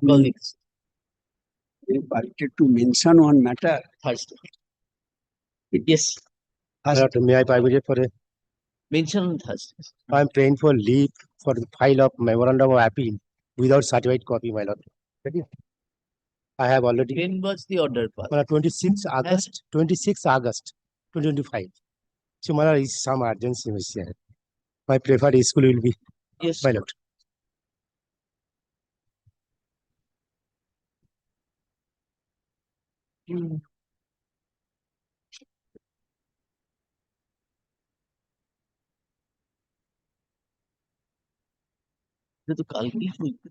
colleagues. Invited to mention one matter. Thursday. Yes. May I privilege for a Mention on Thursday. I am paying for leave for the file of memorandum of appeal without certified copy, my lord. Ready? I have already When was the order passed? 26 August 2025. So my lord, is some urgency here. My preferred school will be Yes. my lord. ये तो कल की हुई थी।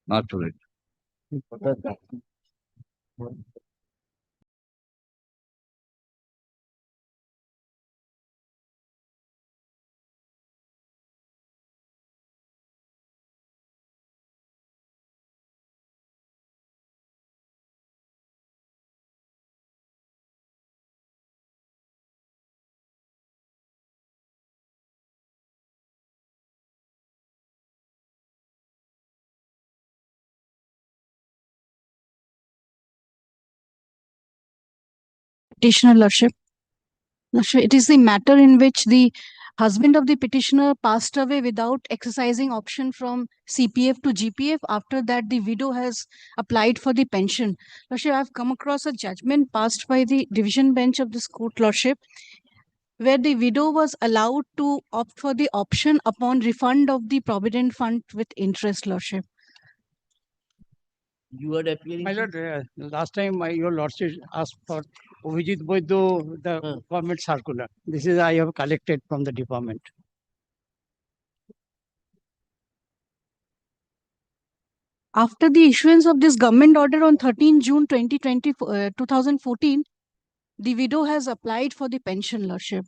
Not to it. Petitioner Lordship. Lordship, it is the matter in which the husband of the petitioner passed away without exercising option from CPF to GPF. After that, the widow has applied for the pension. Lordship, I have come across a judgment passed by the division bench of this court, Lordship, where the widow was allowed to opt for the option upon refund of the provident fund with interest, Lordship. You are appealing. My lord, last time your lordship asked for Vijit Boydo, the government circular. This is I have collected from the department. After the issuance of this government order on 13 June 2014, the widow has applied for the pension, Lordship.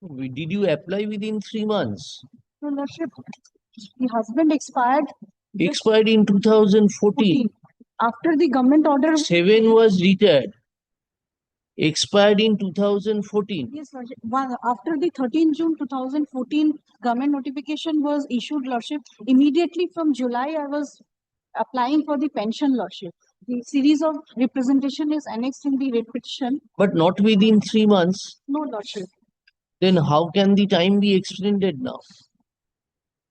Did you apply within 3 months? Your Lordship, the husband expired just Expired in 2014. 14. After the government order. 7 was retired. Expired in 2014. Yes, Lordship. After the 13 June 2014 government notification was issued, Lordship, immediately from July, I was applying for the pension, Lordship. The series of representation is annexed in the writ petition. But not within 3 months. No, Lordship. Then how can the time be extended now?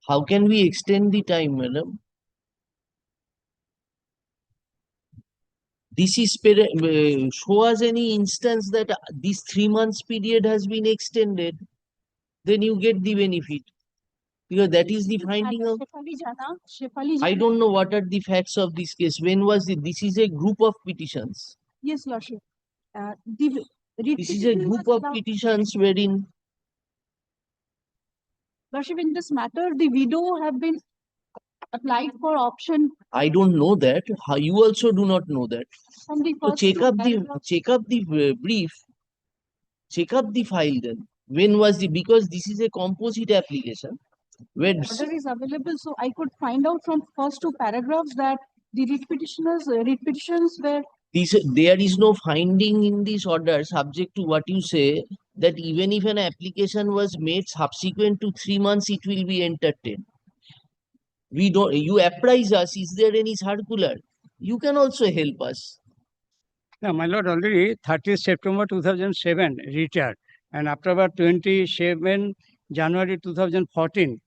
How can we extend the time, madam? This is show us any instance that this 3 months period has been extended, then you get the benefit. Because that is the finding of. I don't know what are the facts of this case. When was it? This is a group of petitions. Yes, Lordship. The This is a group of petitions wherein. Lordship, in this matter, the widow have been applied for option I don't know that. How you also do not know that. from the So first. check up the brief. Check up the file then. When was the, because this is a composite application. Where Order is available, so I could find out from first two paragraphs that the writ petitions were. there is no finding in this order subject to what you say that even if an application was made subsequent to 3 months, it will be entertained. We don't, you apprise us, is there any circular? You can also help us. No, my lord, already 30th September 2007 retired, and after about 27 January 2014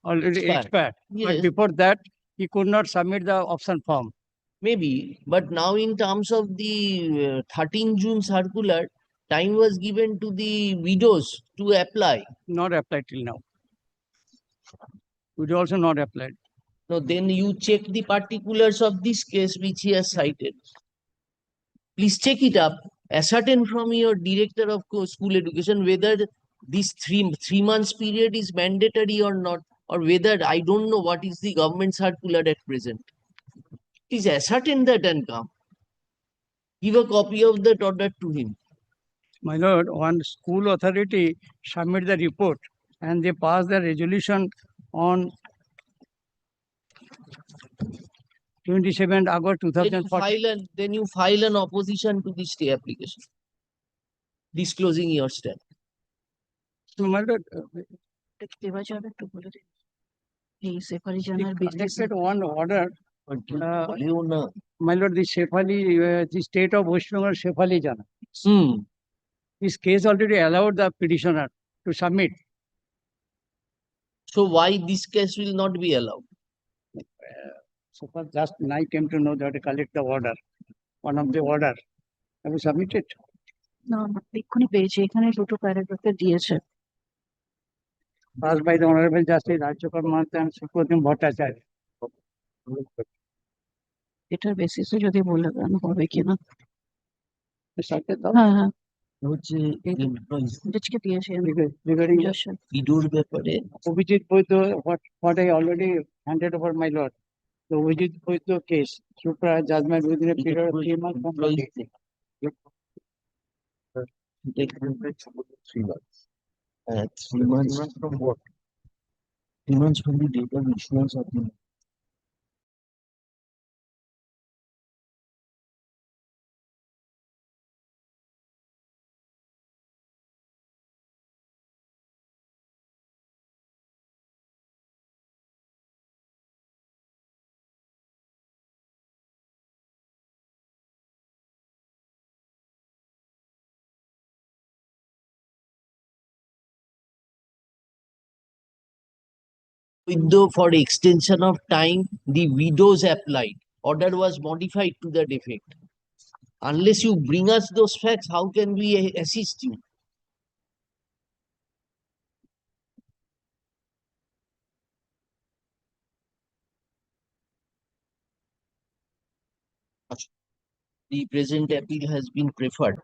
already expired. Yes, But before that, he could not submit the option form. maybe, but now in terms of the 13 June circular, time was given to the widows to apply. Not applied till now. Would also not applied. Now then you check the particulars of this case which he has cited. Please check it up. Ascertain from your director of school education whether this three months period is mandatory or not, or whether I don't know what is the government circular at present. Please ascertain that and come. Give a copy of that order to him. My lord, one school authority submit the report and they pass the resolution on 27 August Then you 2014. then you file an opposition to the stay application, disclosing your stand. So, my lord, He collected one order. Uh, My lord, the Shefali, the state of West Bengal Shefali Jana. This case already allowed the petitioner to submit. So why this case will not be allowed? So far, just I came to know that to collect the order, one of the order. Have you submitted? না এক্ষুনি পেয়েছি এখানে দুটো প্যারাগ্রাফে দিয়েছে Passed by the Honorable Justice Rajshekar Mahanta and Supratim Bhattacharya. এটার বেসিসে যদি বলে দেন হবে কিনা Second, হ্যাঁ হ্যাঁ হচ্ছে আজকে দিয়েছি আমি regarding the যশোর। ইডোর ব্যাপারে Obijit Boydo, what I already handed over, my lord. The Obijit Boydo case, Supra judgment within a period of 3 months from the date. Take 3 months. 3 months from what? 3 months from the date of issuance of the window for extension of time, the widows applied. Order was modified to that effect. Unless you bring us those facts, how can we assist you? The present appeal has been preferred.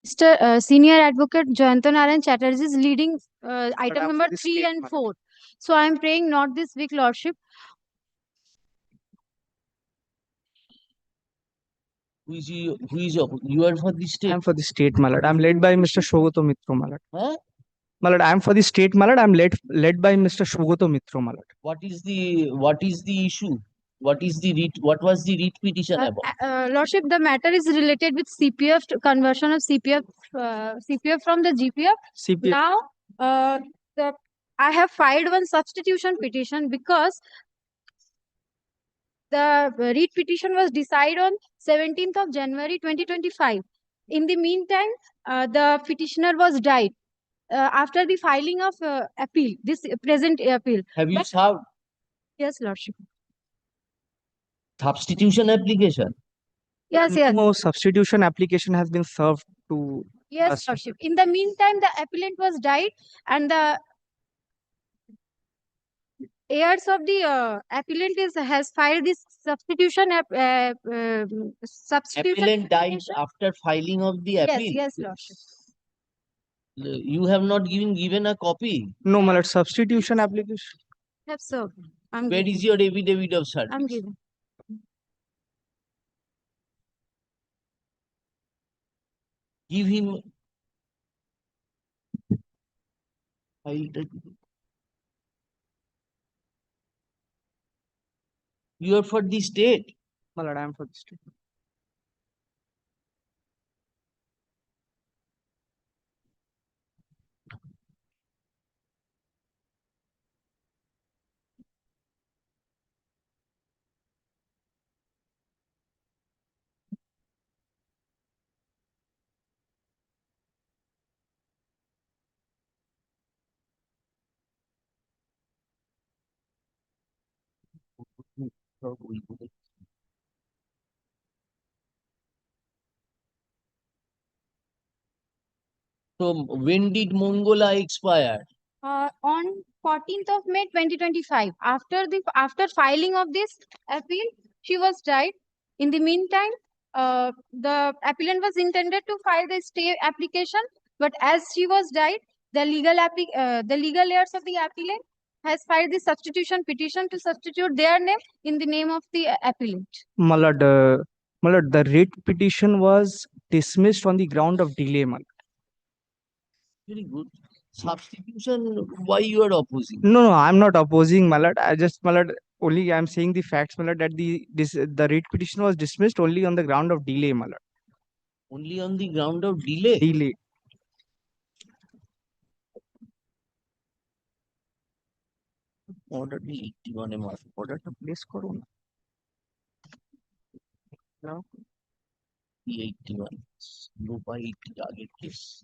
Mr. Senior Advocate Jayantanaran Chatterjee is leading I'm item for number the 3 state, and madam. 4. So I am praying not this week, Lordship. You are for the state? I'm for the state, my lord. I'm led by Mr. Shogoto Mitro, my lord. Huh? My lord, I'm for the state, my lord. I'm led by Mr. Shogoto Mitro, my lord. What is the issue? What was the writ petition about? Lordship, the matter is related with CPF conversion of CPF from the GPF. CPF. Now, I have filed one substitution petition because the writ petition was decided on 17th of January 2025. In the meantime, the petitioner was died after the filing of appeal, this present appeal. Have you But- served Yes, Lordship. substitution application? Yes, yes. No substitution application has been served to Yes, us. Lordship. In the meantime, the appellant was died and the heirs of the appellant has filed this substitution substitution Appellant died application. after filing of the Yes, appeal. yes, Lordship. You have not given a copy. No, my lord. Substitution application. Yes, sir. I'm Where giving. is your affidavit of service? I'm giving. Give him. You are for the state. My lord, I'm for the state. So when did Mongola expire? On 14th of May 2025, after filing of this appeal, she was died. In the meantime, the appellant was intended to file the stay application, but as she was died, the legal heirs of the appellant has filed the substitution petition to substitute their name in the name of the appellant. My lord, the writ petition was dismissed on the ground of delay, my lord. Very good. Substitution, why you are opposing? No, I'm not opposing, my lord. My lord, only I'm saying the facts, my lord, that the writ petition was dismissed only on the ground of delay, my lord. Only on the ground of delay. Delay. Order 81 MR. Order to place corona. No. 81. No by 80 target case.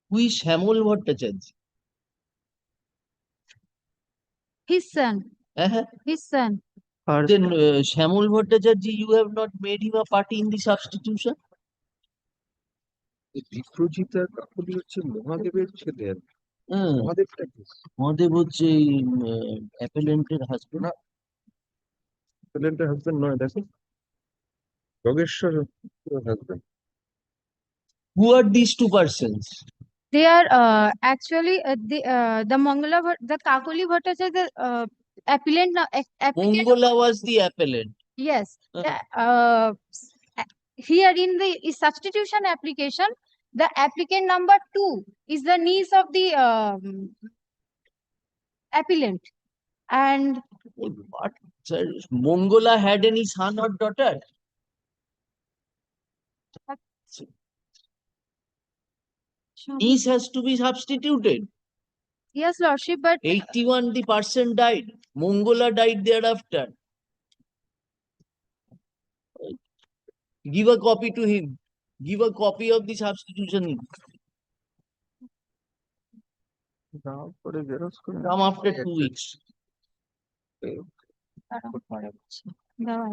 Who is Shamol Bhattacharya? His son. Uh-huh. His son. Then Shamol Bhattacharya, you have not made him a party in the substitution? বিপ্রজিতার Kakuli হচ্ছে মহাদেবের ছেলে হুম, মহাদেবটা কি মহাদেব হচ্ছে অ্যাপেলেন্টের husband. ছেলেটার husband নয় দেখো Yogeshwar husband Who are these two persons? They are actually the the Kakuli Bhattacharya, the appellant. Applicant, Mongola was the appellant. yes. Uh. Here in the substitution application, the applicant number 2 is the niece of the appellant. And What? Sir, Mongola had any son or daughter? Niece has to be substituted. yes, Lordship, but 81, the person died. Mongola died thereafter. Give a copy to him. Give a copy of the substitution. তারপরে xerox করে Come after 2 weeks. দেওয়া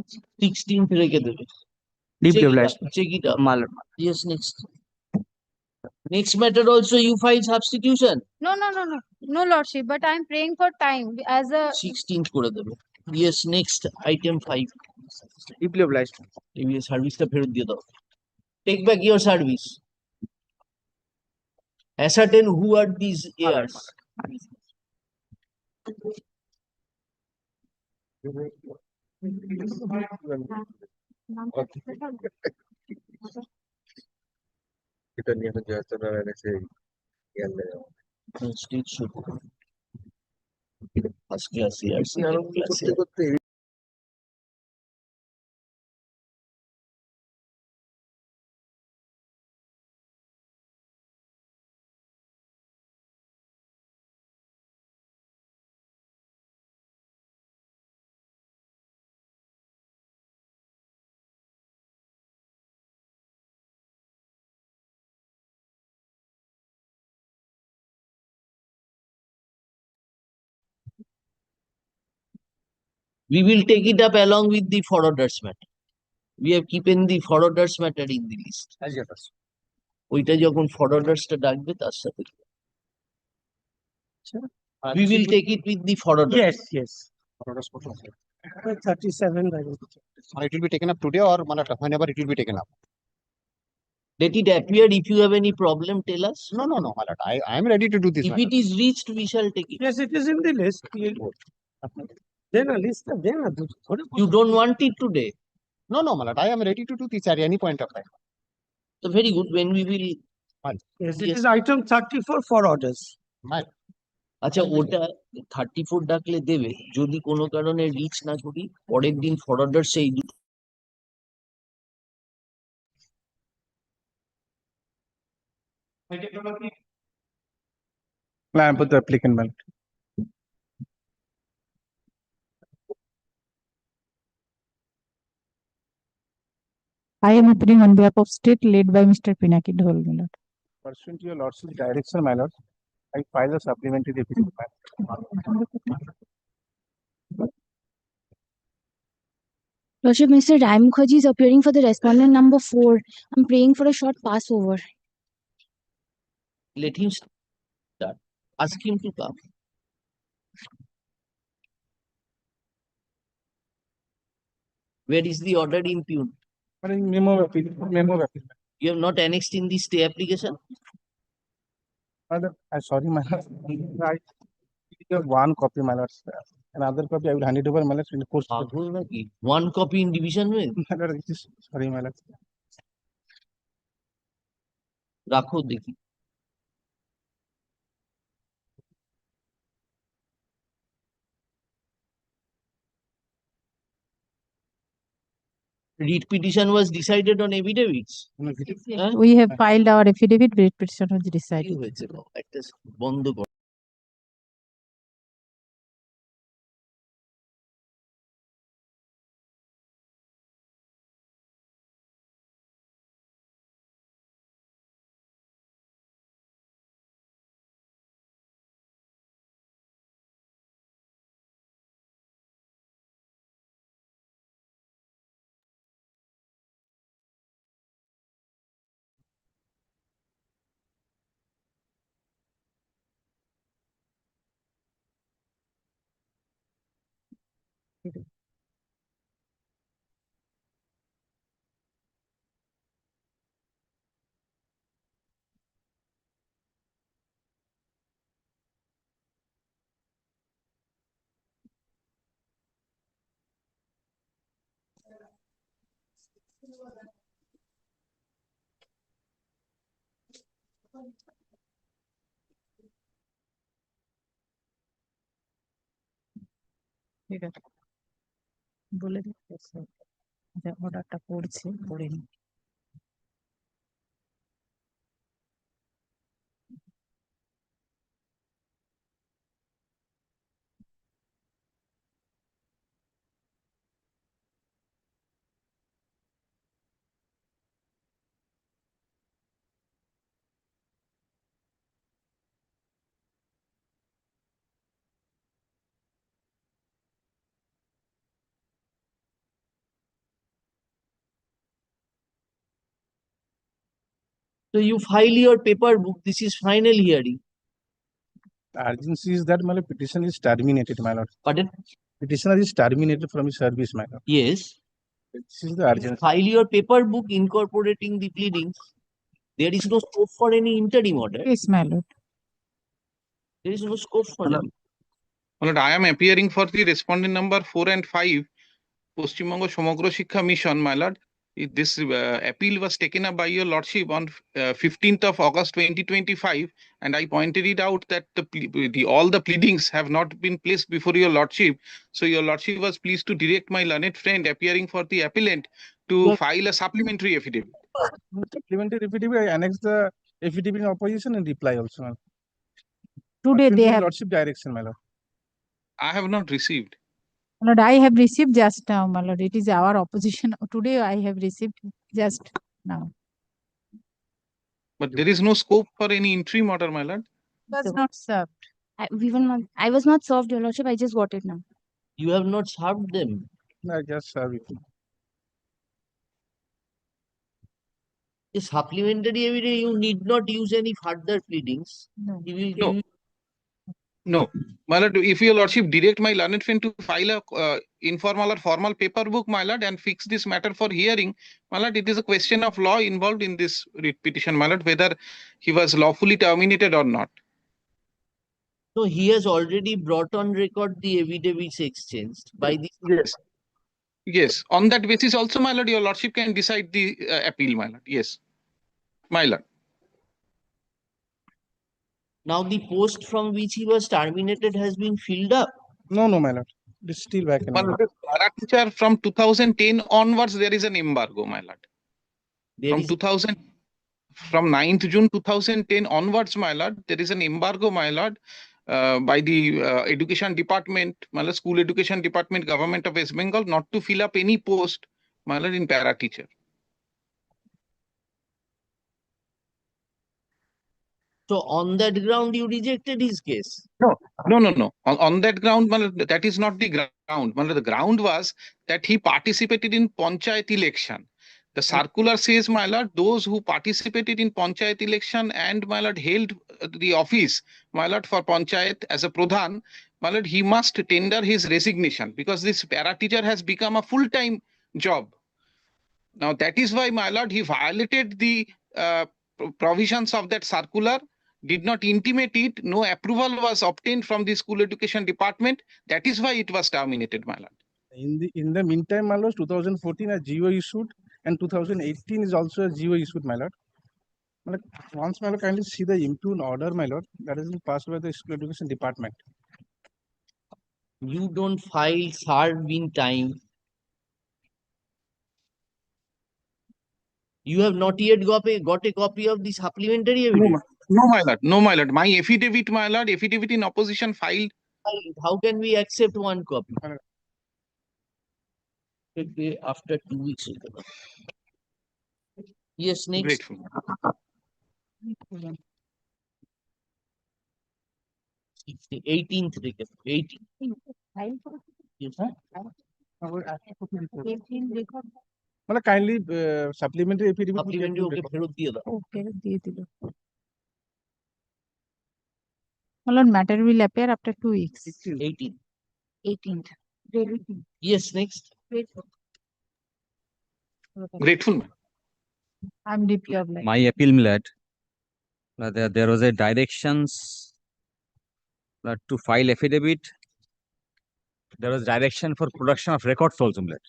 আছে। 16th রেখে দেবে। Deeply Check it obliged. up, check it up. My lord. Yes, next. Next matter also you file substitution. No, lordship, but I am praying for time as a 16th করে দেবে। Yes, next item 5. Deeply obliged. এই সার্ভিসটা ফেরত দিয়ে দাও। Take back your service. Ascertain who are these heirs. এটা নিয়ে আমি জয়চন্দ্র এনেছে জ্ঞান দেয় State should. First class heirs, second আরম্ভ class করতে heirs. করতে We will take it up along with the forwarders matter. We have keepten the forwarders matter in the list. ওইটা যখন forwardersটা ডাকবে তার সাথে। We will take it with the forwarders. Yes. 37. It will be taken up today or whenever it will be taken up. Let it appear. If you have any problem, tell us. No, my lord. I am ready to do this. If it is reached, we shall take it. Yes, it is in the list. Then a list, then a You don't want it today. No, my lord. I am ready to do this at any point of time. So very good. When we will. Yes, it Yes. is item 34 for orders. My আচ্ছা ওটা 34 ডাকলে দেবে যদি কোনো কারণে rich না করি পরের দিন ফরওয়ার্ডার সেই Plan with the applicant, ma'am. I am appearing on behalf of state led by Mr. Pinaki Dhol, my lord. Pursuant to your lordship's direction, my lord, I file a supplementary appeal. Lordship, Mr. Rai Mukherjee is appearing for the respondent number 4. I'm praying for a short passover. let him start. Ask him to come. Where is the order impugned? Memo of appeal, memo of appeal. You have not annexed in the stay application? Madam, I'm sorry, my lord. I have one copy, my lord. Another copy, I will hand it over, my lord, in the post. পাগল নাকি? One copy in division with? My lord, it is, sorry, my lord. রাখো দেখি। Read petition was decided on affidavits. No, it is- হ্যাঁ? We have filed our affidavit, writ petition was কি decided. হয়েছে বাবা? একটা বন্ধ কর। ঠিক আছে বলে দিচ্ছি অর্ডারটা পড়ছে পড়ে নি So you file your paper book. This is final hearing. The urgency is that my lord, petition is terminated, my lord. Pardon? Petitioner is terminated from his service, my lord. Yes. This is the urgency. File your paper book incorporating the pleadings. There is no scope for any interim order. Yes, my lord. There is no scope for Hello. that. My lord, I am appearing for the respondent number 4 and 5, Poshimbango Somogro Shiksha Mission, my lord. This appeal was taken up by your lordship on 15th of August 2025, and I pointed it out that all the pleadings have not been placed before your lordship. So your lordship was pleased to direct my learned friend appearing for the appellant to Yes. file a supplementary affidavit. Supplementary affidavit, I annex the affidavit in opposition and reply also. my lord. Today According they to have, lordship direction, my lord. I have not received. my lord, I have received just now, my lord. It is our opposition. Today I have received just now. But there is no scope for any interim order, my lord. Was not served. I was not served, your lordship. I just got it now. You have not served them. I just serve it. A supplementary evidence, you need not use any further pleadings. No. He will give No. you. No, my lord, if your lordship direct my learned friend to file a informal or formal paper book, my lord, and fix this matter for hearing, my lord, it is a question of law involved in this writ petition, my lord, whether he was lawfully terminated or not. So he has already brought on record the evidence exchanged by the. Yes. Yes, on that basis also, my lord, your lordship can decide the appeal, my lord. Yes, my lord. Now the post from which he was terminated has been filled up. No, my lord. It's still vacant. My lord, para teacher from 2010 onwards, there is an embargo, my lord. There From is 2000, from 9th June 2010 onwards, my lord, there is an embargo, my lord, by the education department, my lord, school education department, government of West Bengal, not to fill up any post, my lord, in para teacher. so on that ground you rejected his case. No. On that ground, my lord, that is not the ground. My lord, the ground was that he participated in panchayat election. The circular says, my lord, those who participated in panchayat election and, my lord, held the office, my lord, for panchayat as a pradhan, my lord, he must tender his resignation because this para teacher has become a full-time job. Now, that is why, my lord, he violated the provisions of that circular, did not intimate it, no approval was obtained from the school education department. That is why it was terminated, my lord. In the meantime, my lord, 2014 a GO issued and 2018 is also a GO issued, my lord. My lord, once, my lord, kindly see the impugned order, my lord, that has been passed by the school education department. You don't file serve in time. You have not yet got a copy of the supplementary evidence. No, my lord. My affidavit, my lord, affidavit in opposition filed. How can we accept one copy? My lord. After 2 weeks. Yes, next. Grateful. 18th. 18th. Yes. My lord, kindly supplementary affidavit. will get Supplementary to okay record. ফেরত দিয়ে দাও। Okay, দিয়ে দিল। My lord, matter will appear after 2 weeks. 18th. 18th. Yes, next. Grateful, ma'am. I'm DP of like. My appeal, my lord, there was a directions to file affidavit. There was direction for production of records also, my lord.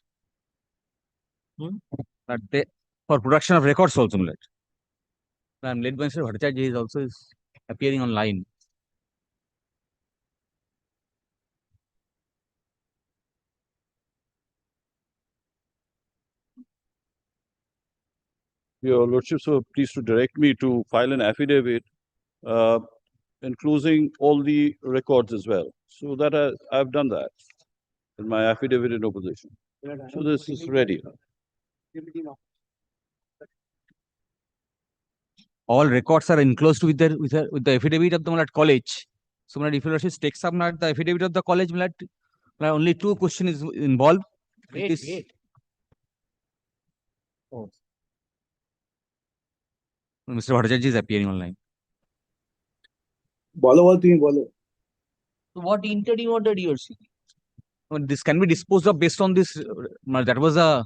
For production of records also, my lord. I'm led by Mr. Bhattacharya, he is also appearing online. Your Lordship, so pleased to direct me to file an affidavit, including all the records as well. So that I've done that in my affidavit in opposition. So this is ready. All records are enclosed with the affidavit of the my lord college. So, my lord, if your lordship takes up my lord, the affidavit of the college, my lord, only 2 questions is involved. Wait. Mr. Bhattacharya is appearing online. So what interim order you are seeking? This can be disposed of based on this. That was a.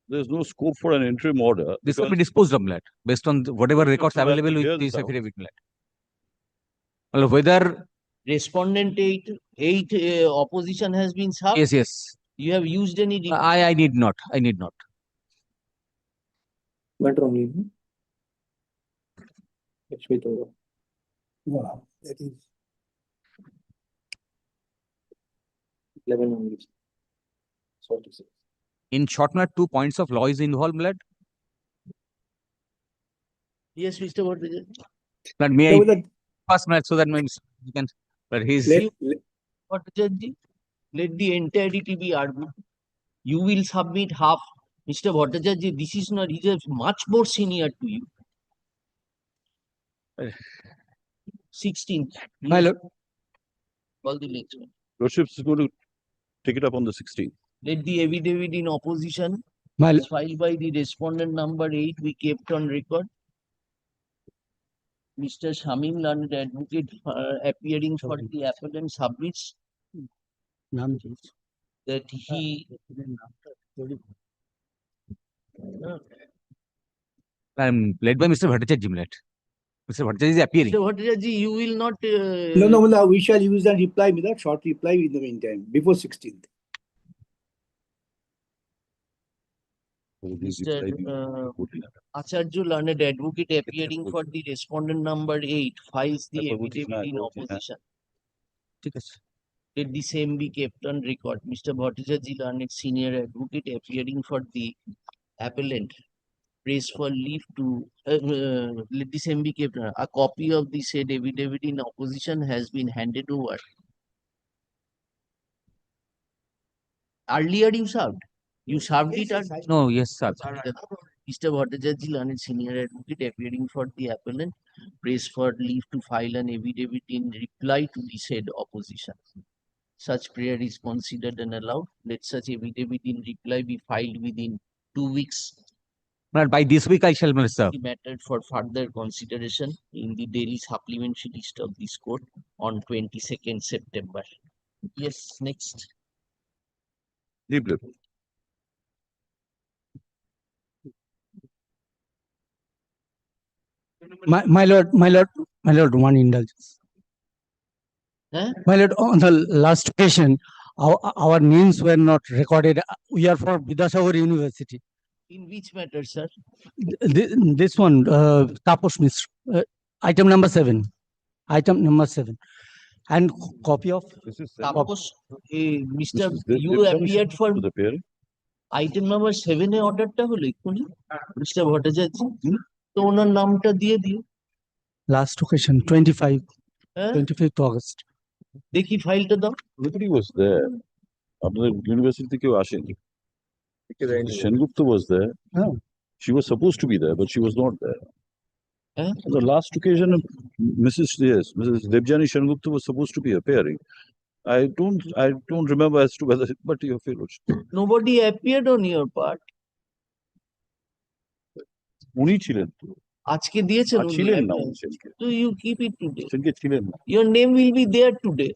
There's no scope for an interim order. This can be because disposed of, my lord, based on whatever records have to available hear with this this out. affidavit, my lord. Whether Respondent eight opposition has been served. yes, yes. You have used any. I need not. I need not. What wrong? Yeah, that is 11 only. 46. In short, my lord, 2 points of law is involved, my lord. Yes, Mr. Bhattacharya. But may No, I that- pass, my lord, so that means you can. But he's. Bhattacharya, let the entirety be argued. You will submit half. Mr. Bhattacharya, this is not, he is much more senior to you. 16th. My lord. Call the next one. Lordship is going to take it up on the 16th. Let the affidavit in opposition My as filed by the respondent number 8 be kept on record. Mr. Shamim Learned Advocate appearing for the appellant submits that he I'm led by Mr. Bhattacharya, my lord. Mr. Bhattacharya is appearing. Mr. Bhattacharya, you will not. No, we shall use the reply with that short reply in the meantime, before 16th. Mr. Acharya Learned Advocate appearing for the respondent number 8 files the affidavit in opposition. Let the same be kept on record. Mr. Bhattacharya Learned Senior Advocate appearing for the appellant prays for leave to let the same be kept. A copy of the said affidavit in opposition has been handed over. Earlier you served. You served it. No, yes, sir. Mr. Bhattacharya Learned Senior Advocate appearing for the appellant prays for leave to file an affidavit in reply to the said opposition. Such prayer is considered and allowed. Let such affidavit in reply be filed within 2 weeks. But by this week I shall serve. The matter for further consideration in the daily supplementary list of this court on 22nd September. Yes, next. Deep lip. My lord, one indulgence. My lord, on the last occasion, our names were not recorded. We are for Vidyasagar University. In which matter, sir? This one, Taposh Mishra, item number 7. Item number 7. And copy of Taposh, Mr. You appeared for item number 7 এ অর্ডারটা হলো এক্ষুনি mister Bhattacharya তো ওনার নামটা দিয়ে দিও last occasion, 25th August. দেখি ফাইলটা দাও Nobody was there. After the university কেউ আসেনি. Sengupta was there. She was supposed to be there, but she was not there. The last occasion, Mrs. Debjani Sengupta was supposed to be appearing. I don't remember as to whether, but your fellowship. Nobody appeared on your part. উনি ছিলেন তো। আজকে দিয়েছেন উনি ছিলেন না appearance. So you keep it today. সেদিনকে ছিলেন না। Your name will be there today.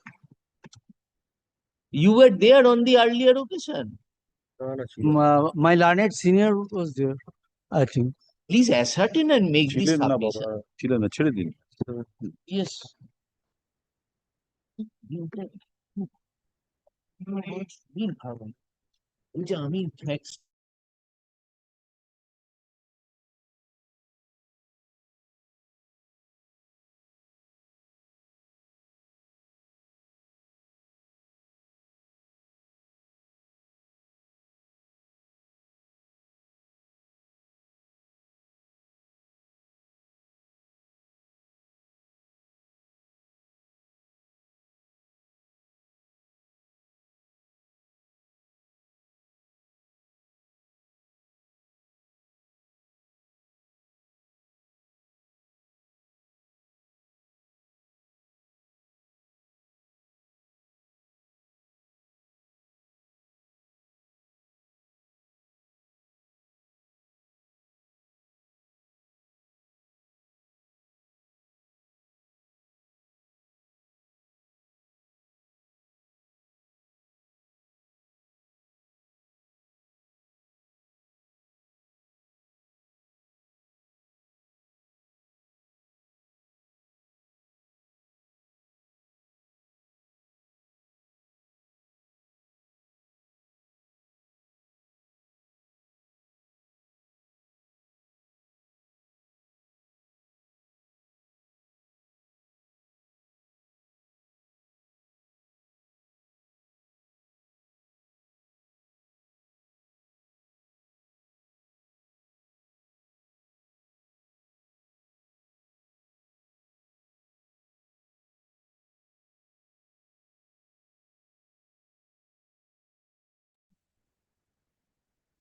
You were there on the earlier occasion. My learned senior was there, I think. Please ascertain and make this ছিলেন না বাবা, submission. ছিলেন না, ছেড়ে দিন। Yes. আমি facts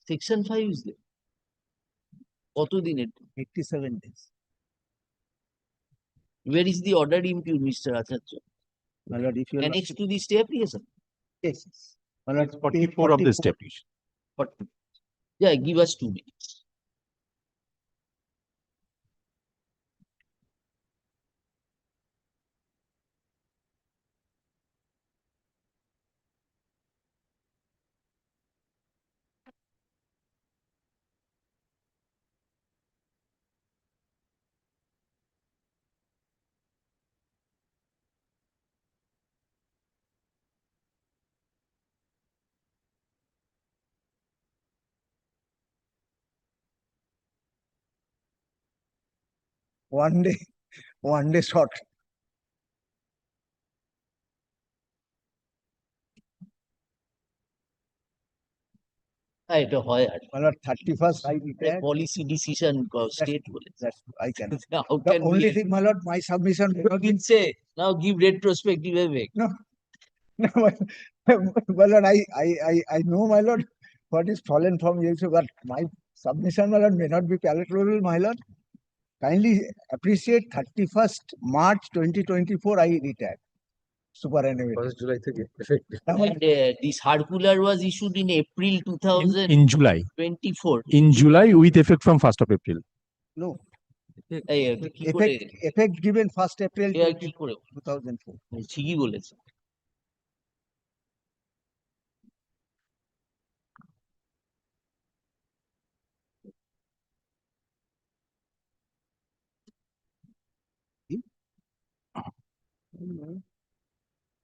Section 5 is there. কতদিনের? 87 days. Where is the order impute, Mr. Acharya? My lord, if you Annexed to the stay application. yes. My lord, It's 44 of the established. But yeah, give us 2 minutes. One day short. হ্যাঁ, এটা হয় আর My lord, 31st I retired. Policy decision state বলে। That's I can. How The can only we thing, my lord, my submission. you didn't say now give retrospective effect? No, no, my lord, I know, my lord, what is fallen from you, but my submission, my lord, may not be palatable, my lord. Kindly appreciate 31st March 2024, I retired. Superannuation. 1st July থেকে effective. And the circular was issued in April In July. 2024. In July with effect from 1st of April. No, এই, কি করে effect given 1st April এ কি করে 2004. ঠিকই বলেছে।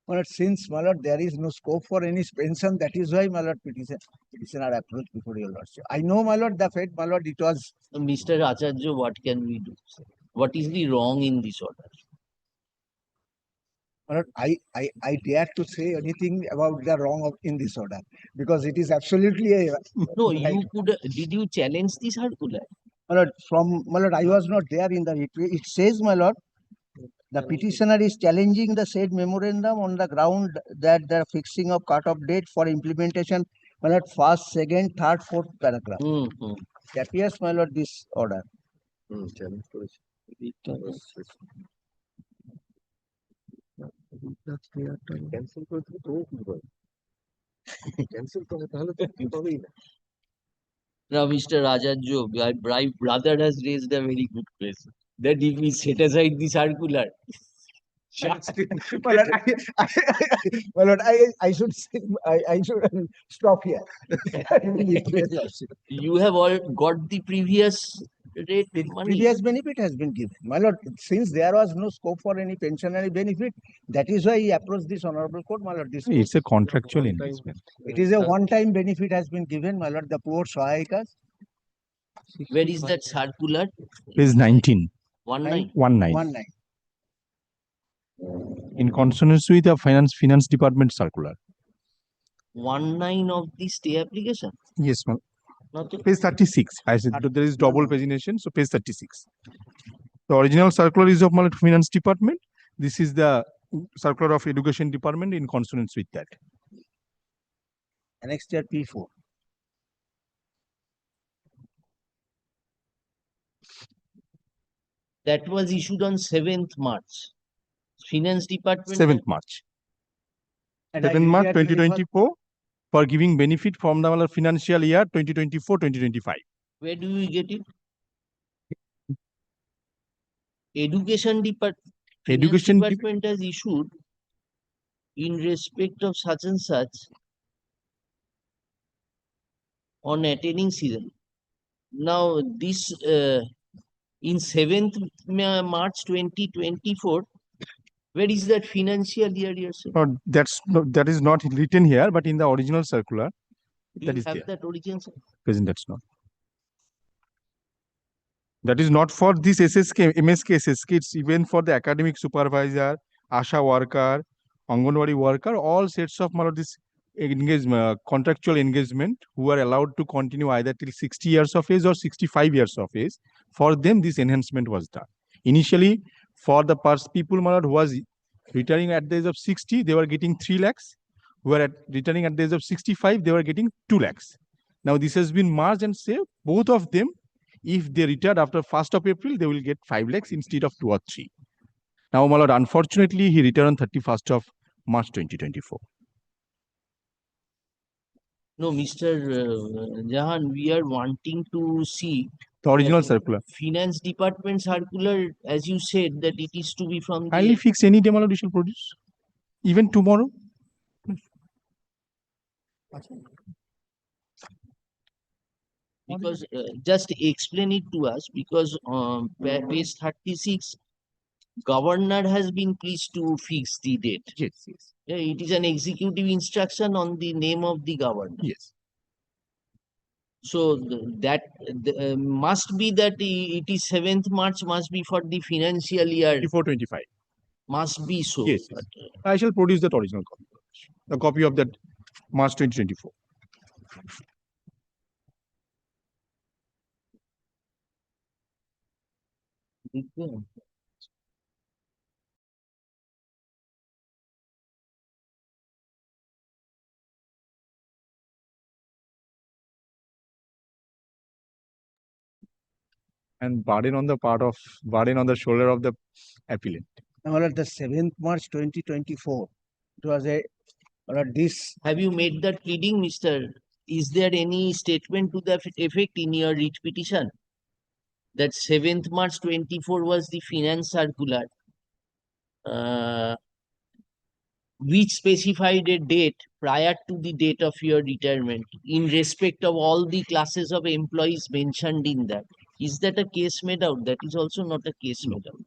My lord, since, my lord, there is no scope for any pension, that is why, my lord, petitioner approached before your lordship. I know, my lord, the fate, my lord, it was. Mr. Acharya, what can we do? What is the wrong in this order? My lord, I dare to say anything about the wrong in this order, because it is absolutely a. No, you could, did you challenge the circular? My lord, my lord, I was not there in the retreat. It says, my lord, the petitioner is challenging the said memorandum on the ground that the fixing of cut-off date for implementation, my lord, first, second, third, fourth paragraph. That appears, my lord, this order. Challenge করেছে। Cancel করে দিলে তো ও কি করে? Cancel করে তাহলে তো কি হবেই না। Now, Mr. Acharya, my brother has raised a very good question. That if we set aside the circular, My lord, my lord, I should say, I should stop here. you have all got the previous rate The money. previous benefit has been given. My lord, since there was no scope for any pensionary benefit, that is why he approached this honorable court, my lord. This It's a contractual engagement. it is a one-time benefit has been given, my lord, the poor Sahayikas. Where is that circular? Page 19. 19. 19. 19. In consonance with the finance department circular. 19 of the stay application. Yes, ma'am. Not the- Page 36. I said there is double pagination, so page 36. The original circular is of finance department. This is the circular of education department in consonance with that. Next year P4. That was issued on 7th March. Finance department. 7th March. And 7th I March retired 2024 for giving benefit from the financial year 2024-2025. Where do we get it? Education department. Education Department has issued in respect of such and such on attaining season. Now this in 7th March 2024, where is that financial year you're saying? That is not written here, but in the original circular, Do that you is have there. that original? Present, that's not. That is not for this SSK, MSK, SSK, it's even for the academic supervisor, ASHA worker, Anganwadi worker, all sets of this engagement, contractual engagement who are allowed to continue either till 60 years of age or 65 years of age. For them, this enhancement was done. Initially, for the people who was retiring at the age of 60, they were getting 3 lakhs. Who are returning at the age of 65, they were getting 2 lakhs. Now this has been merged and say both of them, if they retired after 1st of April, they will get 5 lakhs instead of 2 or 3. Now, my lord, unfortunately, he retired on 31st of March 2024. No, Mr. Jahan, we are wanting to see The original that circular. Finance Department circular, as you said, that it is to be from Kindly the fix any day, my lord, you shall produce. Even tomorrow. because just explain it to us because page 36 governor has been pleased to fix the date. Yes, yes. Yeah, it is an executive instruction on the name of the governor. Yes. So that must be that it is 7th March must be for the financial year. 24-25. Must be so. Yes, But, yes. I shall produce that original copy. The copy of that March 2024. And burden on the shoulder of the appellant. Now, at the 7th March 2024, it was a, this, have you made that pleading, Mr.? Is there any statement to the effect in your writ petition that 7th March 24 was the finance circular, which specified a date prior to the date of your retirement in respect of all the classes of employees mentioned in that? Is that a case made out? That is also not a case made out.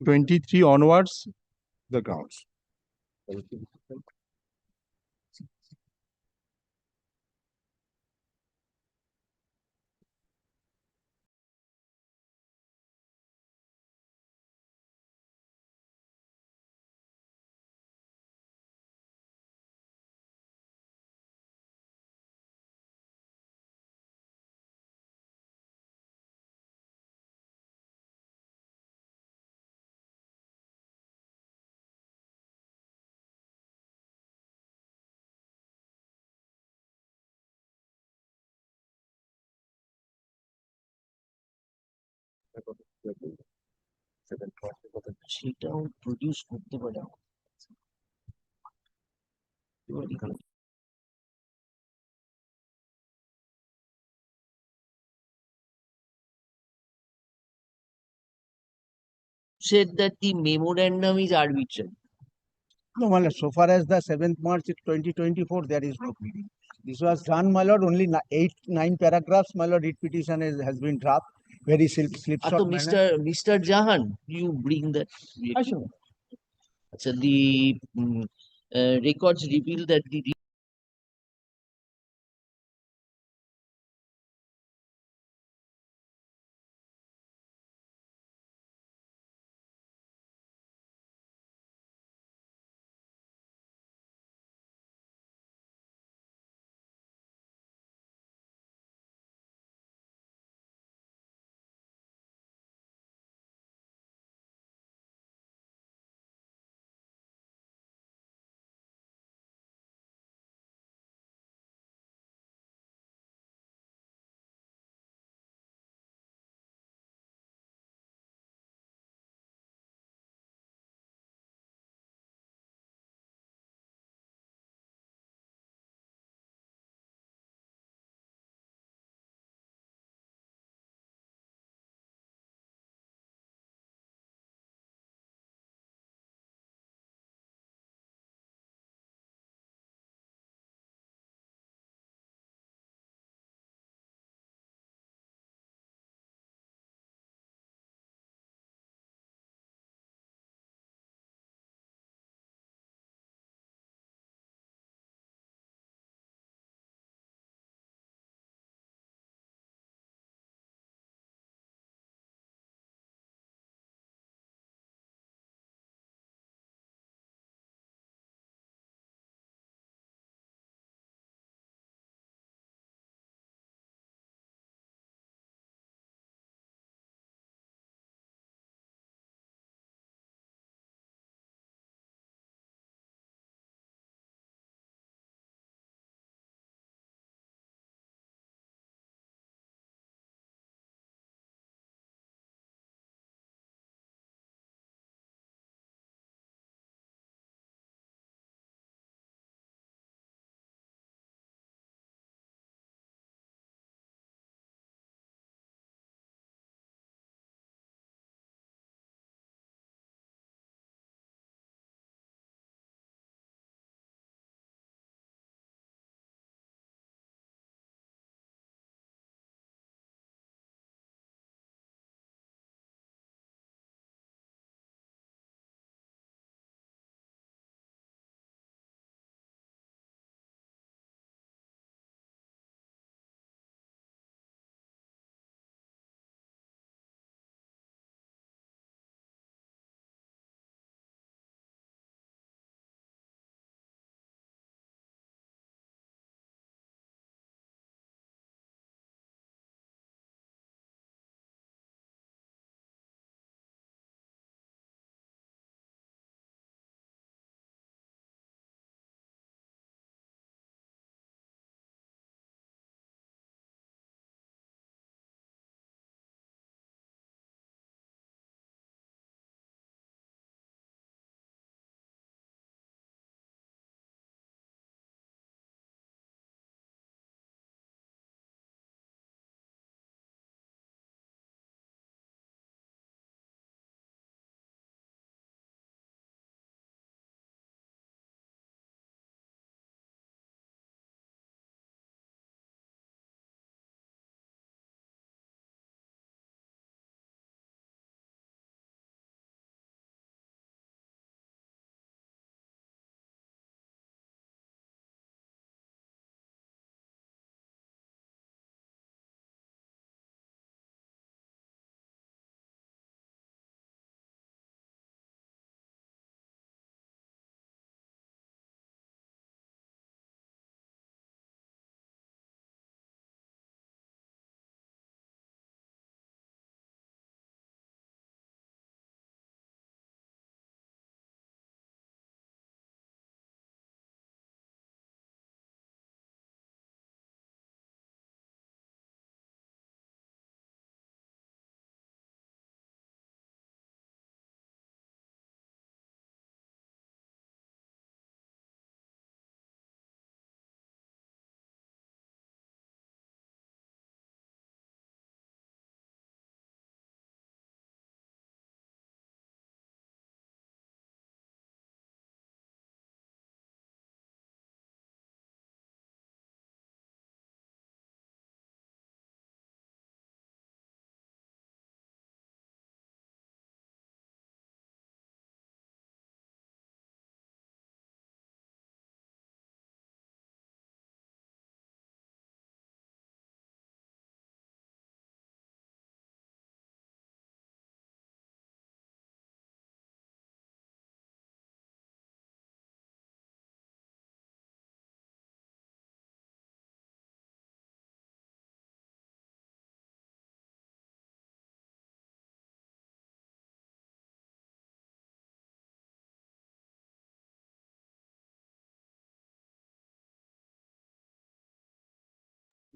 23 onwards, the grounds. সেটাও produce করতে পারে said that the memorandum is arbitrary. no, my lord, so far as the 7th March 2024, there is no pleading. This was done, my lord, only 9 paragraphs, my lord, writ petition has been draft, very slipshod So manner. Mr. Jahan, you bring that. Sure. So the records reveal that the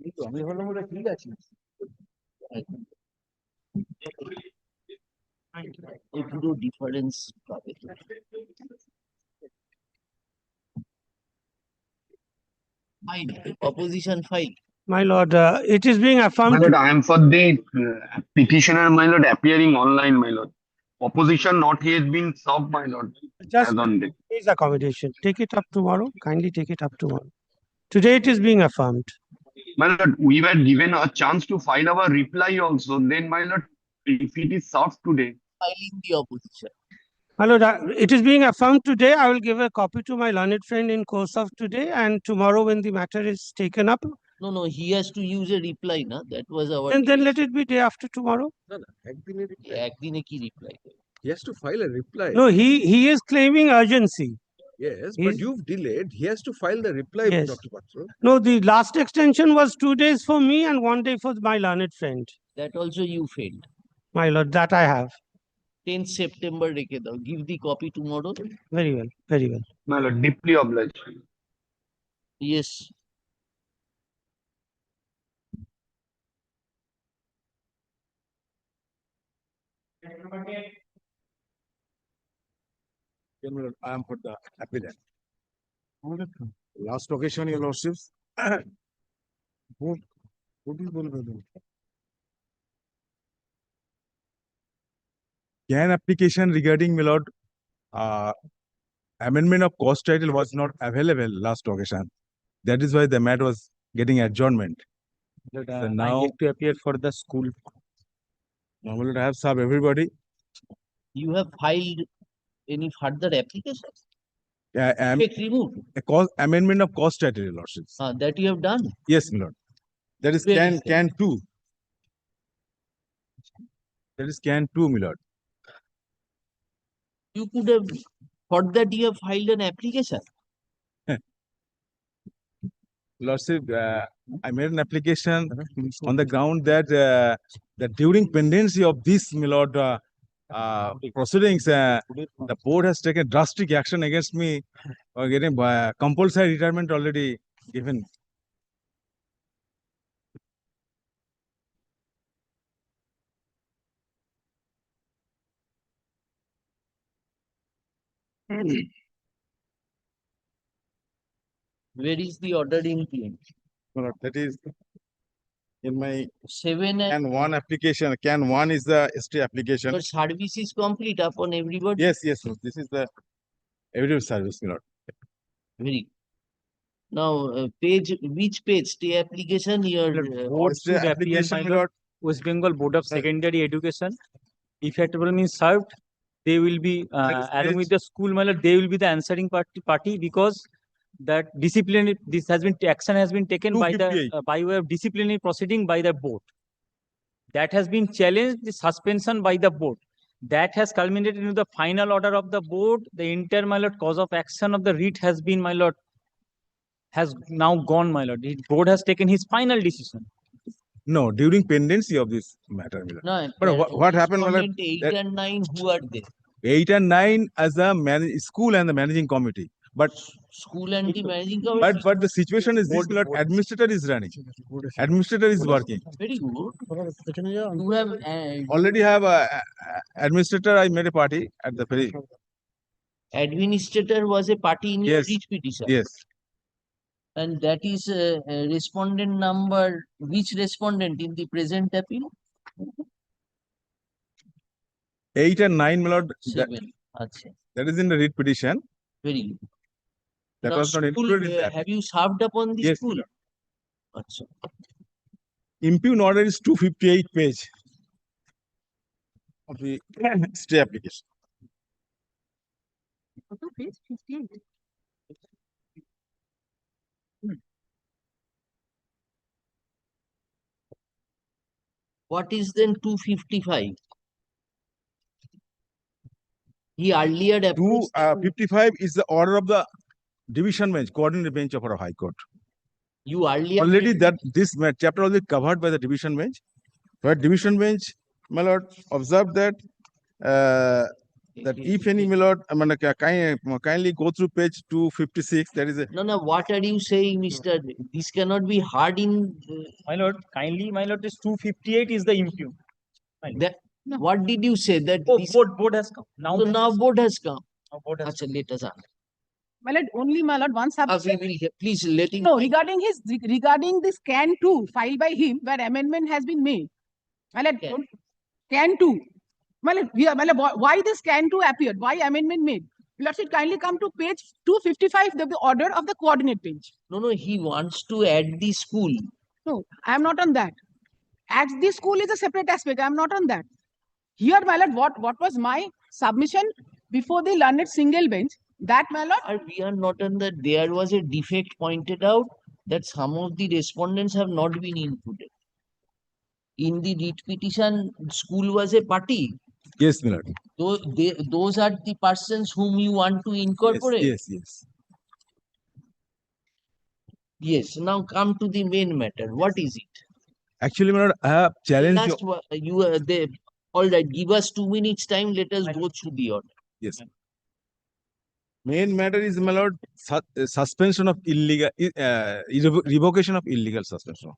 আমি ভাবলাম ওটা ঠিক আছে। এই পুরো difference পাবে। Fine, opposition file. My lord, it is being My affirmed. lord, I am for the petitioner, my lord, appearing online, my lord. Opposition not yet been served, my lord, Just as on date. please accommodation. Take it up tomorrow. Kindly take it up tomorrow. Today it is being affirmed. My lord, we were given a chance to file our reply also. Then, my lord, if it is served today, Filing the opposition. My lord, it is being affirmed today. I will give a copy to my learned friend in course of today, and tomorrow when the matter is taken up, No, he has to use a reply, na? That was our. and then let it be day after tomorrow. না না একদিনের একদিনে কি reply? he has to file a reply. No, he is claiming urgency. Yes, but he's- you've delayed. He has to file the reply, Yes. Dr. Patro. No, the last extension was 2 days for me and 1 day for my learned friend. That also you failed. My lord, that I have. 10th September রেখে দাও. Give the copy tomorrow. Very well, very well. my lord, deeply obliged. Yes. General, I am for the appellant. Last occasion, your lordships. What is the Can application regarding my lord, amendment of cost title was not available last occasion. That is why the matter was getting adjournment. So now, to appear for the school. now my lord, I have served everybody. You have filed any further application? Am Check removed. a cost amendment of cost title, your lordships. That you have done. Yes, my lord. That is Where can is that? can two. That is can two, my lord. You could have, for that you have filed an application. Lordship, I made an application on the ground that that during pendency of this, my lord, proceedings, the board has taken drastic action against me or getting compulsory retirement already given. Where is the order in claim? My lord, that is in my 7 and can one application. Can one is the ST application. your service is complete upon everybody. Yes, yes, yes. This is the everyday service, my lord. Very. Now, which page? Stay application, your Board Stay should appear, application, my my lord, lord. West Bengal Board of Secondary Education. If applicable means served, they will be along with the school, my lord, they will be the answering party because that disciplinary this has been action has been taken by the 258. by way of disciplinary proceeding by the board. That has been challenged, the suspension by the board. That has culminated into the final order of the board. The entire, my lord, cause of action of the writ has been, my lord, has now gone, my lord. The board has taken his final decision. No, during pendency of this matter, my lord. no, But what happened, my lord? respondent 8 that- and 9, who are there? 8 and 9 as the school and the managing committee. But School and the managing committee. but the situation is this, my lord, administrator is running. Administrator is working. Very good. You have Already have a administrator. I made a party at the very administrator was a party in your Yes. writ petition. yes. And that is respondent number, which respondent in the present appeal? 8 and 9, my lord. That, 7. Acha. that is in the writ petition. Very good. That Now, was not school, included in that. have you served upon the Yes, school? sir. Acha. Impugn order is 258 page of the stay application. Page 58. What is then 255? He earlier approached the 255 is the order of the division bench, coordinated bench of our High Court. you earlier Already that this chapter already covered by the division bench. But division bench, my lord, observed that that if any, my lord, I mean, kindly go through page 256, that is a, No, what are you saying, Mr.? This cannot be hard in, My lord, kindly, my lord, this 258 is the impugn. My lord. that, what did you say that Oh, this? board has come. Now, So now board has come. board has Acha, let us ask. My lord, only my lord, one We submission. will hear, please let him. No, regarding the scan 2 filed by him where amendment has been made. My lord, Scan. scan 2. My lord, my lord, why the scan 2 appeared? Why amendment made? Let it kindly come to page 255 of the order of the coordinate page. No, he wants to add the school. No, I am not on that. At the school is a separate aspect. I am not on that. Here, my lord, what was my submission before the learned single bench? That, my lord, And we are not on that. There was a defect pointed out that some of the respondents have not been included. In the writ petition, school was a party. yes, my lord. Those are the persons whom you want to incorporate. Yes. Yes, now come to the main matter. What is it? Actually, my lord, I have challenged Last, all right, give us 2 minutes time. Let us go through the order. yes. Main matter is, my lord, suspension of illegal, revocation of illegal suspension.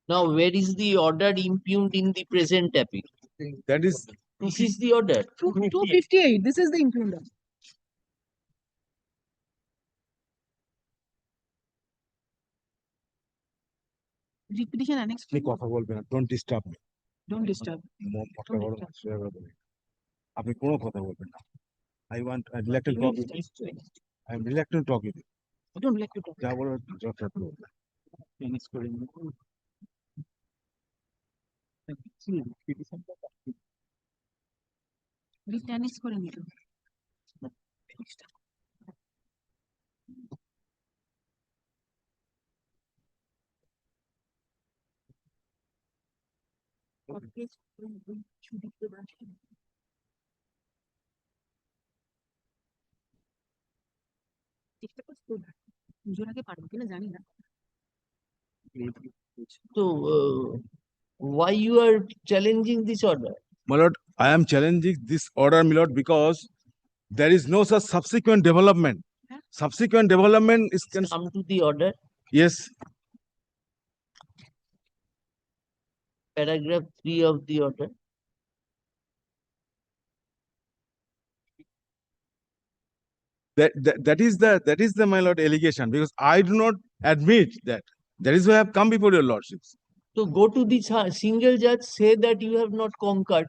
Now, where is the order impugned in the present appeal? That is, This is the order. 258. This is the impugner. Repetition annex. আপনি কথা বলবেন না, don't disturb me. Don't disturb. কথা বলো না, share করে দেবে। আপনি কোনো কথা বলবেন না। I like to talk with you. I am reluctant to talk with you. I don't like to talk. যা বলো যথার্থ বলবে। Tennis করে নিল। পুজোর আগে পারবো কিনা জানি না। So, why you are challenging this order? My lord, I am challenging this order, my lord, because there is no such subsequent development. Subsequent development is Come to the order. yes. Paragraph 3 of the order. That is the my lord allegation, because I do not admit that. That is why I have come before your lordships. So go to the single judge, say that you have not conquered.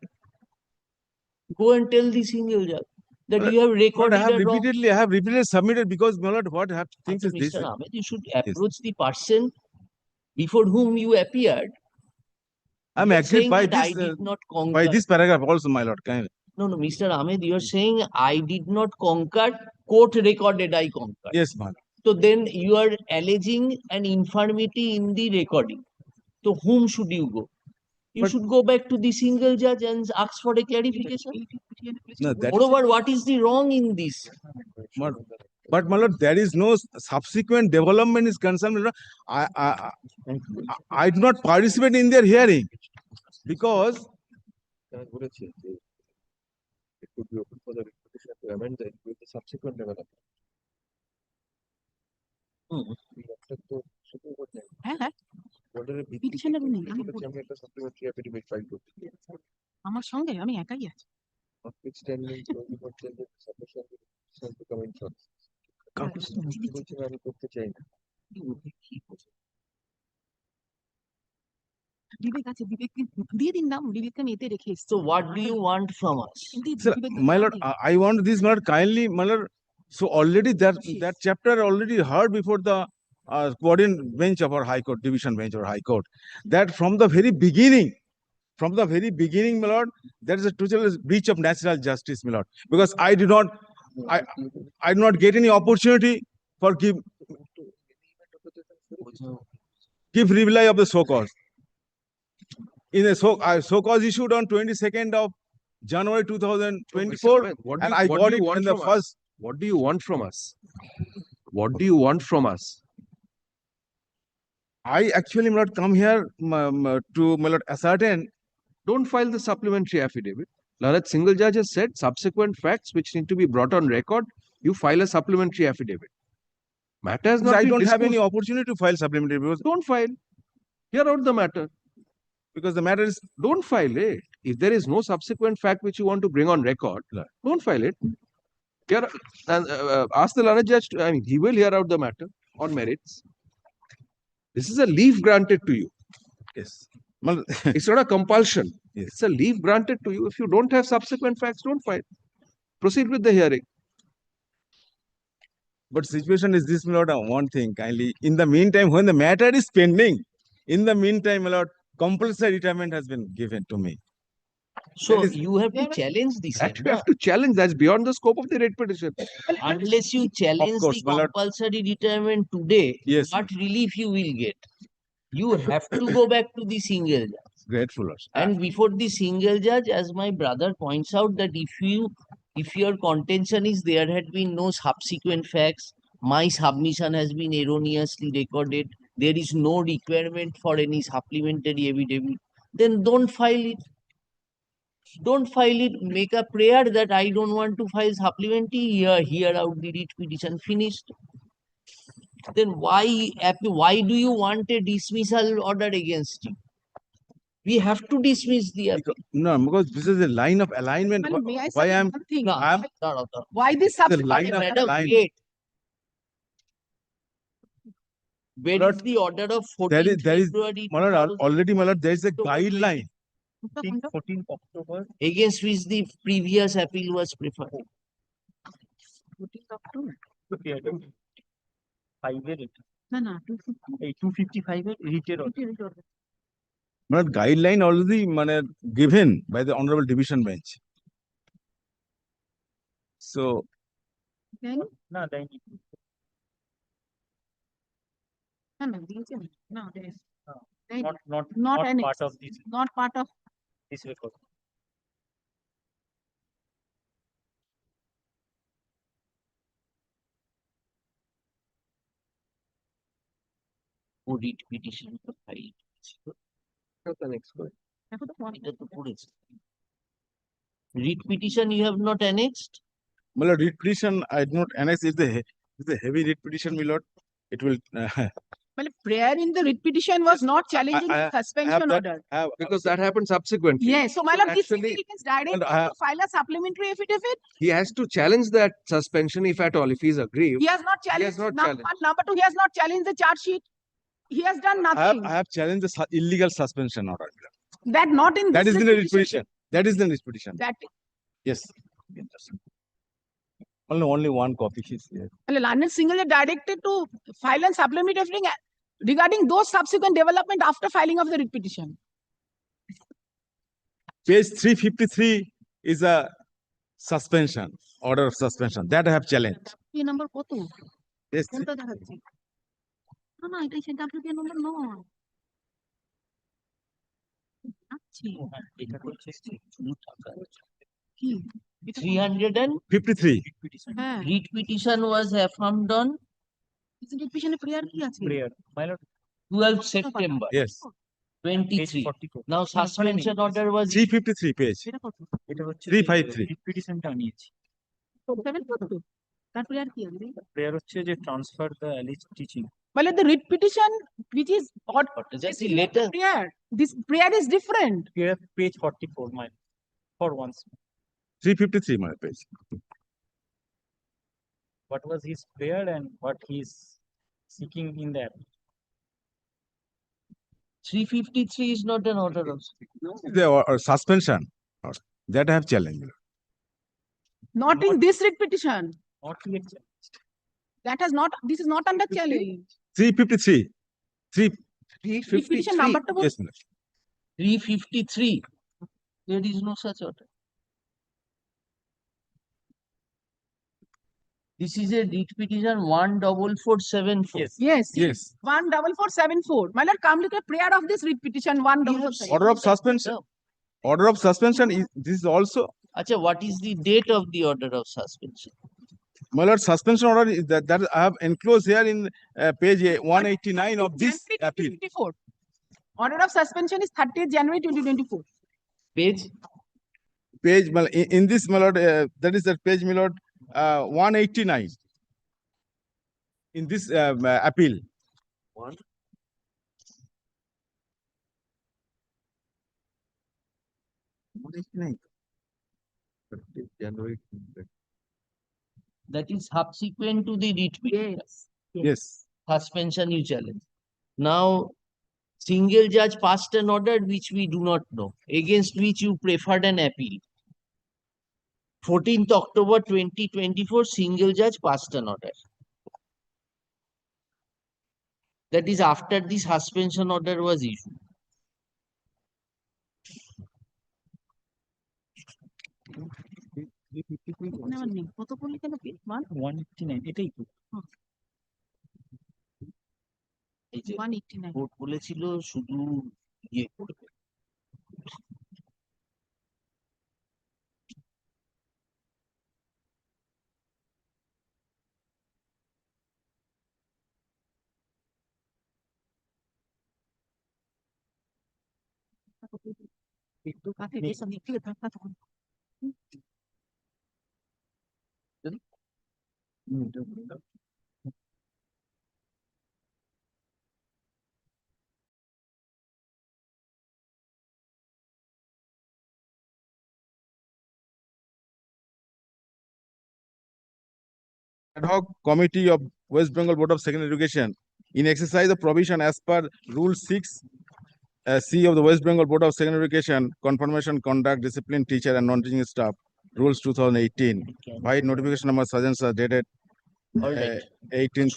Go and tell the single judge that you have Lord, recorded I have a wrong. repeatedly submitted, because my lord, what I have to think Achha, is this. Mr. Ahmed, you should approach the person before whom you appeared. I'm You are agreed saying by that I this did not conquer. by this paragraph also, my lord. Kindly. No, Mr. Ahmed, you are saying I did not conquer, court recorded I conquered. Yes, my lord. So then you are alleging an infirmity in the recording. So whom should you go? You But- should go back to the single judge and ask for a clarification. No, that Moreover, what is the wrong in this? But my lord, there is no subsequent development is concerned. My lord. I do not participate in their hearing because it could be open for the petitioner to amend it with the subsequent development. Petitioner নেই, আমি supplementary affidavit file করতে আমার সঙ্গে আমি একাই আছি। notwithstanding the submission to come in short. আমি করতে চাই না। বিবেক আছে, বিবেককে দিয়ে দিন নাম, বিবেককে আমি এতে রেখে এসেছি। So what do you want from us? Sir, my lord, I want this, my lord, kindly, my lord. So already that chapter already heard before the coordinate bench of our High Court, division bench or High Court, that from the very beginning, my lord, there is a total breach of natural justice, my lord, because I did not get any opportunity for give reply of the so cause. In a so cause issued on 22nd of January 2024, and I got it in the first. What do you want from us? What do you want from us? I actually, my lord, come here to, my lord, ascertain. Don't file the supplementary affidavit. Larat single judge has said subsequent facts which need to be brought on record, you file a supplementary affidavit. Matter has not I been don't have any disposed- opportunity to file supplementary because Don't file. Hear out the matter. because the matter is Don't file it. If there is no subsequent fact which you want to bring on record, don't file it. Here, and ask the learned judge. I mean, he will hear out the matter on merits. This is a leave granted to you. yes. It's not a compulsion. Yes. It's a leave granted to you. If you don't have subsequent facts, don't file. Proceed with the hearing. But situation is this, my lord, one thing kindly. In the meantime, when the matter is pending, in the meantime, my lord, compulsory retirement has been given to me. So you have to challenge this. That you have to challenge. That's beyond the scope of the writ petition. Unless you challenge course, the my lord. compulsory retirement today, Yes. what relief you will get? You have to go back to the single judge. Grateful, lord. And before the single judge, as my brother points out, that if your contention is there had been no subsequent facts, my submission has been erroneously recorded, there is no requirement for any supplementary evidence, then don't file it. Don't file it. Make a prayer that I don't want to file supplementary. Hear out the writ petition, finished. Then why do you want a dismissal order against you? We have to dismiss the appeal. No, because this is a line of alignment. Well, may I Why say I'm one thing? No, I'm no. Why this the subsequent? line of Madam, line. wait. Where Lord, is the order of There 14th is February my lord, 2000 already, my lord, there is a guideline. 14th October. against which the previous appeal was preferred? 14th October? 5 এর এটা। না না 250 এই 255 এর রিটের My lord, guideline already, my lord, given by the honorable division bench. So Then না দেয়নি। no, no, division. No, there is Right. Not not part annexed. of this Not part of. record. writ petition to file. দেখো তো one- এটা তো পড়েছে। Writ petition you have not annexed? my lord, writ petition I do not annex. It's a heavy writ petition, my lord. It will Well, prayer in the writ petition was not challenging the suspension that- order. Because that happened subsequently. Yes, so my lord, this actually- meeting is directed And I- to file a supplementary affidavit. He has to challenge that suspension if at all, if he is aggrieved. He has not challenged. not Number challenged. one, number two, he has not challenged the charge sheet. He has done nothing. I have challenged the illegal suspension order. That not in That this is in the writ petition. That is the writ petition. That Yes. Only one copy is here. well, Learned Single is directed to file a supplementary affidavit regarding those subsequent development after filing of the writ petition. Page 353 is a suspension, order of suspension. That I have challenged. এই নম্বর কত? Yes. কোনটা দেখাচ্ছি? না না, এটা সেটা আপনাদের নম্বর নয়। আচ্ছা। এটা হচ্ছে যে শুধু টাকা 53. হ্যাঁ read petition was affirmed on পিছনে প্রেয়ার কি আছে? Prayer. My lord, 12th September Yes, 23. 44. Now suspension order was 353 page. এটা কত? এটা হচ্ছে 353. পিটিশনটা আনিয়েছি। 742 তার প্রেয়ার কি আছে? প্রেয়ার হচ্ছে যে ট্রান্সফার দ্য অ্যালিজ টিচিং। মানে the writ petition which is or just this the is not letter. prayer. This prayer is different. Prayer page 44, my for once. 353 my page. What was his prayer and what he is seeking in that? 353 is not an order of The suspension that I have challenged. Not in this writ petition. Not yet. That has not, this is not under challenge. 353. Writ petition number to Yes, ma'am. 353. There is no such order. This is a read petition 14474. Yes. Yes. 14474. My lord, come look at prayer of this writ petition 14474. Order of suspension. Order of suspension is this is also. Acha, what is the date of the order of suspension? My lord, suspension order is that I have enclosed here in page 189 of this appeal. 2024. Order of suspension is 30th January 2024. Page? Page, well, in this, my lord, that is that page, my lord, 189. In this appeal. 189. January. That is subsequent to the read petition. Yes. Suspension you challenge. Now, single judge passed an order which we do not know, against which you preferred an appeal. 14th October 2024, single judge passed an order. That is after the suspension order was issued. ওখানে আমার নেই। কত পড়লি কেন কি? 189 এটাই তো। এই যে 189 কোর্ট বলেছিল শুধু ইয়ে করবে। একটু কাছে গেছে আমি একটু থাকা তখন Ad hoc committee of West Bengal Board of Secondary Education in exercise of provision as per Rule 6 C of the West Bengal Board of Secondary Education, confirmation, conduct, discipline, teacher and non-teaching staff, Rules 2018. By notification number sergeants are dated All right. 18th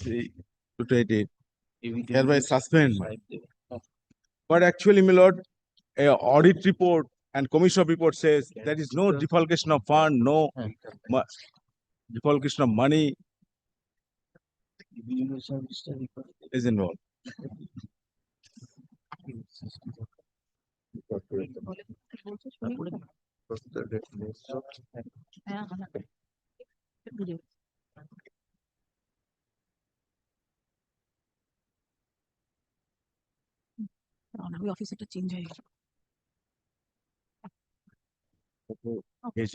to 18. Everything Hereby is suspend. fine. But actually, my lord, a audit report and commission of report says there is no defalcation of fund, no defalcation of money is involved. ওই অফিসটা change হয়ে গেল Yes,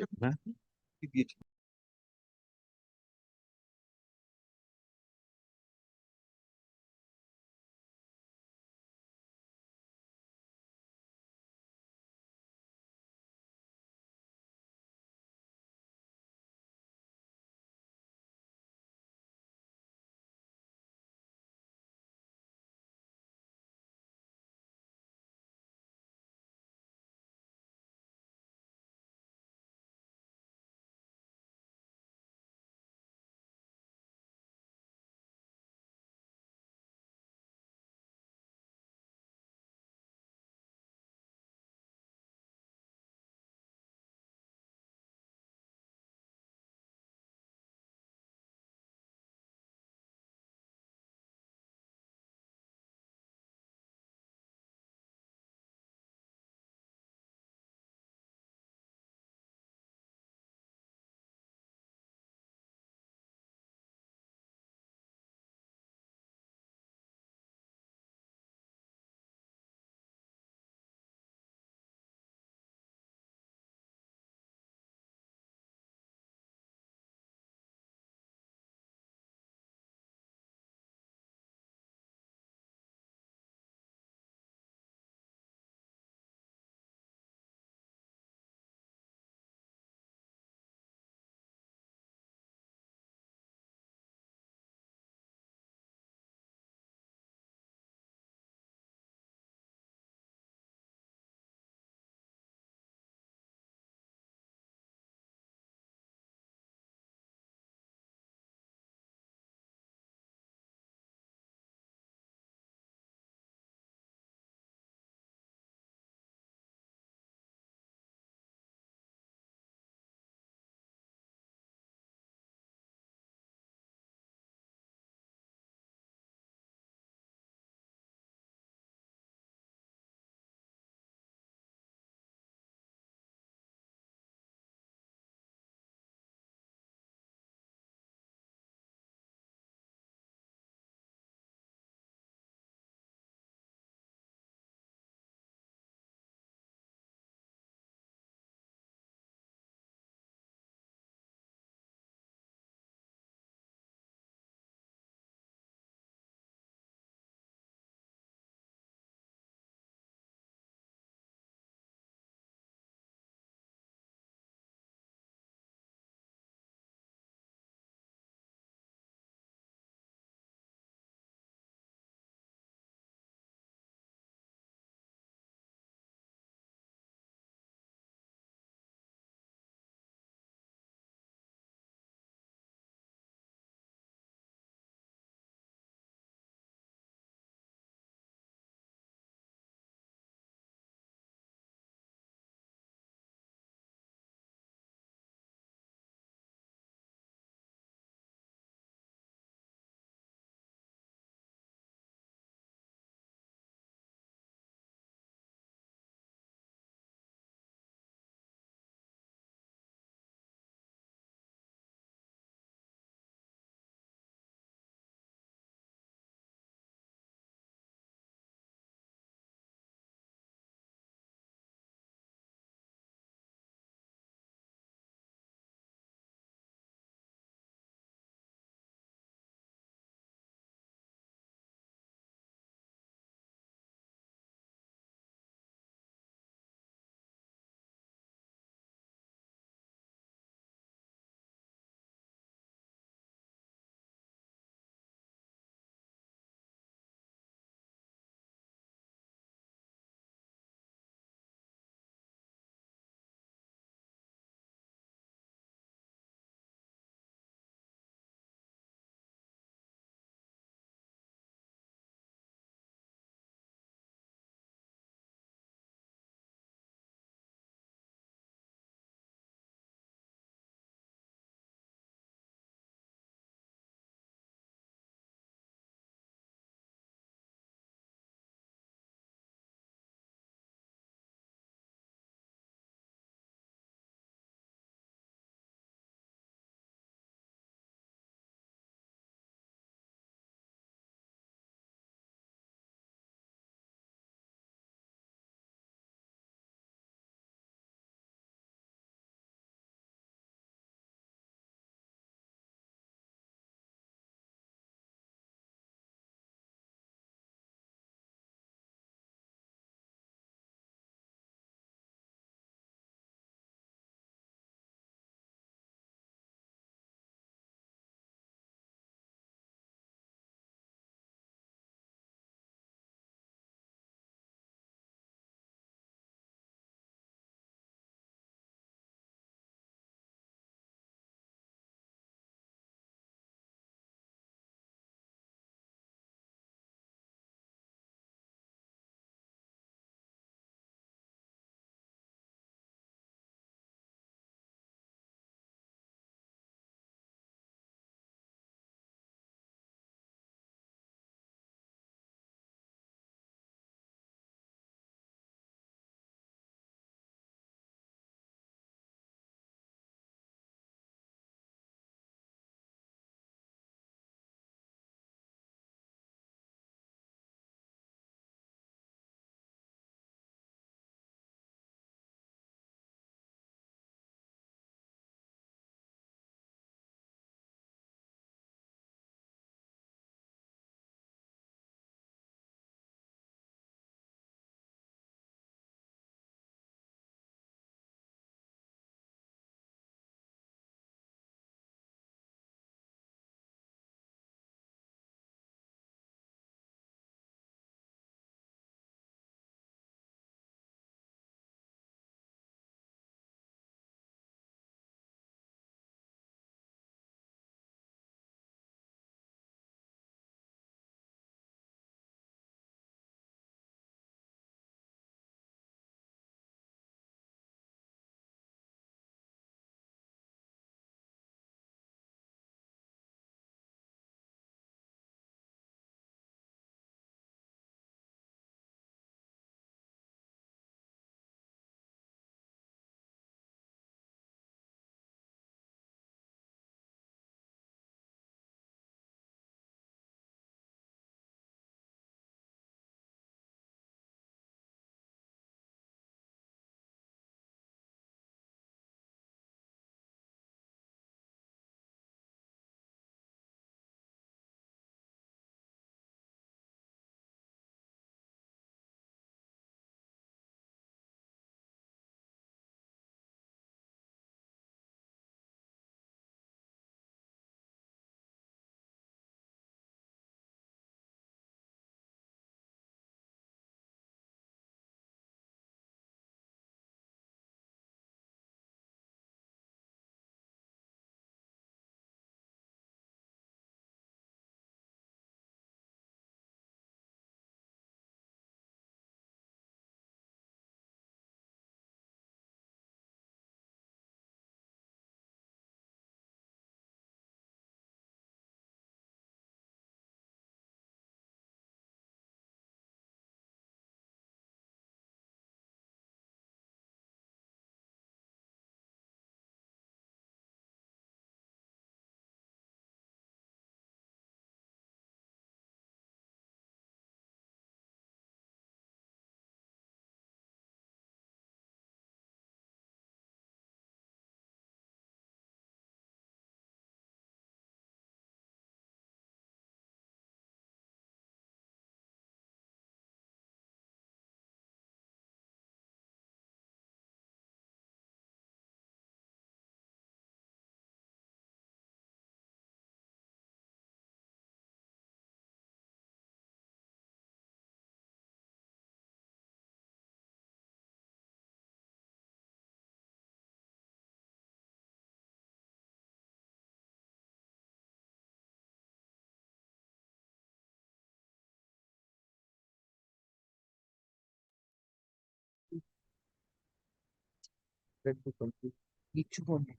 কিচ্ছু করবে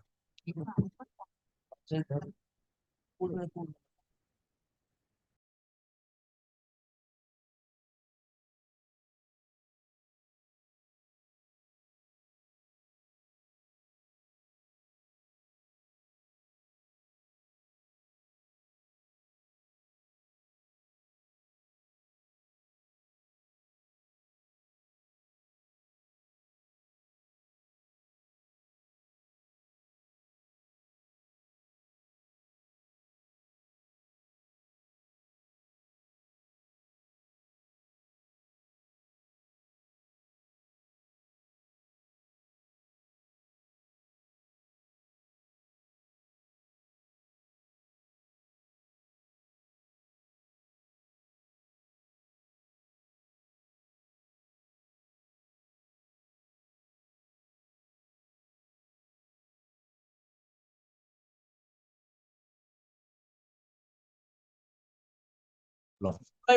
কি করবে?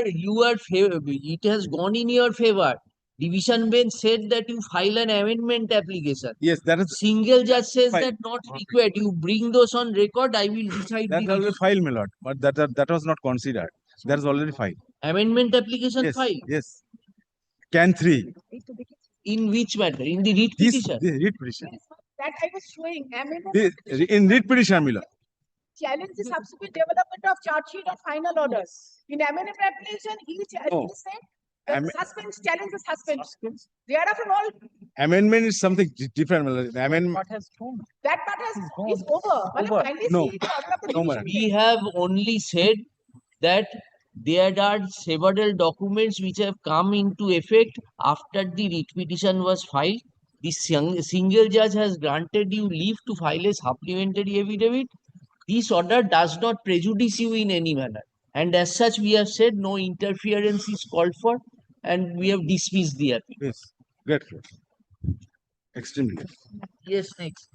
You are favor, it has gone in your favor. Division bench said that you file an amendment application. Yes, that is Single judge says fine. that not required. You bring those on record, I will decide That's the already issue. filed, my lord, but that was not considered. That is already filed. Amendment application Yes, filed. yes. Can 3. In which matter? In the writ This petition? the writ petition. That I was showing. Amendment In writ petition, my lord. challenge the subsequent development of charge sheet or final orders. In amendment application, he said, Am- suspense, challenge the suspense. Thereafter, all Amendment is something different, my lord. Amendment. that part is over. Over. Kindly No. see the order of the No, division madam. We have only said that there are several documents which have come into effect after the writ petition was filed. The single judge has granted you leave to file a supplementary affidavit. This order does not prejudice you in any manner. And as such, we have said no interference is called for, and we have dismissed the appeal. Yes. Grateful. Extremely. Yes, next.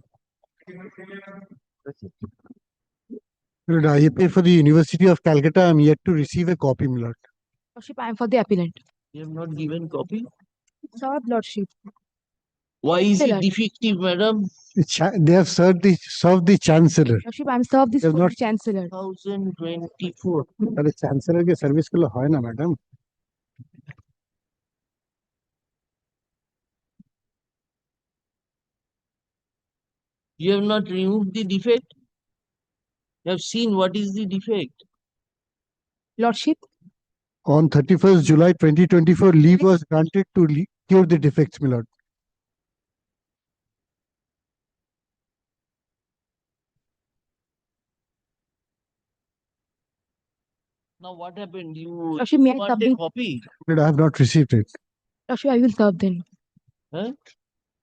Lord, I pay for the University of Calcutta. I'm yet to receive a copy, my lord. Lordship, I am for the appellant. You have not given copy. Served, Lordship. Why is it Chancellor. defective, madam? They have served the chancellor. Lordship, I am served this They have for not- the chancellor. 2024. अरे chancellor के service के लिए है ना madam. You have not removed the defect. You have seen what is the defect. Lordship, On 31st July 2024, leave was granted to cure the defects, my lord. Now what happened? You Lordship, may I want a submit? copy? But I have not received it. Lordship, I will serve then. Huh?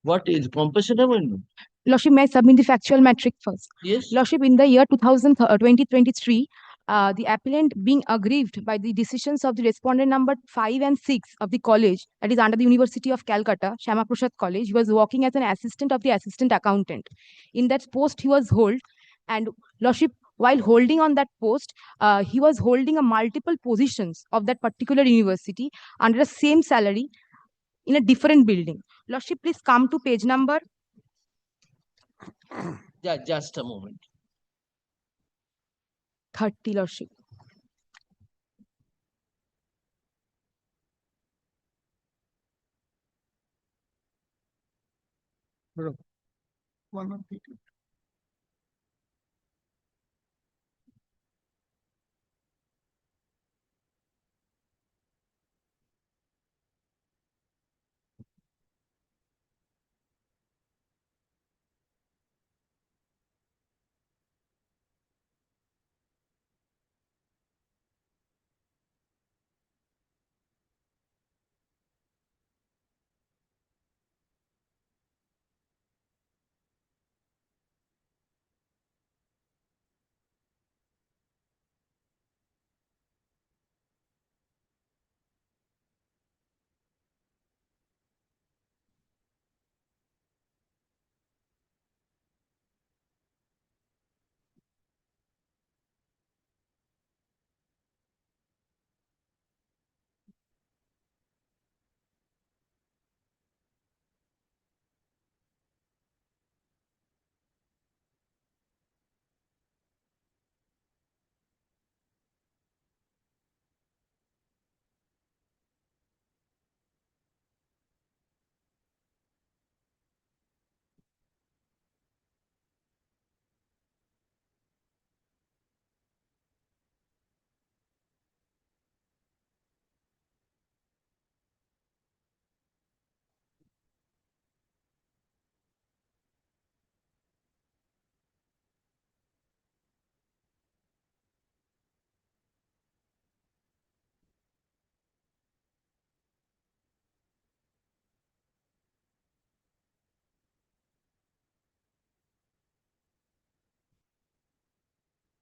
What is compulsion amendment? Lordship, may I submit the factual metric first? Yes. Lordship, in the year 2023, the appellant being aggrieved by the decisions of the respondent number 5 and 6 of the college, that is under the University of Calcutta, Shama Prasad College, he was working as an assistant of the assistant accountant. In that post, he was held, and Lordship, while holding on that post, he was holding a multiple positions of that particular university under the same salary in a different building. Lordship, please come to page number Just a moment. 30, Lordship.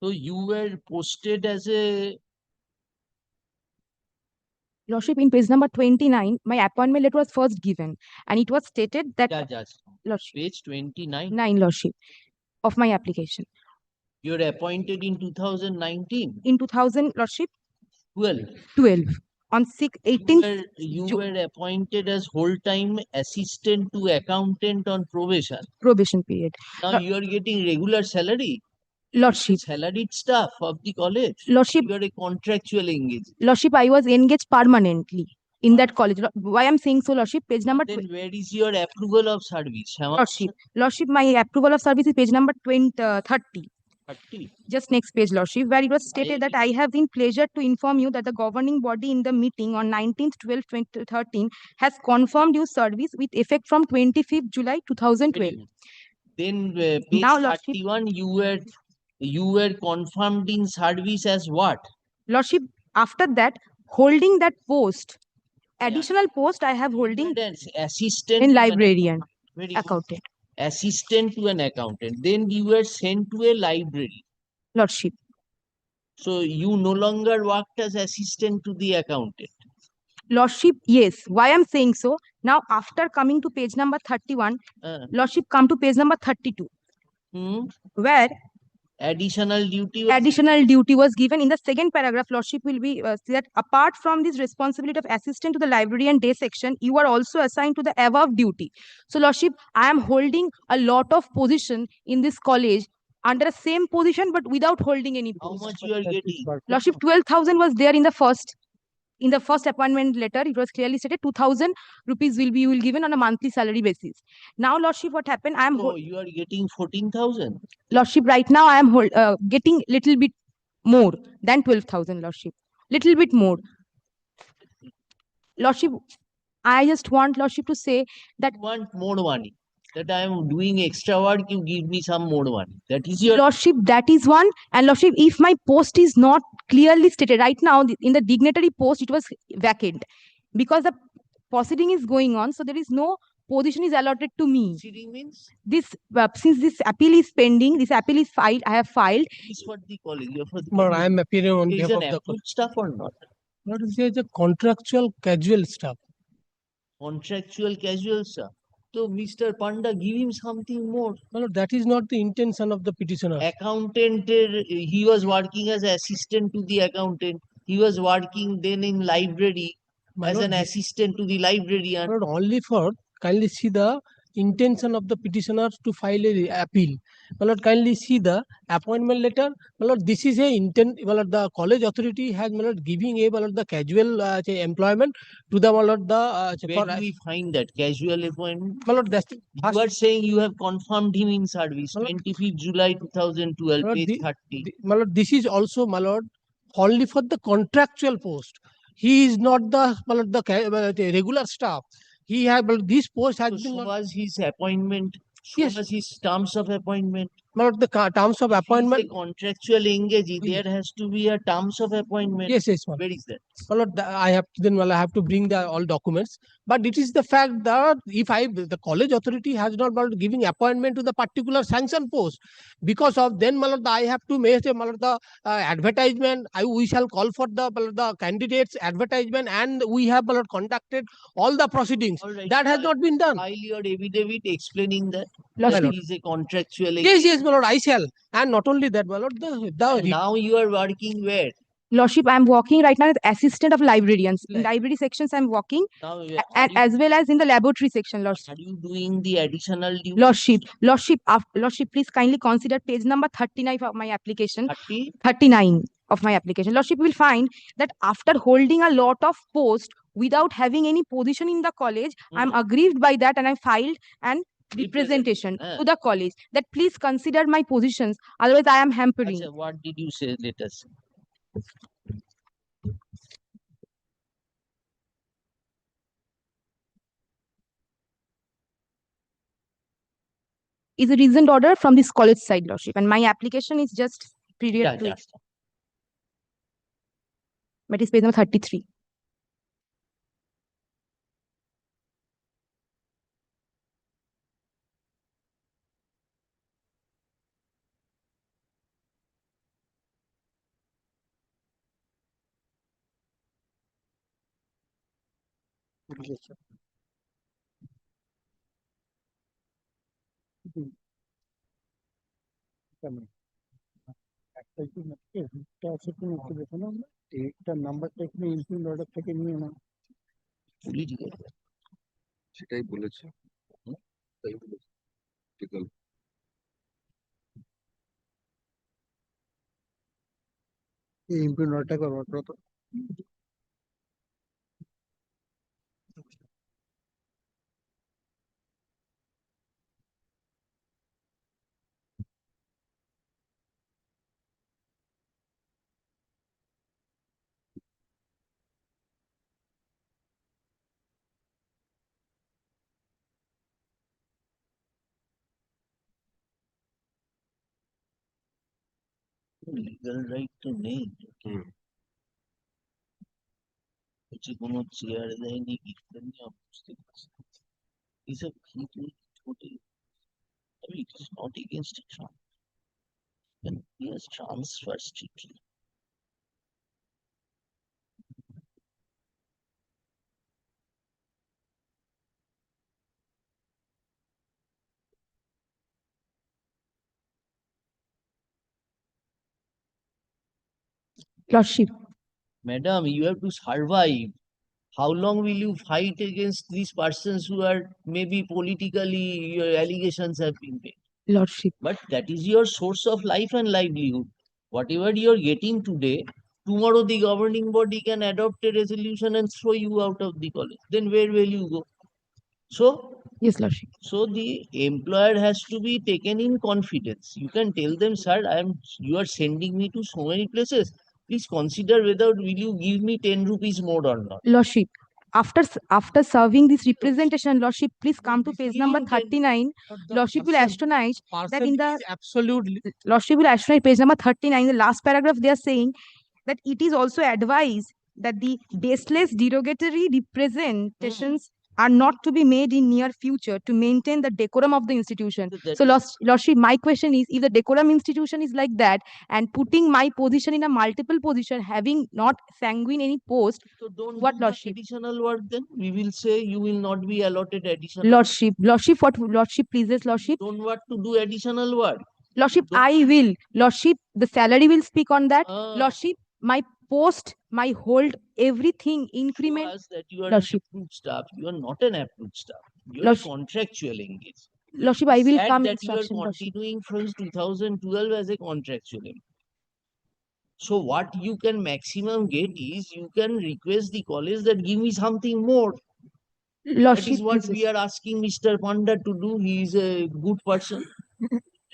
So you were posted as a, Lordship, in page number 29, my appointment letter was first given, and it was stated that, Lordship, page 29. 9, Lordship, of my application. You're appointed in 2019, In 2000, Lordship, 12. 12, on 18th You were appointed as whole-time assistant to accountant on probation. probation period. Now you are getting regular salary. Lordship, Salaried staff of the college. Lordship, You are a contractual engaged. Lordship, I was engaged permanently in that college. Why I'm saying so, Lordship, page number Then where is your approval of service? Lordship, my approval of service is page number 30. 30. Just next page, Lordship, where it was stated that I have been pleasure to inform you that the governing body in the meeting on 19th 12 2013 has confirmed your service with effect from 25th July 2012. Then page Now, Lordship, 31, you were confirmed in service as what? Lordship, after that, holding that post, additional post I have holding Assistant in to an librarian, Very good. accountant. Assistant to an accountant. Then you were sent to a library. Lordship, So you no longer worked as assistant to the accountant. Lordship, yes. Why I'm saying so? Now, after coming to page number 31, Lordship, come to page number 32, where additional duty was given in the second paragraph. Lordship will be that apart from this responsibility of assistant to the library and day section, you are also assigned to the above duty. So, Lordship, I am holding a lot of position in this college under the same position, but without holding any post. How much you are getting? Lordship, 12,000 was there in the first. In the first appointment letter, it was clearly stated 2,000 rupees will be given on a monthly salary basis. Now, Lordship, what happened? I am So you are getting 14,000. Lordship, right now I am getting little bit more than 12,000, Lordship. Little bit more. Lordship, I just want Lordship to say that want more money. That I am doing extra work, you give me some more money. That is your Lordship, that is one. And Lordship, if my post is not clearly stated right now, in the dignitary post, it was vacant because the proceeding is going on. So there is no position is allotted to me. Proceeding means? This since this appeal is pending, this appeal is filed. I have filed. Is for the college. For the But I am appearing on is behalf an of the approved staff or not? What is the contractual casual staff? Contractual casual staff. So Mr. Panda, give him something more. No, that is not the intention of the petitioner. Accountant, he was working as assistant to the accountant. He was working then in library as an assistant to the librarian. Not only for kindly see the intention of the petitioner to file a appeal. My lord, kindly see the appointment letter. My lord, this is a intent. My lord, the college authority has, my lord, giving a, my lord, the casual employment to the, my lord, the Where do we find that casual appointment? My lord, that's you are saying you have confirmed him in service 25th July 2012, page 30. My lord, this is also, my lord, only for the contractual post. He is not the, my lord, the regular staff. He have this post has been. So was his appointment. So was his terms of appointment. My lord, the terms of appointment. If a contractual engagee, there has to be a terms of appointment. Yes, yes, Where is that? My lord, I have then I have to bring the all documents. But it is the fact that if the college authority has not, my lord, giving appointment to the particular sanction post, because of then, my lord, I have to make my lord, the advertisement. We shall call for the, my lord, the candidates advertisement, and we have, my lord, conducted all the proceedings. That has not been done. File your affidavit explaining that. Lord. That is a contractual. Yes, yes, my lord, I shall. And not only that, my lord, now you are working where? Lordship, I'm working right now as assistant of librarians. In library sections, I'm working, Now, and as well as in the laboratory section, Lordship. Are you doing the additional duty? Lordship, please kindly consider page number 39 of my application. 39 of my application. Lordship, will find that after holding a lot of posts without having any position in the college, I'm aggrieved by that, and I filed an representation to the college that please consider my positions, otherwise I am hampering. Achha, what did you say? Let us see. Is a reasoned order from this college side, Lordship, and my application is just period to it. But it's page number 33. নাম্বারটা এখানে include order থেকে নিয়ে নাও। সেটাই বলেছে তাই বলেছে ঠিক আছে। এই ইনক্লুড অর্ডারটা করো তো। লিগাল রাইট তো নেই, হচ্ছে কোনো চেয়ার দেয়নি, কিছু দেয়নি, আমি বুঝতে পারছি এসব কি তুমি totally, I mean, it is not against Trump. And he has transferred strictly. Lordship, Madam, you have to survive. How long will you fight against these persons who are maybe politically, your allegations have been made? Lordship, But that is your source of life and livelihood. Whatever you're getting today, tomorrow the governing body can adopt a resolution and throw you out of the college. Then where will you go? So, yes, Lordship. so the employer has to be taken in confidence. You can tell them, sir, you are sending me to so many places. Please consider whether will you give me 10 rupees more or not. Lordship, after serving this representation, Lordship, please come to page number You can- 39. The Lordship will person- astonish that in the person is absolutely Lordship will astonish page number 39. The last paragraph they are saying that it is also advised that the baseless derogatory representations are not to be made in near future to maintain the decorum of the institution. So, Lordship, my question is, if the decorum institution is like that and putting my position in a multiple position, having not sanguine any post, So don't what do the Lordship? additional work then. We will say you will not be allotted additional. Lordship, what Lordship pleases, Lordship? Don't want to do additional work. Lordship, Don't- I will. Lordship, the salary will speak on that. Ah. Lordship, my post, my hold, everything, Show increment. us that you are Lordship. an approved staff. You are not an approved staff. You are Lordship. contractual engaged. Lordship, I will Sad come that you are instruction, Lordship. continuing from 2012 as a contractual employee. So what you can maximum get is you can request the college that give me something more. That Lordship, is what please. we are asking Mr. Panda to do. He is a good person.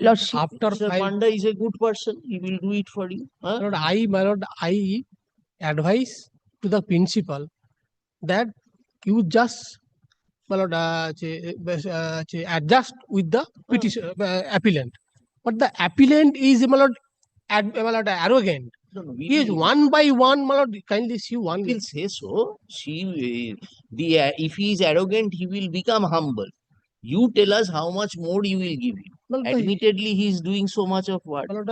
Lordship, after Mr. five. Panda is a good person. He will do it for you. Huh? My lord, I advise to the principal that you just my lord, adjust with the petition appellant. But the appellant is my lord, arrogant. No, no, He is one by one, my lord, kindly see one. will say so. If he is arrogant, he will become humble. You tell us how much more you will give him. Well, the- Admittedly, he is doing so much of work. My lord,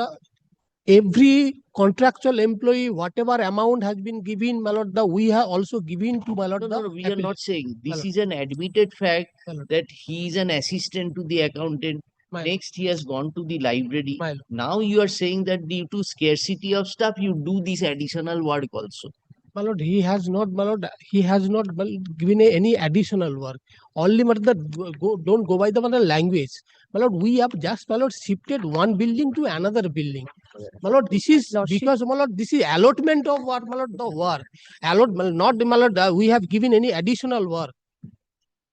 every contractual employee, whatever amount has been given, my lord, we have also given to my lord. No, the no, no, we are appellant. not saying. This Hello. is an admitted fact Hello. that he is an assistant to the accountant. My- Next, he has gone to the library. My lord. Now you are saying that due to scarcity of stuff, you do this additional work also. My lord, he has not, my lord, he has not given any additional work. Only, my lord, don't go by the my lord, language. My lord, we have just, my lord, shifted one building to another building. My lord, this is Lordship. because, my lord, this is allotment of what, my lord, the work. Not, my lord, we have given any additional work.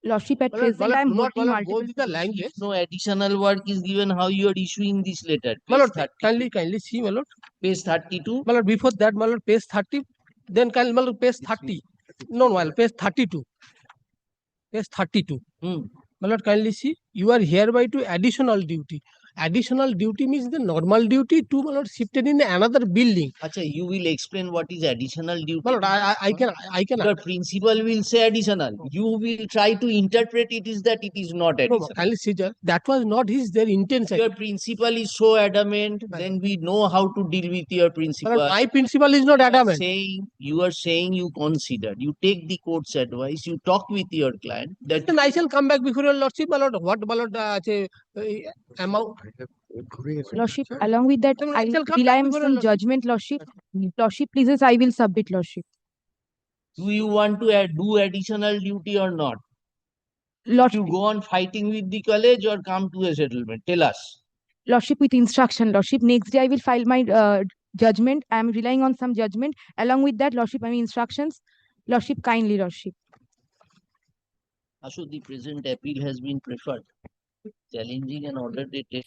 Lordship, at My lord, present, I am do not, holding my lord, go multiple with the positions. language. If no additional work is given, how you are issuing this letter? My lord, Page 32. kindly see, my lord. Page 32. My lord, before that, my lord, page 30, then kindly, my lord, page 30. No, my lord, page 32. Page 32. Hmm. My lord, kindly see, you are hereby to additional duty. additional duty means the normal duty to my lord shifted in another building. Acha, you will explain what is additional duty. My lord, I can. Your principal will say additional. You will try to interpret it is that it is not No, additional. kindly see, sir, that was not their intention. Your principal is so adamant, then we know how to deal with your principal. My principal is not adamant. You are saying you consider, you take the court's advice, you talk with your client that Then I shall come back before your lordship, my lord. What, my lord, amount? Lordship, along with that, No, I shall come rely back on before some your judgment, Lordship. Lordship pleases, I will submit, Lordship. do you want to do additional duty or not? Lordship, You go on fighting with the college or come to a settlement? Tell us. Lordship with instruction, Lordship. Next day, I will file my judgment. I am relying on some judgment. Along with that, Lordship, I mean instructions. Lordship, kindly, Lordship. Also, the present appeal has been preferred, challenging an order dated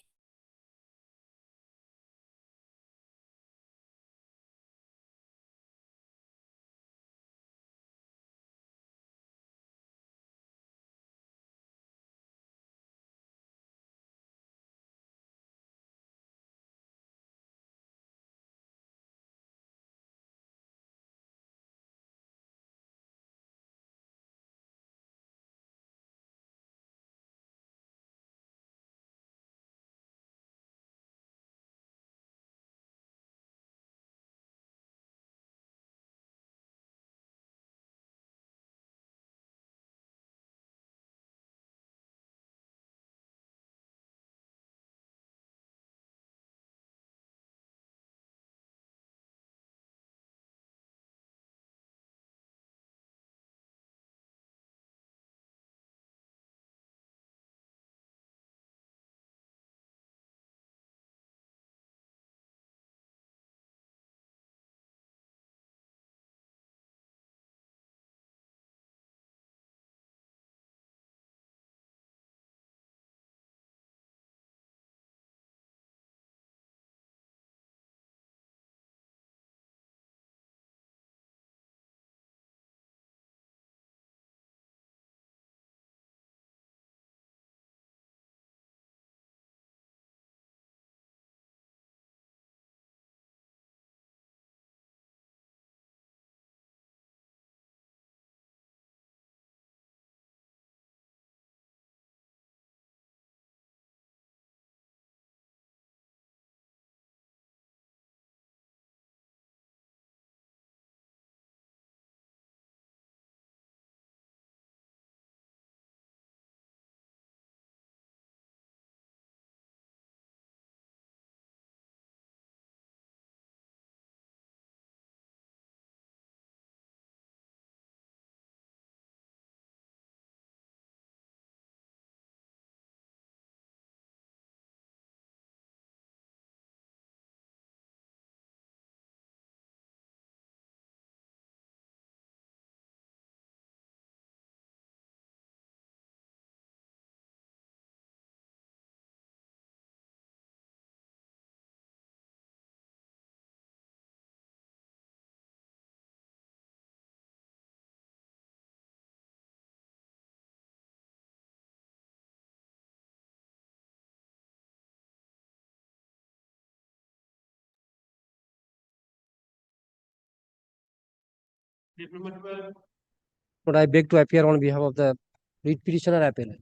But I beg to appear on behalf of the lead petitioner appellant.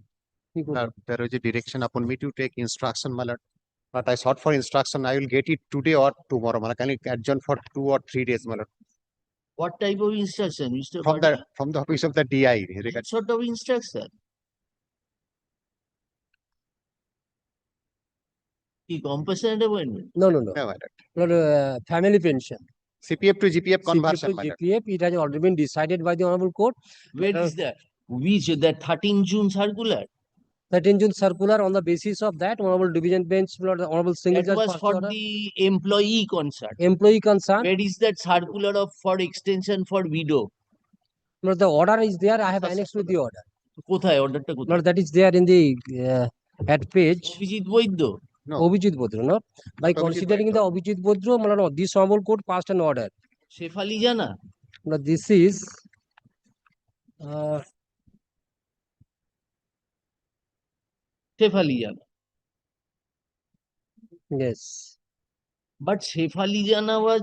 There is a direction upon me to take instruction, my lord. But I sought for instruction. I will get it today or tomorrow. My lord. Can you adjourn for 2 or 3 days, my lord? what type of instruction, Mr. From the office of the DI. What sort of instruction? Ki compassionate appointment? No. No, my lord. Lord, family pension. CPF to GPF CPF conversion, to my lord. GPF, it has already been decided by the Honorable Court. Where is that? Which, that 13 June circular? 13 June circular, on the basis of that, Honorable Division Bench, Lord, the Honorable Single That Judge was First for Order, the employee concern. employee concern. Where is that circular of for extension for widow? Lord, the order is there. I have annexed with the order. কোথায় অর্ডারটা কোথায়? Lord, that is there in the at page. Abhijit Baidya? No. Abhijit Bodro, no? By Not Abhijit considering Bodro. the Abhijit Bodro, my lord, this Honorable Court passed an order. Shefali জানা? Now, this is Shefali জানা? Yes. But Shefali Jana was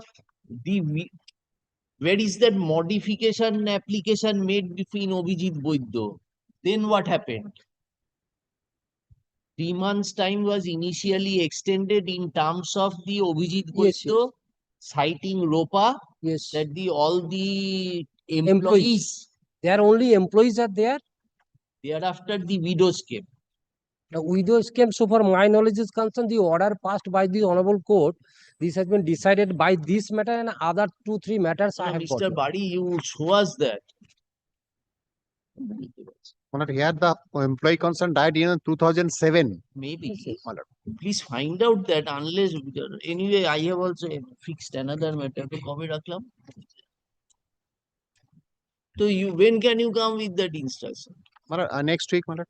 where is that modification application made between Obhijit Boiddo? Then what happened? 3 months time was initially extended in terms of the Obhijit Yes, Boiddo citing ROPA Yes. that all the employees Their only employees are there. thereafter the widows came. The widows came. So far, my knowledge is concerned, the order passed by the Honorable Court, this has been decided by this matter and other 2-3 matters I have got. Mr. Bari, you show us that. Here the employee concerned died in 2007. Maybe. Please find out that unless anyway, I have also fixed another matter to cover raklam. So you when can you come with that instruction? Next week, Malad.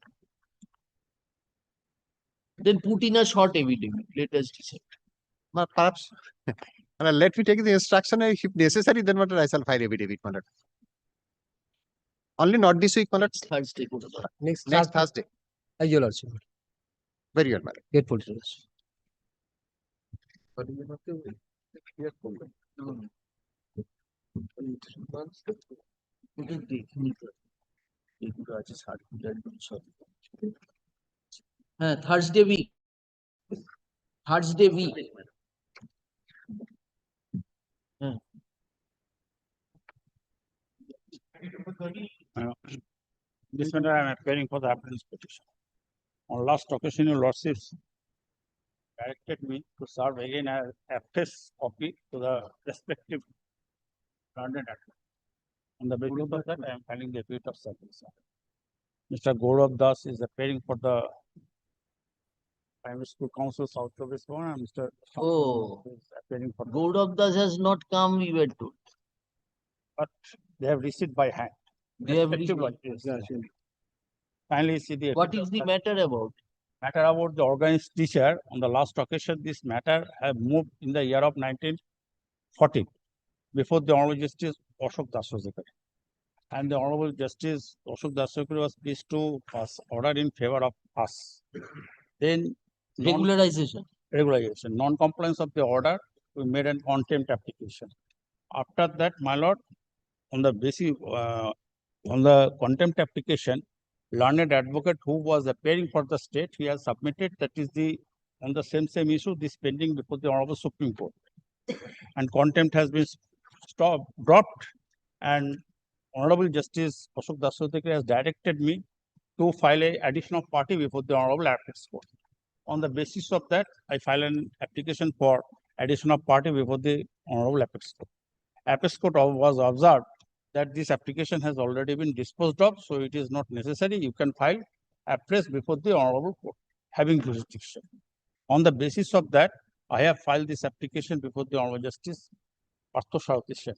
Then put in a short evidence. Let us decide. Perhaps let me take the instruction. If necessary, then I shall file affidavit, Malad. Only not this week, Malad. Thursday. Next Thursday. Your Lordship. Very well, Malad. Grateful to us. Thursday week. Thursday week. This matter I am appearing for the appellant's petition. On last occasion, your lordships directed me to serve again a FS copy to the respective London Act. On the basis of that, I am filing the affidavit of service. Mr. Gaurav Das is appearing for the Primary School Council South Chowbis Governor, and Mr. Oh, is appearing for Gaurav Das has not come, we were told. but they have received by hand. They have Respective received. lodges. Kindly see the. What is the matter about? Matter about the organized teacher. On the last occasion, this matter have moved in the year of 1940 before the Honorable Justice Ashok Daswazekar. And the Honorable Justice Ashok Daswazekar was pleased to pass order in favor of us. Then Regularization. Non-compliance of the order, we made an contempt application. After that, my lord, on the basis on the contempt application, learned advocate who was appearing for the state, he has submitted that is the on the same issue, this pending before the Honorable Supreme Court. And contempt has been dropped, and Honorable Justice Ashok Daswazekar has directed me to file an addition of party before the Honorable Apex Court. On the basis of that, I file an application for addition of party before the Honorable Apex Court. Apex Court was observed that this application has already been disposed of, so it is not necessary. You can file afresh before the Honorable Court, having jurisdiction. On the basis of that, I have filed this application before the Honorable Justice Partho Sarathy Sen.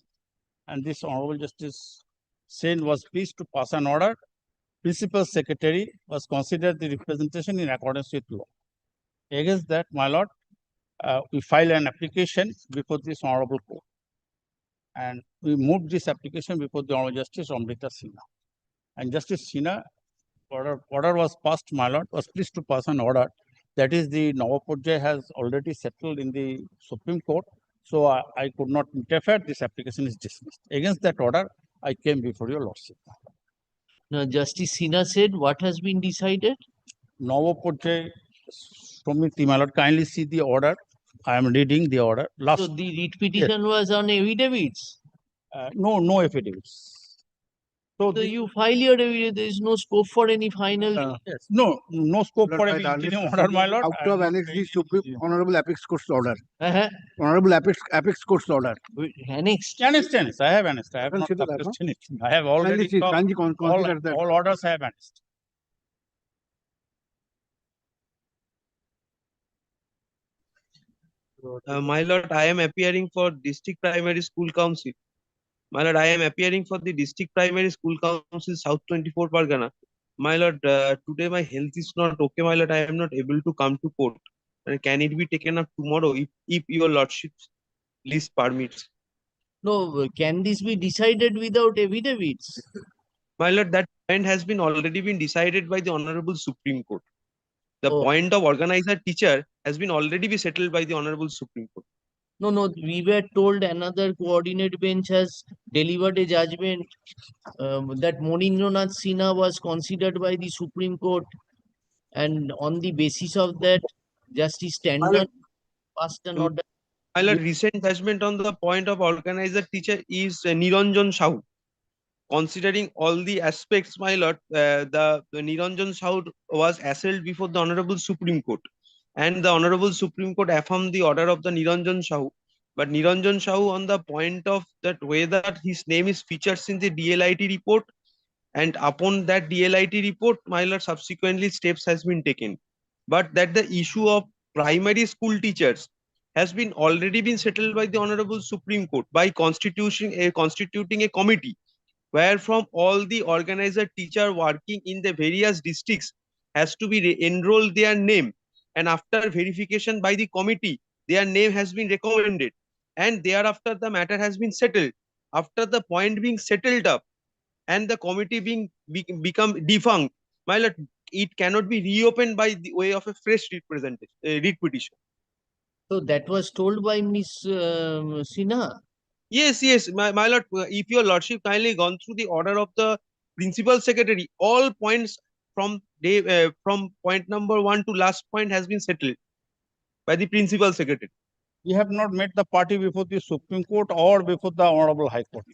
And this Honorable Justice Sen was pleased to pass an order. Principal Secretary was considered the representation in accordance with law. Against that, my lord, we file an application before this Honorable Court. And we moved this application before the Honorable Justice Amrita Sinha. And Justice Sinha, order was passed, my lord, was pleased to pass an order. That is, the Navaporjay has already settled in the Supreme Court. So I could not interfere. This application is dismissed. Against that order, I came before your lordship. Now, Justice Sinha said, what has been decided? Navaporjay Somiti, my lord, kindly see the order. I am reading the order. So the writ petition was on affidavits? No affidavits. So you file your affidavit, there is no scope for any final. Yes. No scope for a order, my lord. Out of annex the Supreme Honorable Apex Court's order. Uh-huh. Honorable Apex Court's order. Annexed. I have annexed. I have not published anything. I have already all orders I have annexed. My lord, I am appearing for District Primary School Council. My lord, I am appearing for the District Primary School Council South 24 Pargana. My lord, today my health is not okay. My lord, I am not able to come to court. And can it be taken up tomorrow if your lordship's list permits? No, can this be decided without affidavits? My lord, that point has been already been decided by the Honorable Supreme Court. The Oh. point of organizer teacher has been already be settled by the Honorable Supreme Court. No, we were told another coordinate bench has delivered a judgment that Monindranath Sinha was considered by the Supreme Court, and on the basis of that, Justice Tandon passed an order. My lord, recent judgment on the point of organizer teacher is Niranjan Sahu. Considering all the aspects, my lord, the Niranjan Sahu was assailed before the Honorable Supreme Court, and the Honorable Supreme Court affirmed the order of the Niranjan Sahu. But Niranjan Sahu, on the point of that whether his name is featured in the DLIT report, and upon that DLIT report, my lord, subsequently steps has been taken. But that the issue of primary school teachers has been already been settled by the Honorable Supreme Court by constituting a committee where from all the organizer teacher working in the various districts has to be enrolled their name, and after verification by the committee, their name has been recommended, and thereafter the matter has been settled. After the point being settled up and the committee become defunct, my lord, it cannot be reopened by the way of a fresh representation, petition. So that was told by Miss Sinha. Yes, my lord, if your lordship kindly gone through the order of the principal secretary, all points from point number 1 to last point has been settled by the principal secretary. We have not met the party before the Supreme Court or before the Honorable High Court.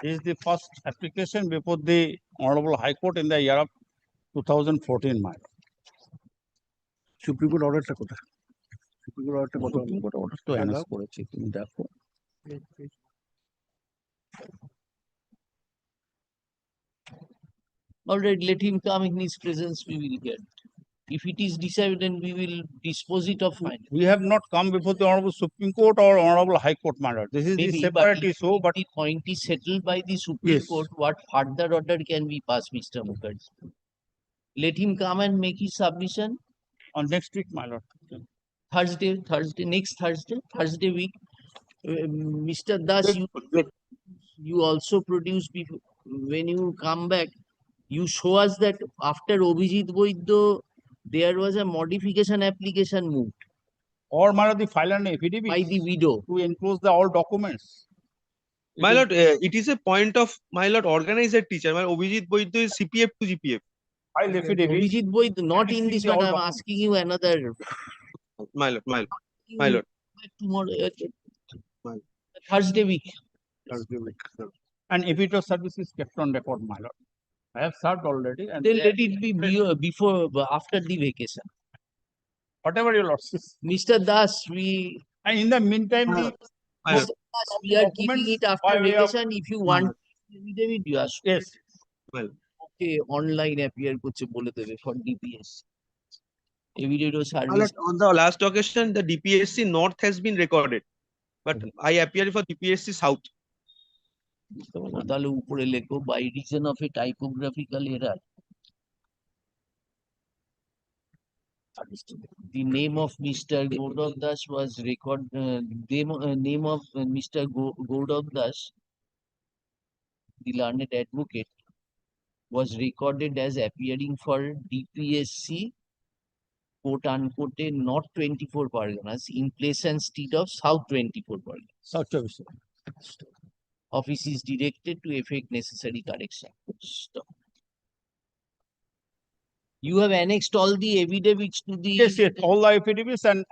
This is the first application before the Honorable High Court in the year of 2014. Supreme Court order কোথায়? Supreme Court order তো annex করেছে, তুমি দেখো। All right, let him come in his presence, we will get. If it is decided, then we will dispose it of fine. We have not come before the Honorable Supreme Court or Honorable High Court matter. This is the Maybe, separate if issue, but the point is settled by the Supreme Yes. Court, what further order can we pass, Mr. Mukherjee? Let him come and make his submission on next week, my lord. next Thursday week. Mr. Das, you also produce before, when you come back, you show us that after Abhijit Vaidya, there was a modification application moved. Or my lord, the file and affidavit by the widow to enclose the all documents. My lord, it is a point of my lord organizer teacher. My Abhijit Vaidya is CPF to GPF. File affidavit. Abhijit Vaidya, not in this one. I'm asking you another. My lord. Tomorrow, Thursday week. And if it was service is kept on record, my lord. I have served already. And then let it be before, after the vacation. Whatever your lordship. Mr. Das, and in the meantime, Mr. Das, we are keeping it after vacation. If you want, you ask. Yes. Well, okay, online appear kuch bole debe for DPS. Video service. On the last occasion, the DPSC North has been recorded, but I appear for DPSC South. তাহলে উপরে লেখো by reason of a typographical error. The name of Mr. Gaurav Das was name of Mr. Gaurav Das, the learned advocate, was recorded as appearing for DPSC quote unquote North 24 Parganas in place and stead of South 24 Parganas. South 24. Office is directed to effect necessary correction. Stop. You have annexed all the affidavits to the. Yes, all the affidavits and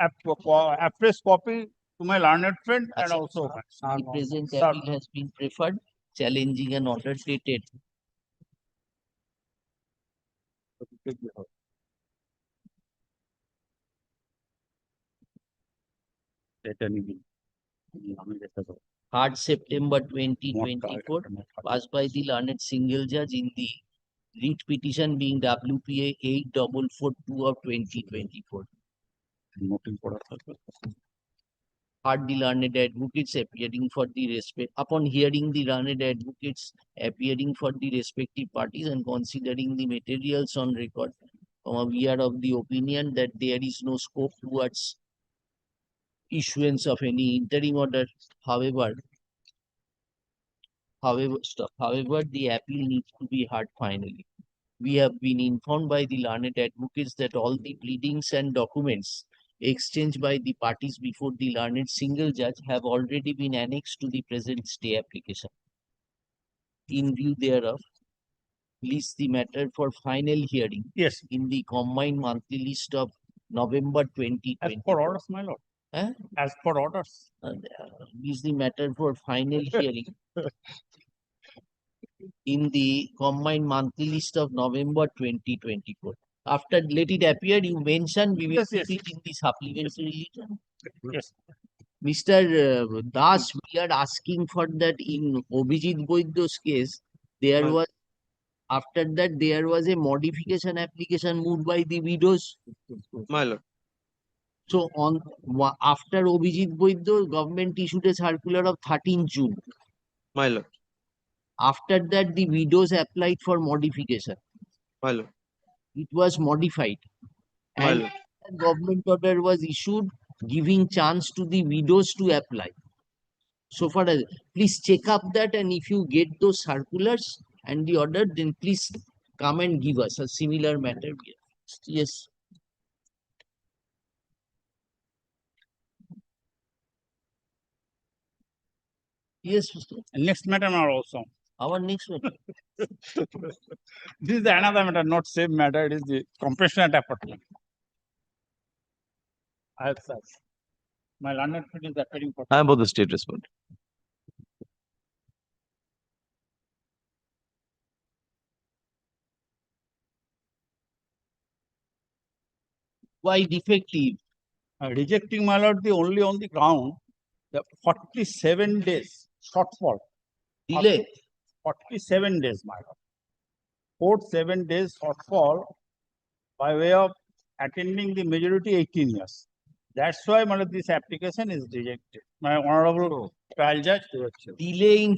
press copy to my learned friend and also. The present appeal has been preferred, challenging an order dated. Third September 2024, passed by the learned single judge in the writ petition being WPA 8442 of 2024. Heard the learned advocates appearing for the upon hearing the learned advocates appearing for the respective parties and considering the materials on record, we are of the opinion that there is no scope towards issuance of any interim order. However, the appeal needs to be heard finally. we have been informed by the learned advocates that all the pleadings and documents exchanged by the parties before the learned single judge have already been annexed to the present stay application. In view thereof, please the matter for final hearing. Yes. In the combined monthly list of November 2020. As per orders, my lord. As per orders. Is the matter for final hearing in the combined monthly list of November 2024. After let it appear, you mentioned we will Yes, put yes. it in the supplementary letter. Yes. Mr. Das, we are asking for that in Obhijit Boiddo's case, there was, after that, there was a modification application moved by the widows. My lord. So on after Obhijit Boiddo, government issued a circular of 13 June. My lord. After that, the widows applied for modification. My lord. It was modified. My And lord. a government order was issued giving chance to the widows to apply. So far as, please check up that, and if you get those circulars and the order, then please come and give us a similar matter. Yes. Yes, Mr. Next matter now also. Our next matter. This is another matter, not same matter. It is the compassionate apartment. As such, my learned friend is appearing for. I am both the state respondent. Why defective? Rejecting my lord, the only on the ground, the 47 days shortfall. Delay. 47 days, my lord. 47 days shortfall by way of attending the majority 18 years. That's why, my lord, this application is rejected. My honorable trial judge. Delay in,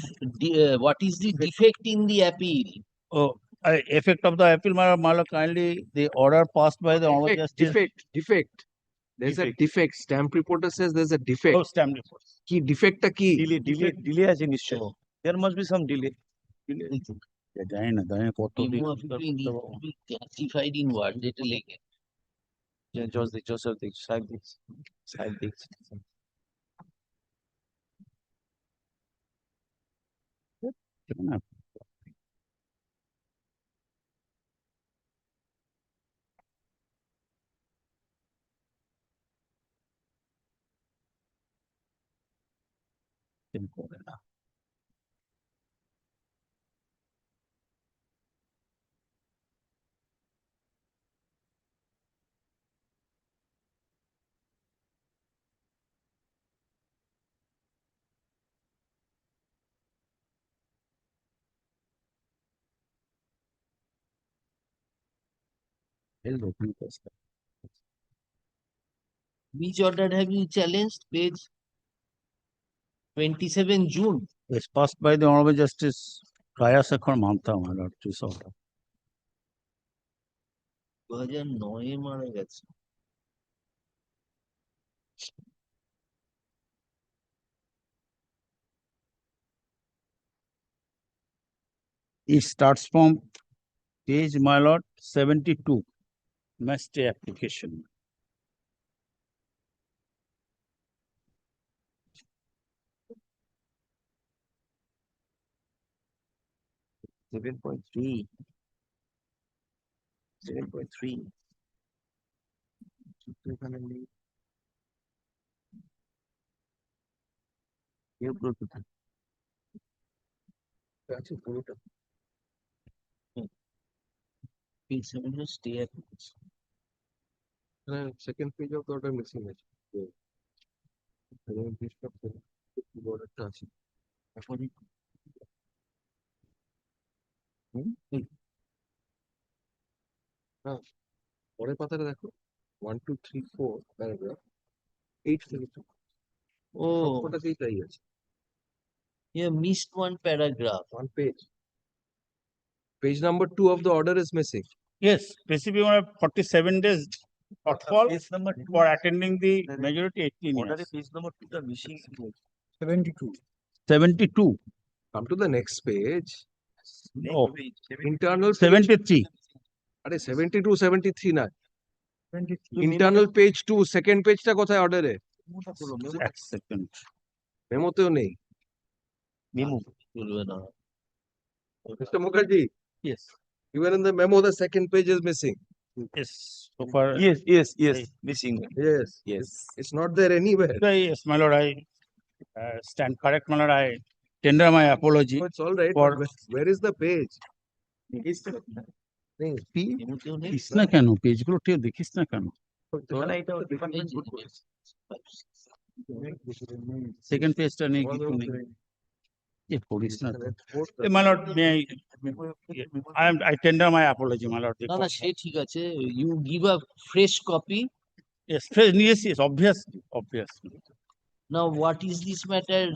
what is the defect in the appeal? Oh, effect of the appeal, my lord, kindly, the order passed by the honorable justice. Defect. There's a defect. Stamp reporter says there's a defect. Oh, stamp report. Ki defect টা কি? Delay আছে নিশ্চয়। There must be some delay. জানি না, Memo of appeal needs to be classified in what? যেটা লেখে। Joseph দেখছি, সাহেব দেখছি। করে না। Which order have you challenged? Page 27 June. It's passed by the honorable justice Kaya Sekhar Manta, my lord, this order. 2009 মারা গেছে। It starts from page, my lord, 72, must stay application. 7.3. 7.3. এখানে নেই। কেউ প্রস্তুত আছে পুরোটা। Page 7 is stay application. Second page of the order missing আছে। orderটা আছে। হ্যাঁ, পরের পাতাটা দেখো 1 2 3 4 প্যারাগ্রাফ 8 থেকে 2 Oh, সবকটাতেই তাই আছে। you missed one paragraph. One page. Page number 2 of the order is missing. Yes, basically 47 days shortfall for attending the majority 18 order years. page number 2 টা missing 72. 72. Come to the next page. Oh, Internal 73. আরে 72 73 না internal page 2 second পেজটা কোথায় অর্ডারে এক second মেমোতেও নেই memo চলবে না। Mr. Mukherjee, yes even in the memo the second page is missing. yes so far Yes, missing. Yes, it's not there anywhere. yes my lord I stand correct my lord I tender my apology It's all right, for but where is the page? দেখিস না কেন পেজগুলো ঠিক দেখিস না কেন second পেজটা নেই কিছু নেই এ করিস না my lord may I tender my apology my lord না না সে ঠিক আছে, you give a fresh copy. yes yes obviously now what is this matter?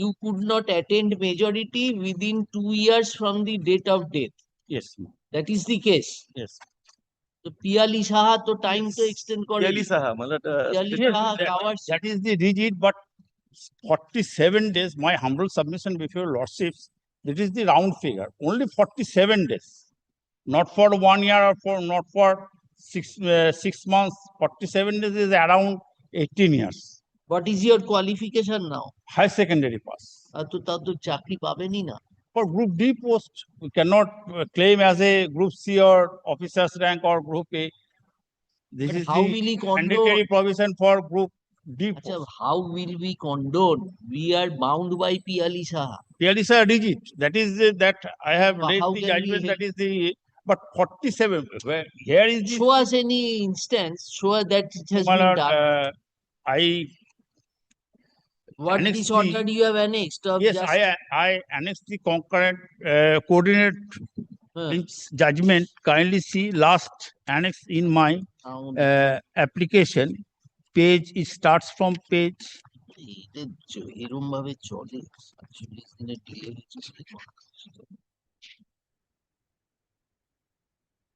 You could not attend majority within 2 years from the date of death. yes That is the case. yes তো পিয়ালি সাহা তো time তো extend করে Really, Saha, Piyali yes Saha that, কাওয়ার that is the rigid but 47 days my humble submission before lordships that is the round figure only 47 days not for 1 year or for not for 6 months 47 days is around 18 years what is your qualification now? high secondary pass আর তো তার তো চাকরি পাবেনই না। for group D post we cannot claim as a group C or officer's rank or group A this But is how the will he condone? mandatory provision for group D আচ্ছা, post how will we condone? We are bound by Piyali Saha. here is a rigid that is that I have But read how the can we judgment help? that is the but 47 where here is the Show us any instance, show us that it has my been lord, done. I What annexed this order the- you have annexed of yes just I annexed the concurrent coordinate Huh. judgment kindly see last annex in my application page it starts from page এরম ভাবে চলে 48 দিনের delay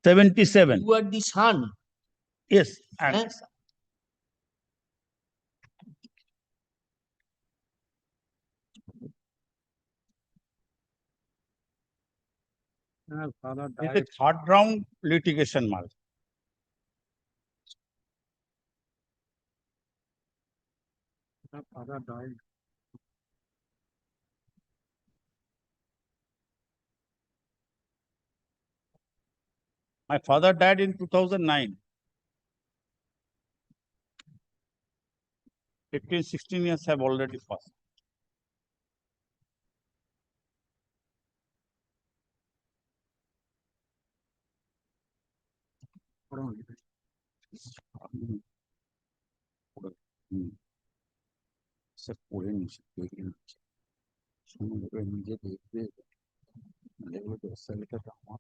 77 You are the son. yes and Eh? it's a third round litigation mal Father died. my father died in 2009 15 16 years have already passed সে পড়ে নিচ্ছে দেখে নিচ্ছে সময় করে নিজে দেখবে এগুলো 10 সালের আমার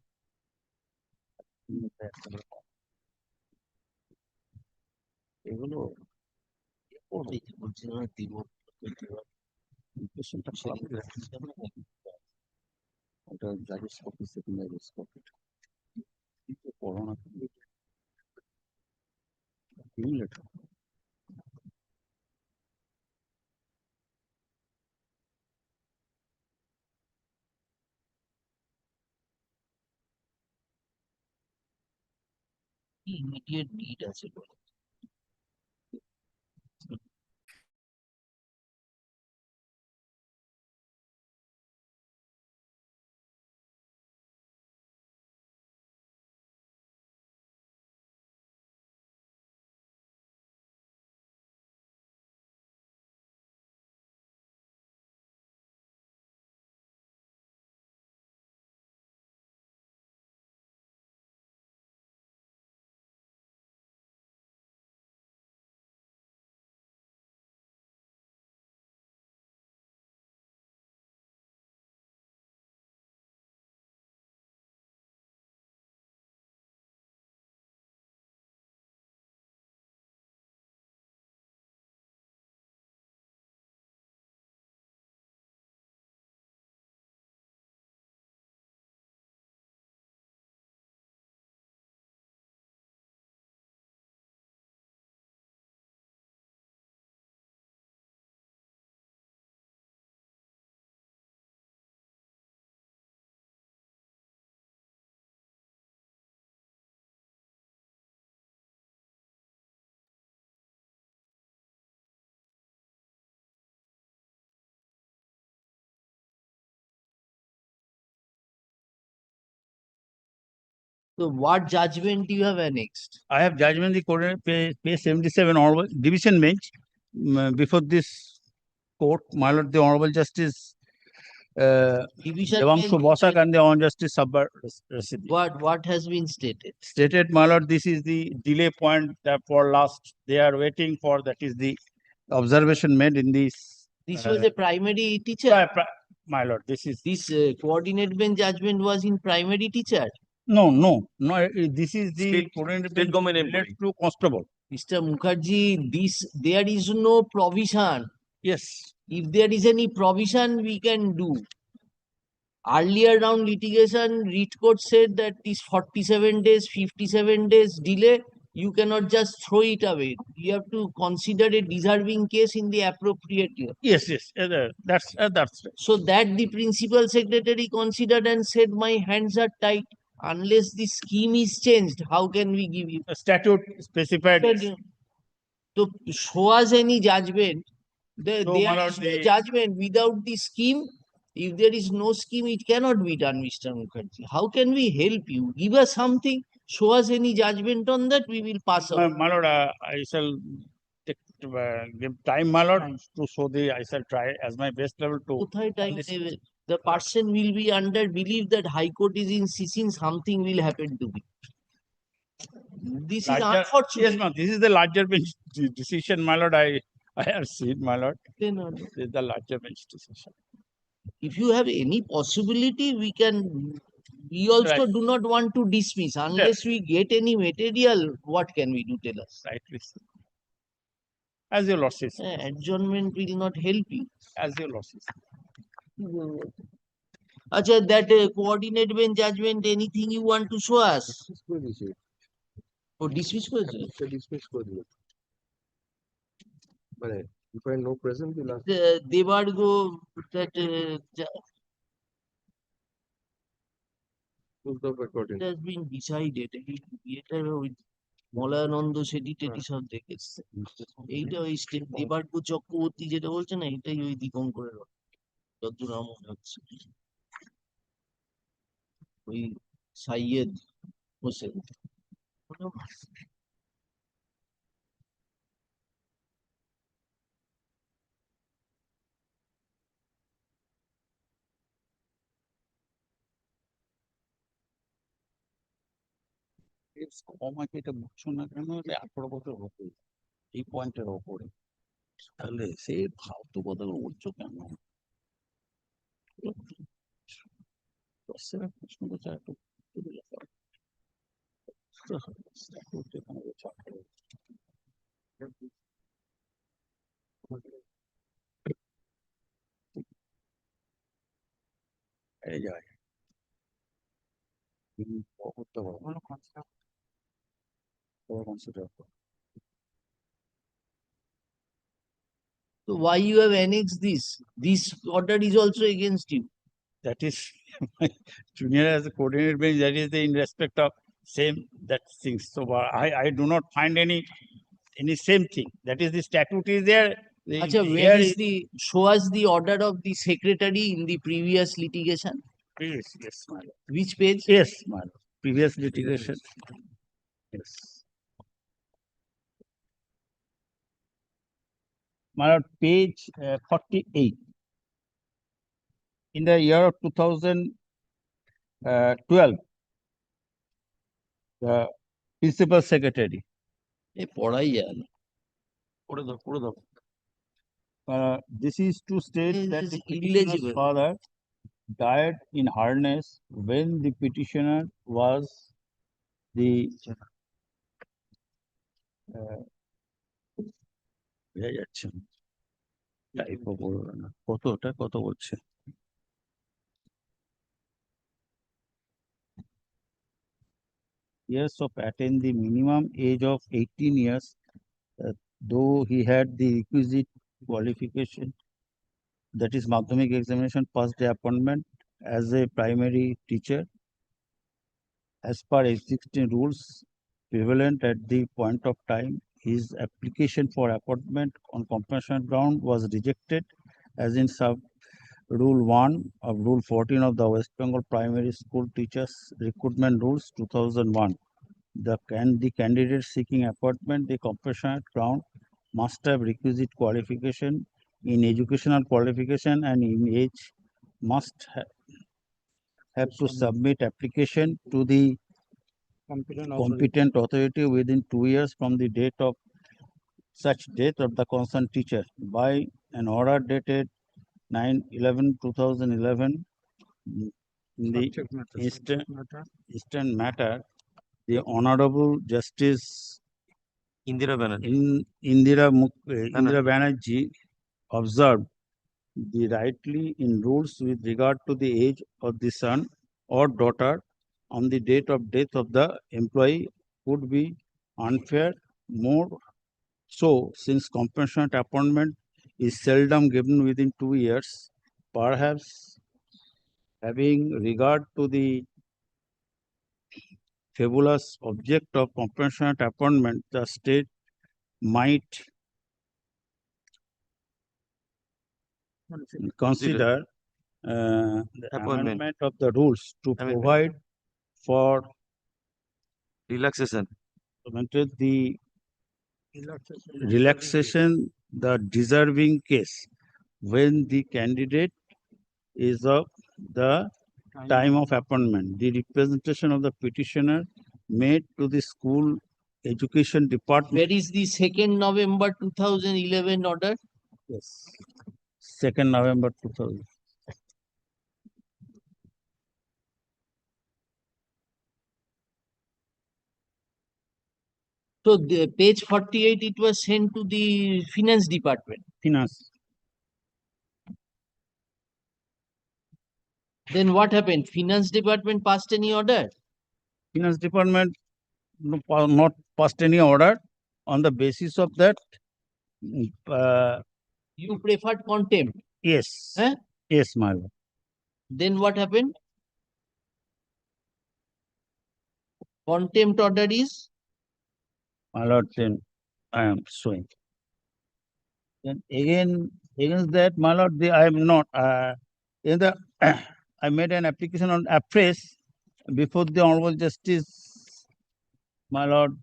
এগুলো বলছি না দিব ইমপ্রেশনটা খারাপ হয়ে যাচ্ছে ওটা জাজেস কপি সেকেন্ডারি কপি কিন্তু করোনা লেটার ইমিডিয়েট নিড আছে বলে So what judgment you have annexed? I have judgment the coordinate page 77 Honorable Division Bench. Before this court, my lord, the Honorable Justice Division Devangshu bench Bosak said- and the Honorable Justice Sabbar Rasidi. What has been stated? Stated, my lord, this is the delay point that for last they are waiting for, that is the observation made in this. This was a primary teacher. My lord, this is. This coordinate bench judgment was in primary teacher. No, this is the State- coordinate state bench government related employee. to constable. Mr. Mukherjee, there is no provision. Yes. If there is any provision, we can do. Earlier round litigation, Reed Court said that is 47 days, 57 days delay. You cannot just throw it away. You have to consider a deserving case in the appropriate year. Yes, that's right. So that the principal secretary considered and said, my hands are tied. Unless the scheme is changed, how can we give you? A statute specified. To show us any judgment, there So, my lord, is no judgment without the scheme. If there is no scheme, it cannot be done, Mr. Mukherjee. How can we help you? Give us something, show us any judgment on that, we will pass on. My lord, I shall take, give time, my lord, to show the, I shall try as my best level to. কোথায় time দেবে? The person will be under belief that High Court is insisting something will happen to me. This is Larger- unfortunate. Yes, ma'am, this is the larger bench decision, my lord, I have seen, my lord. Then, This is the larger bench decision. if you have any possibility, we also Right. do not want to dismiss unless we get any material. What can we do? Tell us. Rightly so. As your lord says. Adjournment will not help you. As your lord says. Acha, that coordinate bench judgment, anything you want to show us? Oh, dismiss করেছে? If I know present, the last. Debargo, that it has been decided. এটা ওই মলয়ানন্দ সেটি টেটি সব দেখেছে। এইটা ওই দেবার্গ চক্রবর্তী যেটা বলছে না, এটাই ওই দীপঙ্করের যতদূর আমার মনে হচ্ছে। ওই সাইয়েদ হোসেন। আমাকে এটা বুঝছো না কেন? 18 বছর হতো এই পয়েন্টের ওপরে, তাহলে সে ফালতু কথা বলছো কেন? প্রশ্ন করছে একটু এই যায় করতে পারবো consider. So why you have annexed this? This order is also against you. That is junior as a coordinated bench, that is the in respect of same that things. So I do not find any same thing. That is the statute is there. Acha, where is the show us the order of the secretary in the previous litigation? Yes, my lord. Which page? Yes, my lord. Previous litigation. Yes. My lord, page 48. In the year of 2012, the principal secretary. পড়াই যায় না। পড়ে দাও। This is to state that the petitioner's illegible. father died in harness when the petitioner was the বোঝা যাচ্ছে না। টাইপও বলবে না। কত বলছে? Years of attain the minimum age of 18 years, though he had the requisite qualification, that is Madhyamik examination, passed the appointment as a primary teacher as per existing rules prevalent at the point of time. His application for appointment on compassionate ground was rejected as in Rule 1 of Rule 14 of the West Bengal Primary School Teachers Recruitment Rules 2001. The candidate seeking appointment, the compassionate ground must have requisite qualification in educational qualification and in age, must have to submit application to the competent authority within 2 years from the date of such date of the concerned teacher by an order dated 9/11/2011 in the Eastern matter, the Honorable Justice Indira Banerjee. Indira Banerjee observed the rightly in rules with regard to the age of the son or daughter on the date of death of the employee would be unfair, more so since compassionate appointment is seldom given within 2 years, perhaps having regard to the fabulous object of compassionate appointment, the state might consider the amendment of the rules to provide for Relaxation. the relaxation the deserving case when the candidate is of the time of appointment. The representation of the petitioner made to the school education department. Where is the 2nd November 2011 order? Yes. 2nd November 2000. So the page 48, it was sent to the finance department. Finance. Then what happened? Finance department passed any order? Finance department not passed any order. On the basis of that, you preferred contempt. Yes. Eh? Yes, my lord. Then what happened? Contempt order is? My lord, then I am showing. Then again, against that, my lord, I am not. In the I made an application on appraise before the Honorable Justice, my lord,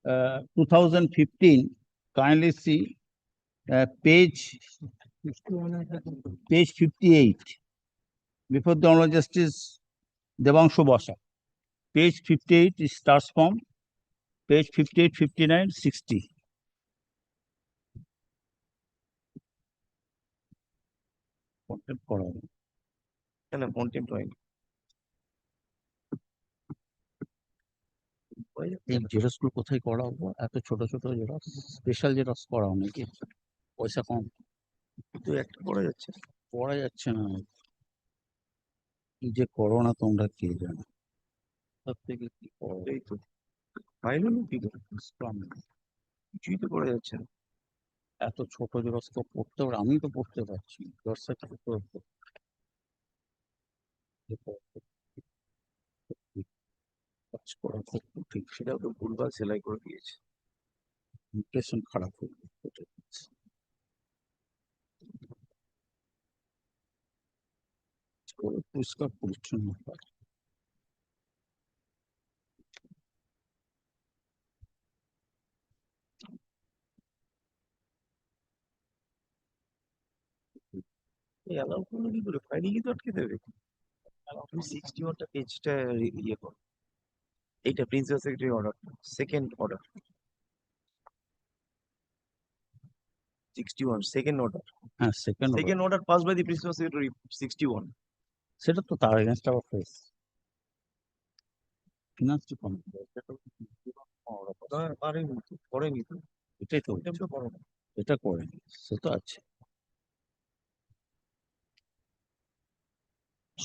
2015. Kindly see page 58. Before the Honorable Justice Devanshu Basa. Page 58 is starts from page 58, 59, 60. Contempt করা হবে। কেন contempt হয়নি? এই xerox গুলো কোথায় করা হবো? এত ছোট ছোট জেরক্স, স্পেশাল জেরক্স করাও নাকি? পয়সা কম। তো একটা করা যাচ্ছে। করা যাচ্ছে না। কি যে করো না তোমরা কে জানো? সব থেকে কি করো? এই তো ফাইল হলো কি করে? কিছুই তো করা যাচ্ছে না। এত ছোট জেরক্স তো পড়তে পারে, আমি তো পড়তে পারছি। কাজ করা খুব কঠিন। সেটাও তো ভুলভাল সেলাই করে দিয়েছে। ইমপ্রেশন খারাপ হয়ে যাচ্ছে। পরিষ্কার পরিচ্ছন্ন কাজ। অ্যালাউ করলো কি করে? ফাইলে কি তো আটকে দেবে? তুমি 61টা পেজটা ইয়ে করো। এইটা principal secretary order, second order. 61 second order. হ্যাঁ, second order pass by the principal secretary 61। সেটা তো তার against our face. Finance department করেনি তো। এটাই তো কন্টেম্পটা করো না। এটা করেনি, সে তো আছে।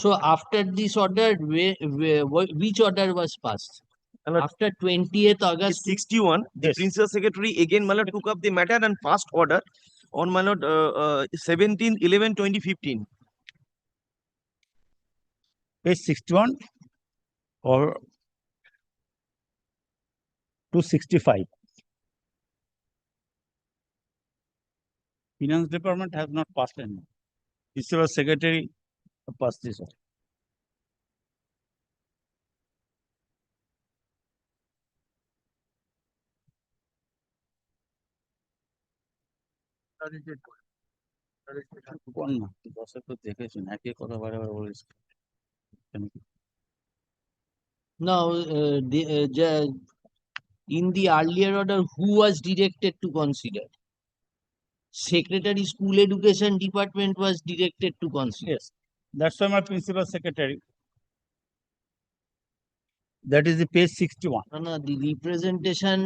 So after this order, which order was passed? After 20th August 61, the principal secretary again, my lord, took up the matter and passed order on, my lord, 17/11/2015. Page 61 or to 65. Finance department has not passed any. Principal Secretary pass this on. কোন না বসে তো দেখেছেন একই কথা বারবার বলিস Now, in the earlier order, who was directed to consider? Secretary School Education Department was directed to consider. Yes, that's why my Principal Secretary. That is the page 61. No, no, the representation,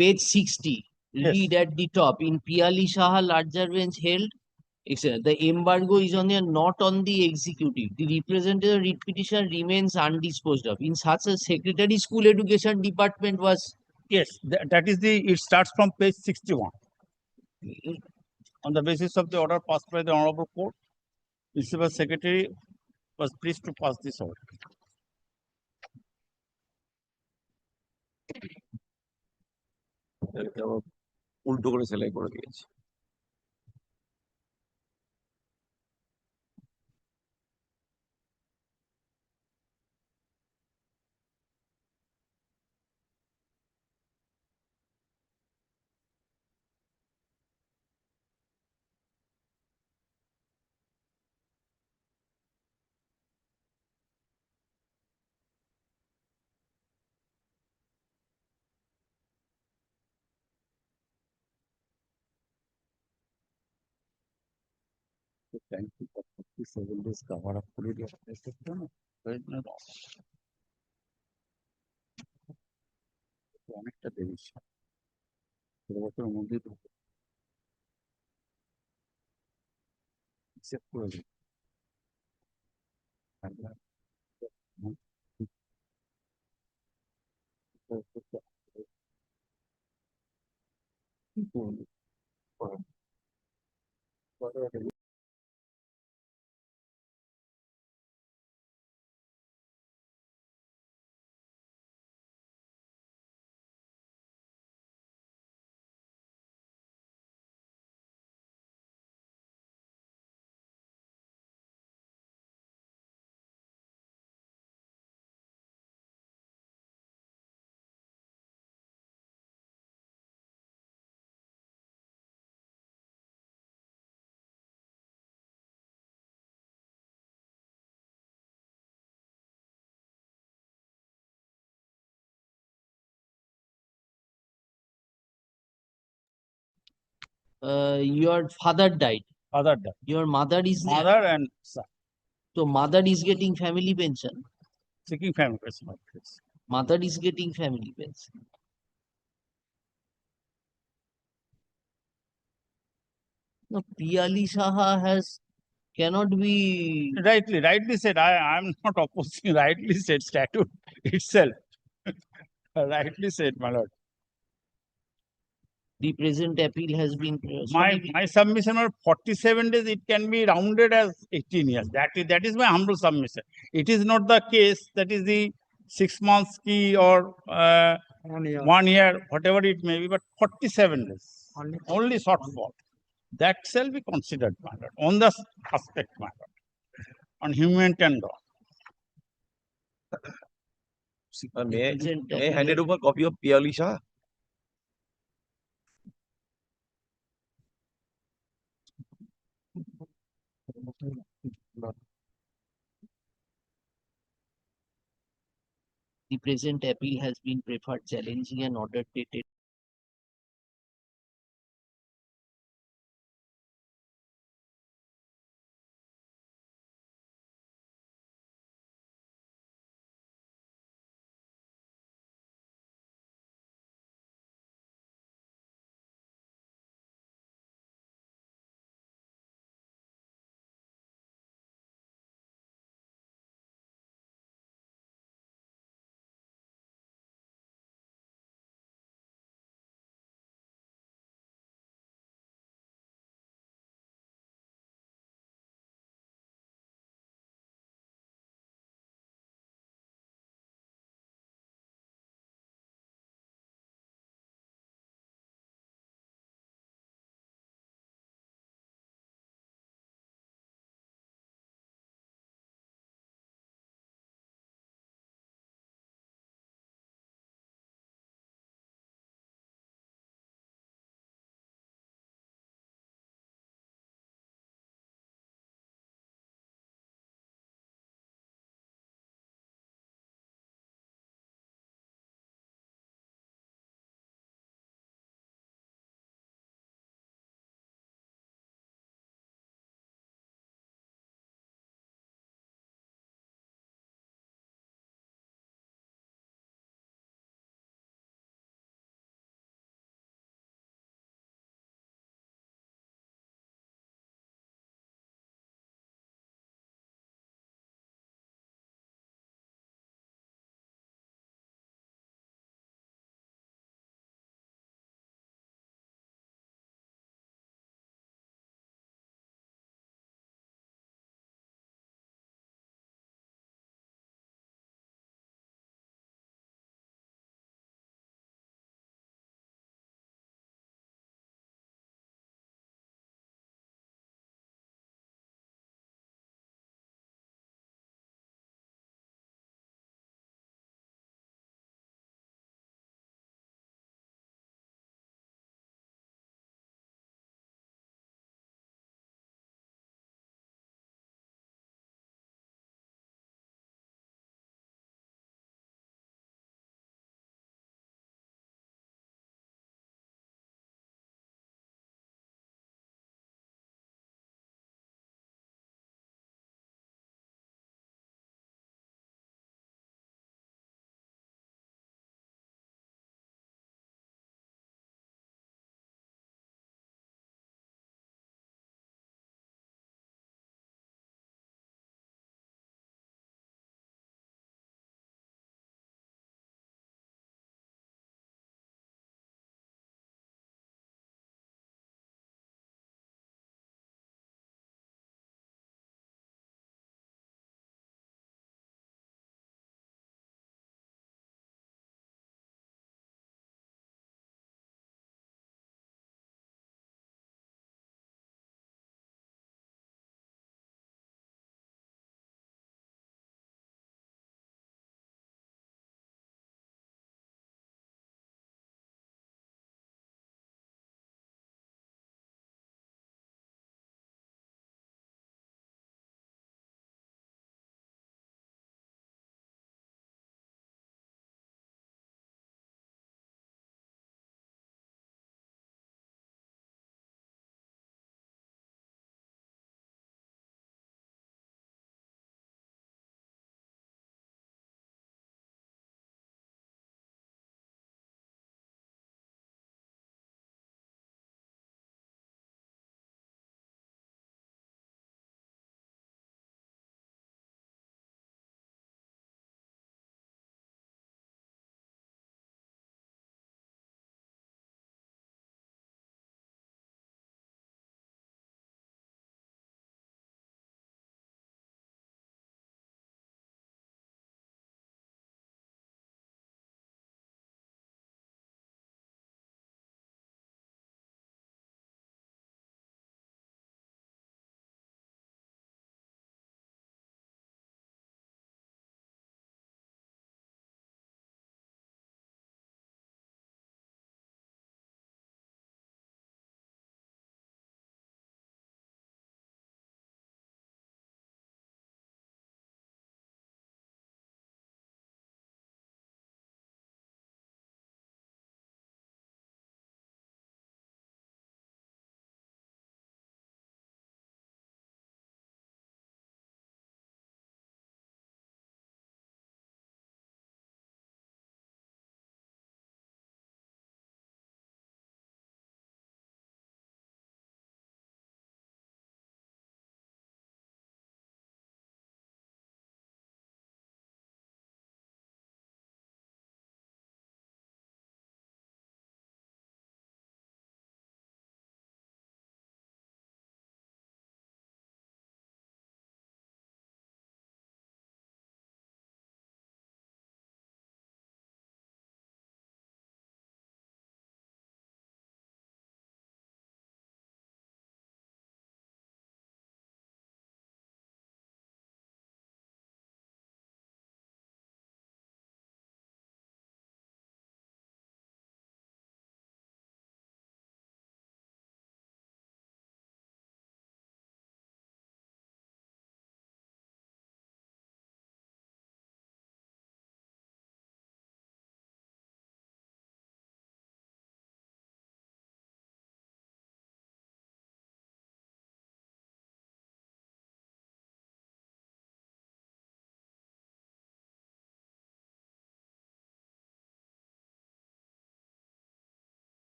page 60, Yes. read at the top, in Piali Shaha larger bench held, the embargo is on the, not on the executive. The representative writ petition remains undisposed of. In such a Secretary School Education Department was. Yes, that is the, it starts from page 61. On the basis of the order passed by the Honorable Court, Principal Secretary was pleased to pass this order. উল্টো করে সেলাই করে দিয়েছে Thank you for 57 days cover up করে দিয়ে অনেকটা দেরি বছরের মধ্যে accept করে দিই Your father died. Father died. Your mother is there. Mother and son. So mother is getting family pension. Seeking family pension. Mother is getting family pension. No, Piali Saha has cannot be. Rightly said. I am not opposing. Rightly said statute itself. Rightly said, my lord. The present appeal has been. My submission of 47 days, it can be rounded as 18 years. That is my humble submission. It is not the case that is the 6 months key or 1 year, whatever it may be, but 47 days. Only shortfall. That shall be considered, my lord, on the aspect, my lord, on humanitarian law. may I hand it over copy of Piali Shah? The present appeal has been preferred challenging an order dated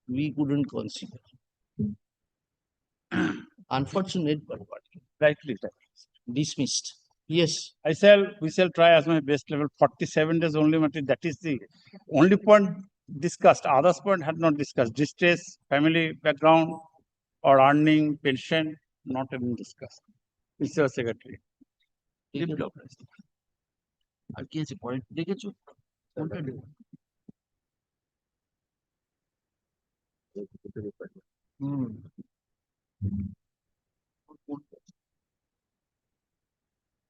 we couldn't consider. Unfortunate, but what? Rightly. Dismissed. Yes. We shall try as my best level. 47 days only, that is the only point discussed. Others point had not discussed. Distress, family background, or earning, pension, not even discussed. Mr. Secretary. Develop. আর কি আছে point দেখেছো কোনটা দেখো? হুম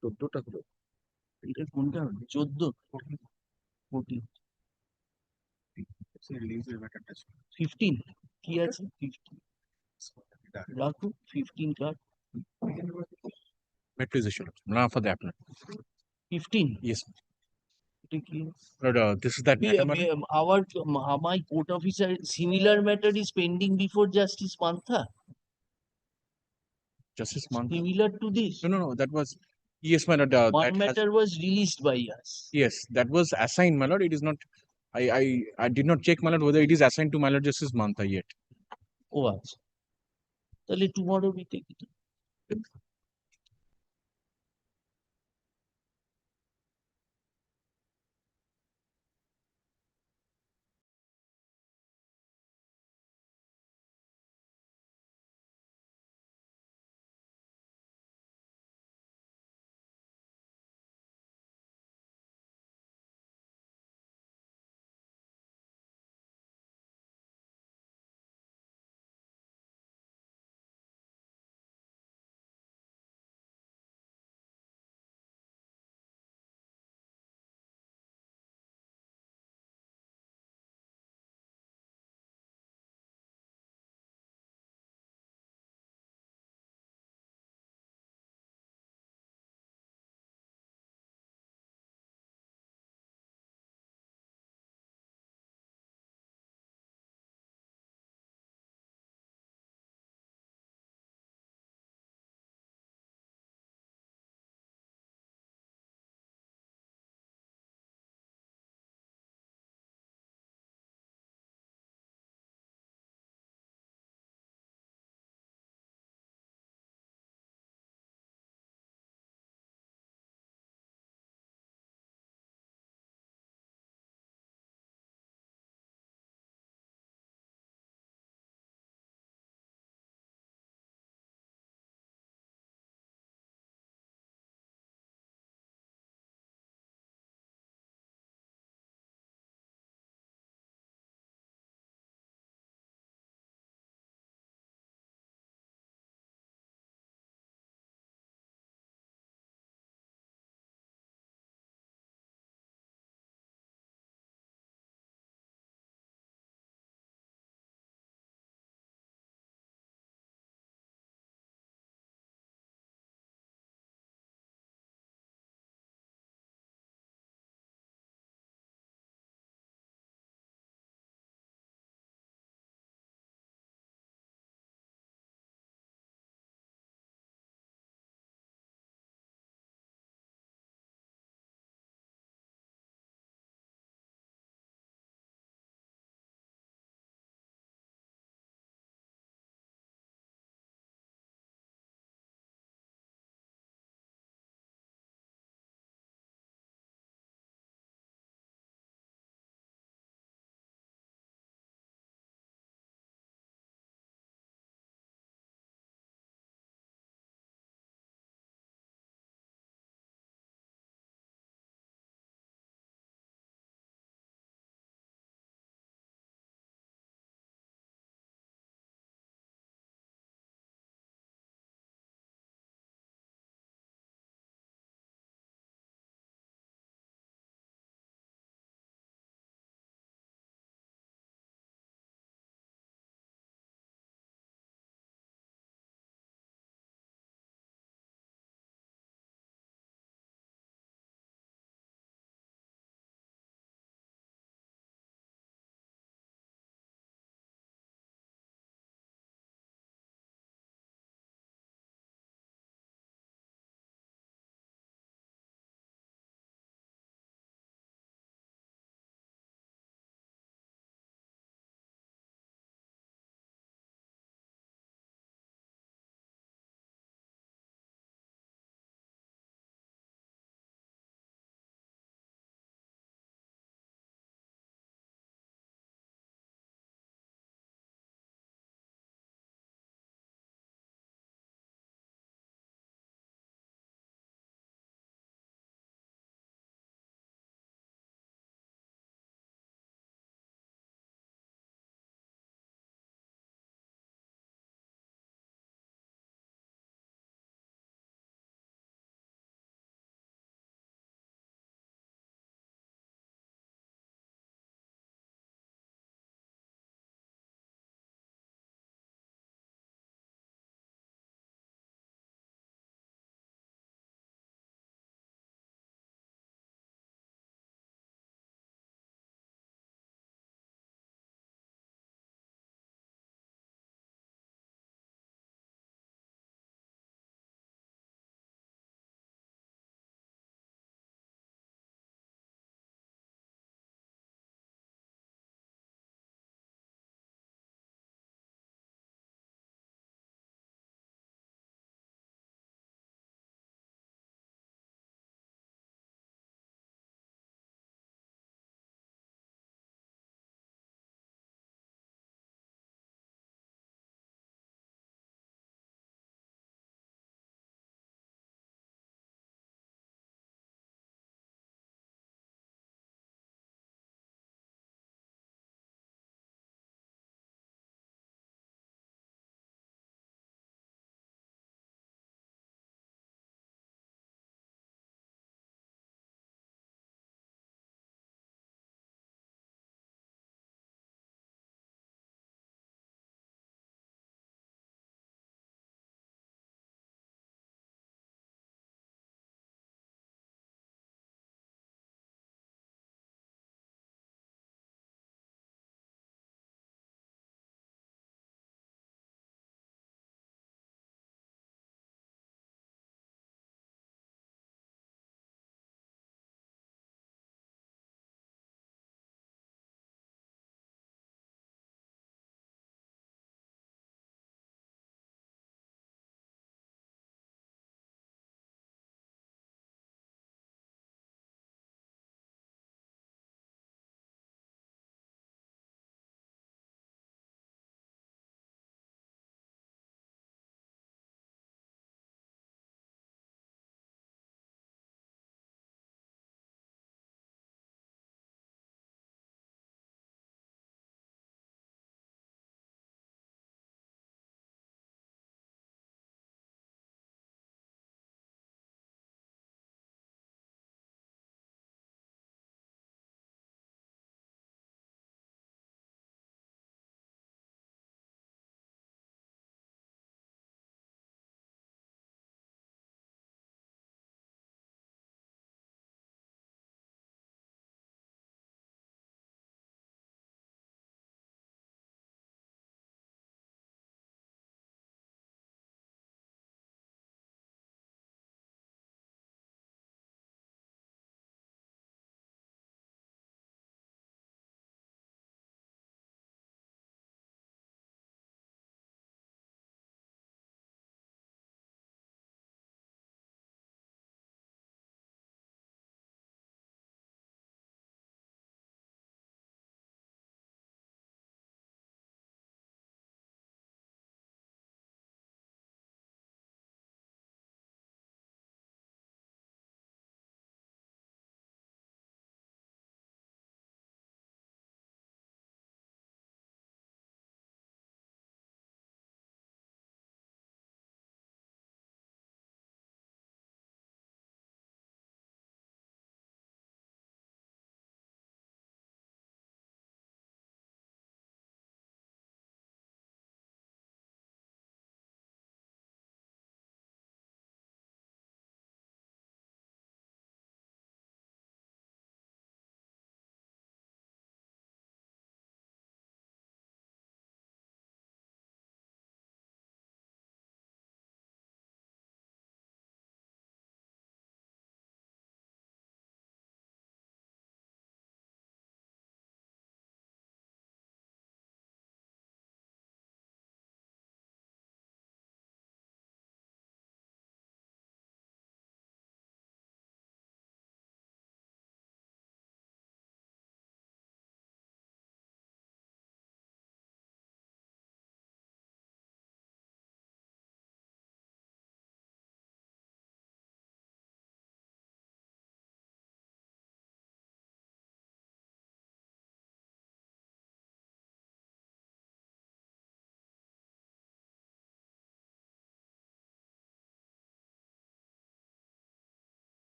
চোদ্দটা হলো এটা কোনটা 14 14 15 কি আছে 15 রাখো 15 কার Metrization. Now for the applicant. 15 Yes. এটা কি But this is that matter, madam. my court officer similar matter is pending before Justice Mantha. Justice Mantha. Similar to this. No, that was yes, my lord. One matter was released by us. Yes, that was assigned, my lord. It is not. I did not check, my lord, whether it is assigned to my lord Justice Mantha yet. Oh, আচ্ছা তাহলে tomorrow we take it.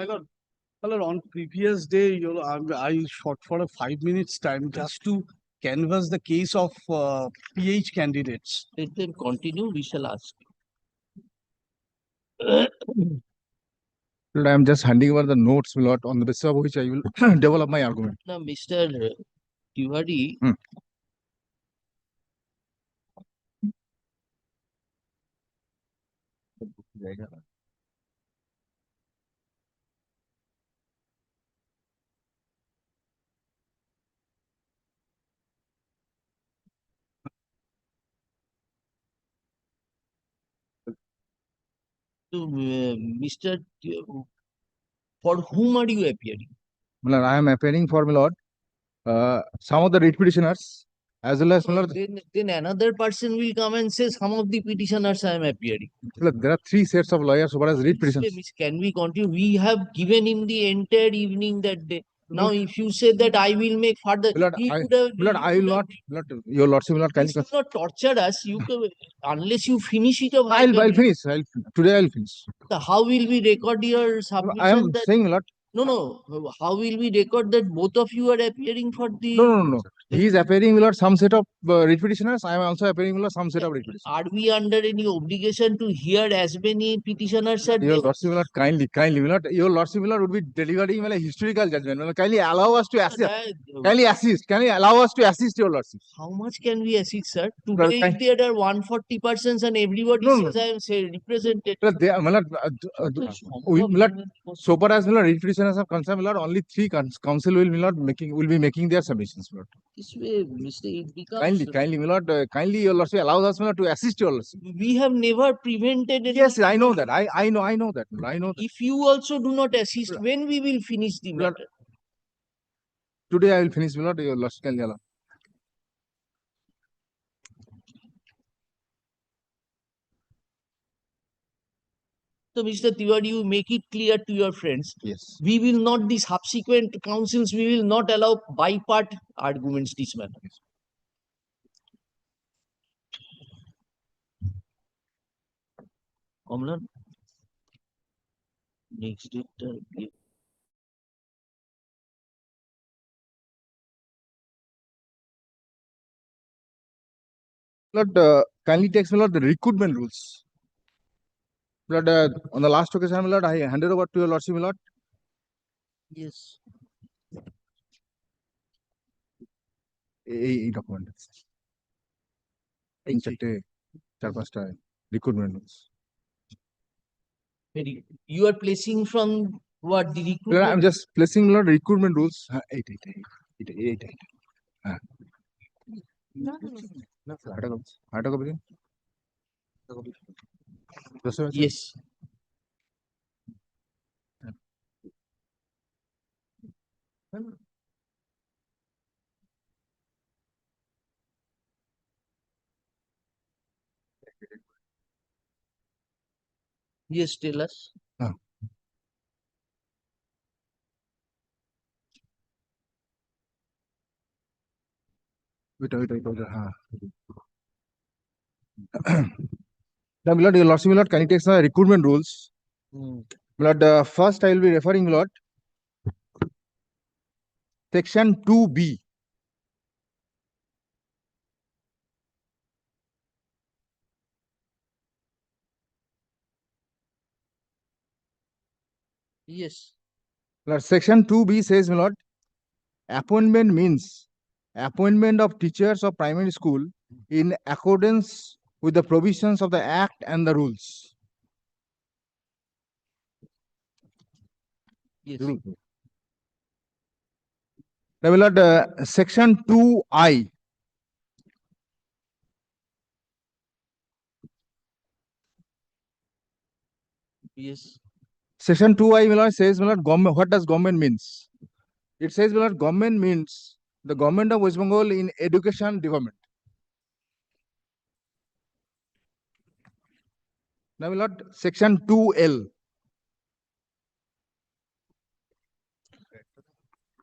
My lord, on previous day, I shot for a 5 minutes time just to canvass the case of PH candidates. Let them continue, we shall ask. Lord, I am just handing over the notes, my lord, on the basis of which I will develop my argument. Now, Mr. Tiwari, Mr. For whom are you appearing? My lord, I am appearing for, my lord, some of the writ petitioners as well as, my lord, Then another person will come and say some of the petitioners I am appearing. look, there are 3 sets of lawyers who are as writ petitioners. Can we continue? We have given him the entire evening that day. Now, if you say that I will make further, My lord, he I, could have, my lord, I will not, my lord, your lordship will not kindly. do not torture us. You can, unless you finish it. I'll finish. Today I'll finish. How will we record your submission? I am that, saying, my lord. No. How will we record that both of you are appearing for the? No. He is appearing, my lord, some set of writ petitioners. I am also appearing, my lord, some set of writ petitioners. Are we under any obligation to hear as many petitioners as Your lordship will not kindly, my lord, your lordship will not would be delivering a historical judgment. My lord, kindly allow us to assist. Kindly assist. Can you allow us to assist your lordship? How much can we assist, sir? Well, Today, if there are 140 persons and everybody says I am say represented. Well, they, my lord, my lord, so far as my lord, writ petitioners are concerned, my lord, only 3 council will be making their submissions, my lord. This way, Mr. It becomes. Kindly, my lord, kindly your lordship allows us, my lord, to assist your lordship. We have never prevented any. Yes, I know that. I know that. I know that. If you also do not assist, when we will finish the matter? Today I will finish, my lord, your lordship kindly allow. So, Mr. Tiwari, you make it clear to your friends. Yes. We will not, the subsequent councils, we will not allow by-part arguments this manner. Yes. Kamlan? Next date. Lord, kindly takes, my lord, the recruitment rules. Lord, on the last occasion, my lord, I handed over to your lordship, my lord. Yes. A document. Recruitment rules. You are placing from what the recruitment? Lord, I'm just placing, my lord, recruitment rules. 8. Yes. Yes, tell us. Wait. Now, my lord, your lordship, my lord, can you take some recruitment rules? My lord, first I will be referring, my lord, section 2B. Yes. Lord, section 2B says, my lord, appointment means appointment of teachers of primary school in accordance with the provisions of the Act and the rules. Yes. Now, my lord, section 2I. Yes. Section 2I, my lord, says, my lord, government, what does government means? It says, my lord, government means the government of West Bengal in education development. Now, my lord, section 2L.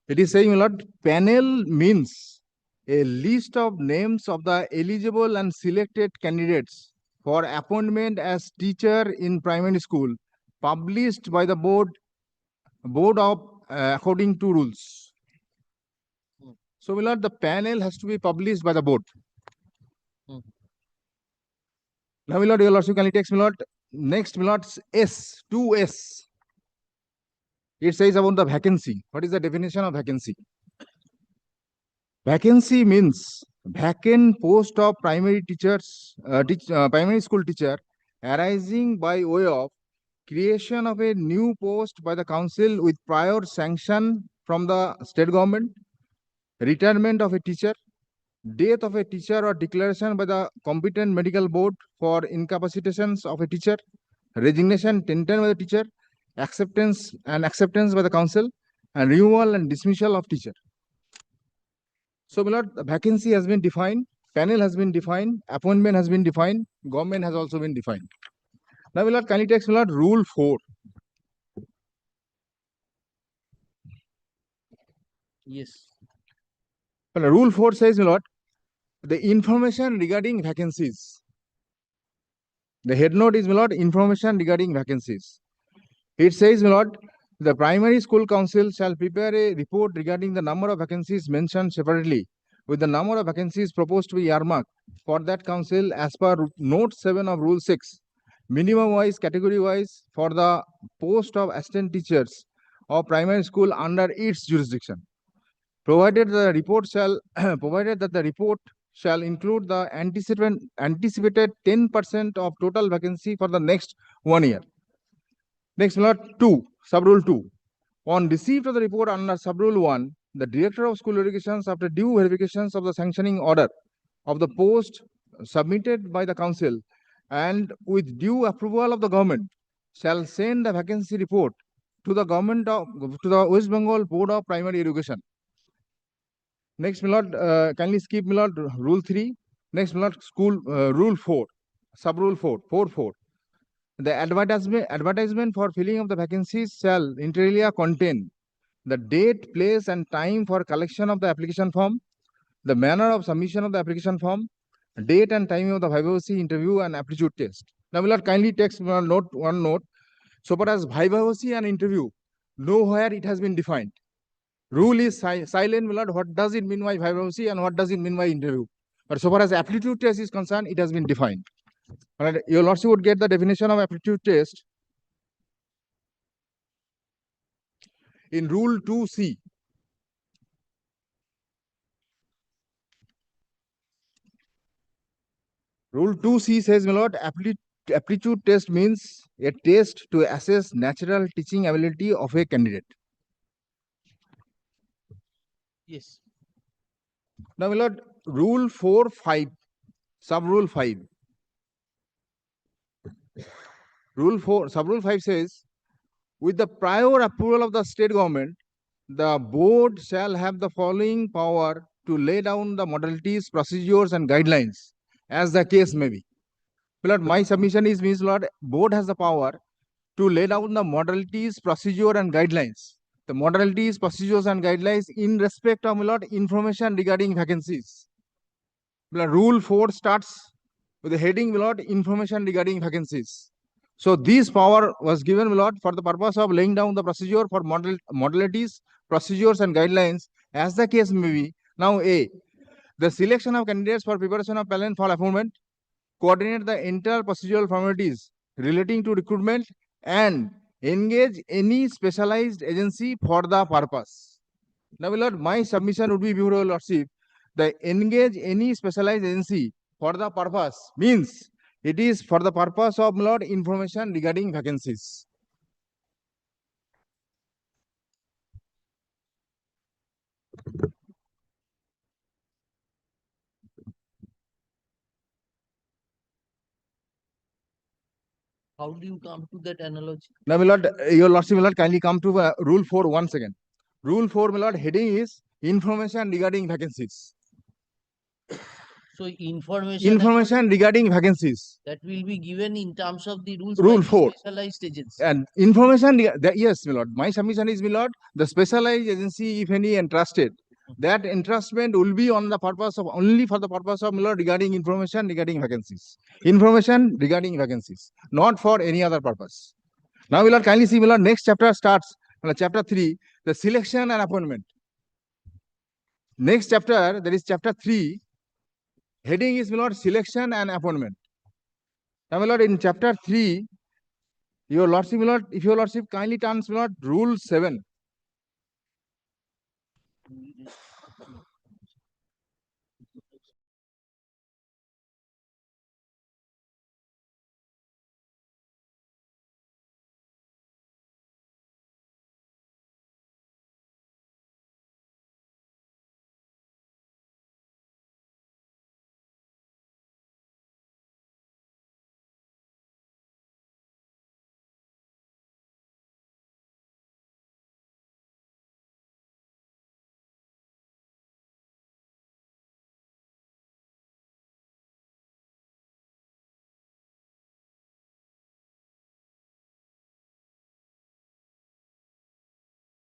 It is saying, my lord, panel means a list of names of the eligible and selected candidates for appointment as teacher in primary school, published by the board board of according to rules. So, my lord, the panel has to be published by the board. Now, my lord, your lordship kindly takes, my lord, next, my lord, S, 2S. It says about the vacancy. What is the definition of vacancy? Vacancy means vacant post of primary teachers, primary school teacher arising by way of creation of a new post by the council with prior sanction from the state government, retirement of a teacher, death of a teacher or declaration by the competent medical board for incapacitations of a teacher, resignation tendered by the teacher, acceptance by the council, and removal and dismissal of teacher. So, my lord, the vacancy has been defined, panel has been defined, appointment has been defined, government has also been defined. Now, my lord, kindly take, my lord, rule 4. Yes. Well, rule 4 says, my lord, the information regarding vacancies. The head note is, my lord, information regarding vacancies. It says, my lord, the primary school council shall prepare a report regarding the number of vacancies mentioned separately, with the number of vacancies proposed to be earmarked for that council as per note 7 of rule 6, minimum wise, category wise, for the post of assistant teachers of primary school under its jurisdiction. Provided the report shall provided that the report shall include the anticipated 10% of total vacancy for the next 1 year. Next, my lord, 2, sub-rule 2. On receipt of the report under sub-rule 1, the Director of School Education, after due verifications of the sanctioning order of the post submitted by the council and with due approval of the government, shall send the vacancy report to the West Bengal Board of Primary Education. Next, my lord, kindly skip, my lord, rule 3. Next, my lord, rule 4, sub-rule 4, 4. The advertisement for filling of the vacancies shall inter alia contain the date, place, and time for collection of the application form, the manner of submission of the application form, date and time of the vivacity interview and aptitude test. Now, my lord, kindly take one note. So far as vivacity and interview, nowhere it has been defined. Rule is silent, my lord. What does it mean by vivacity and what does it mean by interview? But so far as aptitude test is concerned, it has been defined. And your lordship would get the definition of aptitude test in rule 2C. Rule 2C says, my lord, aptitude test means a test to assess natural teaching ability of a candidate. Yes. Now, my lord, rule 4.5, sub-rule 5. Rule 4, sub-rule 5 says, with the prior approval of the state government, the board shall have the following power to lay down the modalities, procedures, and guidelines, as the case may be. Lord, my submission is, means, Lord, board has the power to lay down the modalities, procedure, and guidelines. The modalities, procedures, and guidelines in respect of, my lord, information regarding vacancies. My lord, rule 4 starts with the heading, my lord, information regarding vacancies. So this power was given, my lord, for the purpose of laying down the procedure for modalities, procedures, and guidelines, as the case may be. Now, A, the selection of candidates for preparation of panel for appointment, coordinate the entire procedural formalities relating to recruitment, and engage any specialized agency for the purpose. Now, my lord, my submission would be, before your lordship, the engage any specialized agency for the purpose means it is for the purpose of, my lord, information regarding vacancies. How do you come to that analogy? Now, my lord, your lordship, my lord, kindly come to rule 4 once again. Rule 4, my lord, heading is information regarding vacancies. So information regarding vacancies. that will be given in terms of the rules Rule by the 4. specialized agency. And information, yes, my lord, my submission is, my lord, the specialized agency, if any entrusted, that entrustment will be on the purpose of, only for the purpose of, my lord, regarding information regarding vacancies. Information regarding vacancies, not for any other purpose. Now, my lord, kindly see, my lord, next chapter starts chapter 3, the selection and appointment. Next chapter, that is chapter 3, heading is, my lord, selection and appointment. Now, my lord, in chapter 3, your lordship, my lord, if your lordship kindly turns, my lord, rule 7.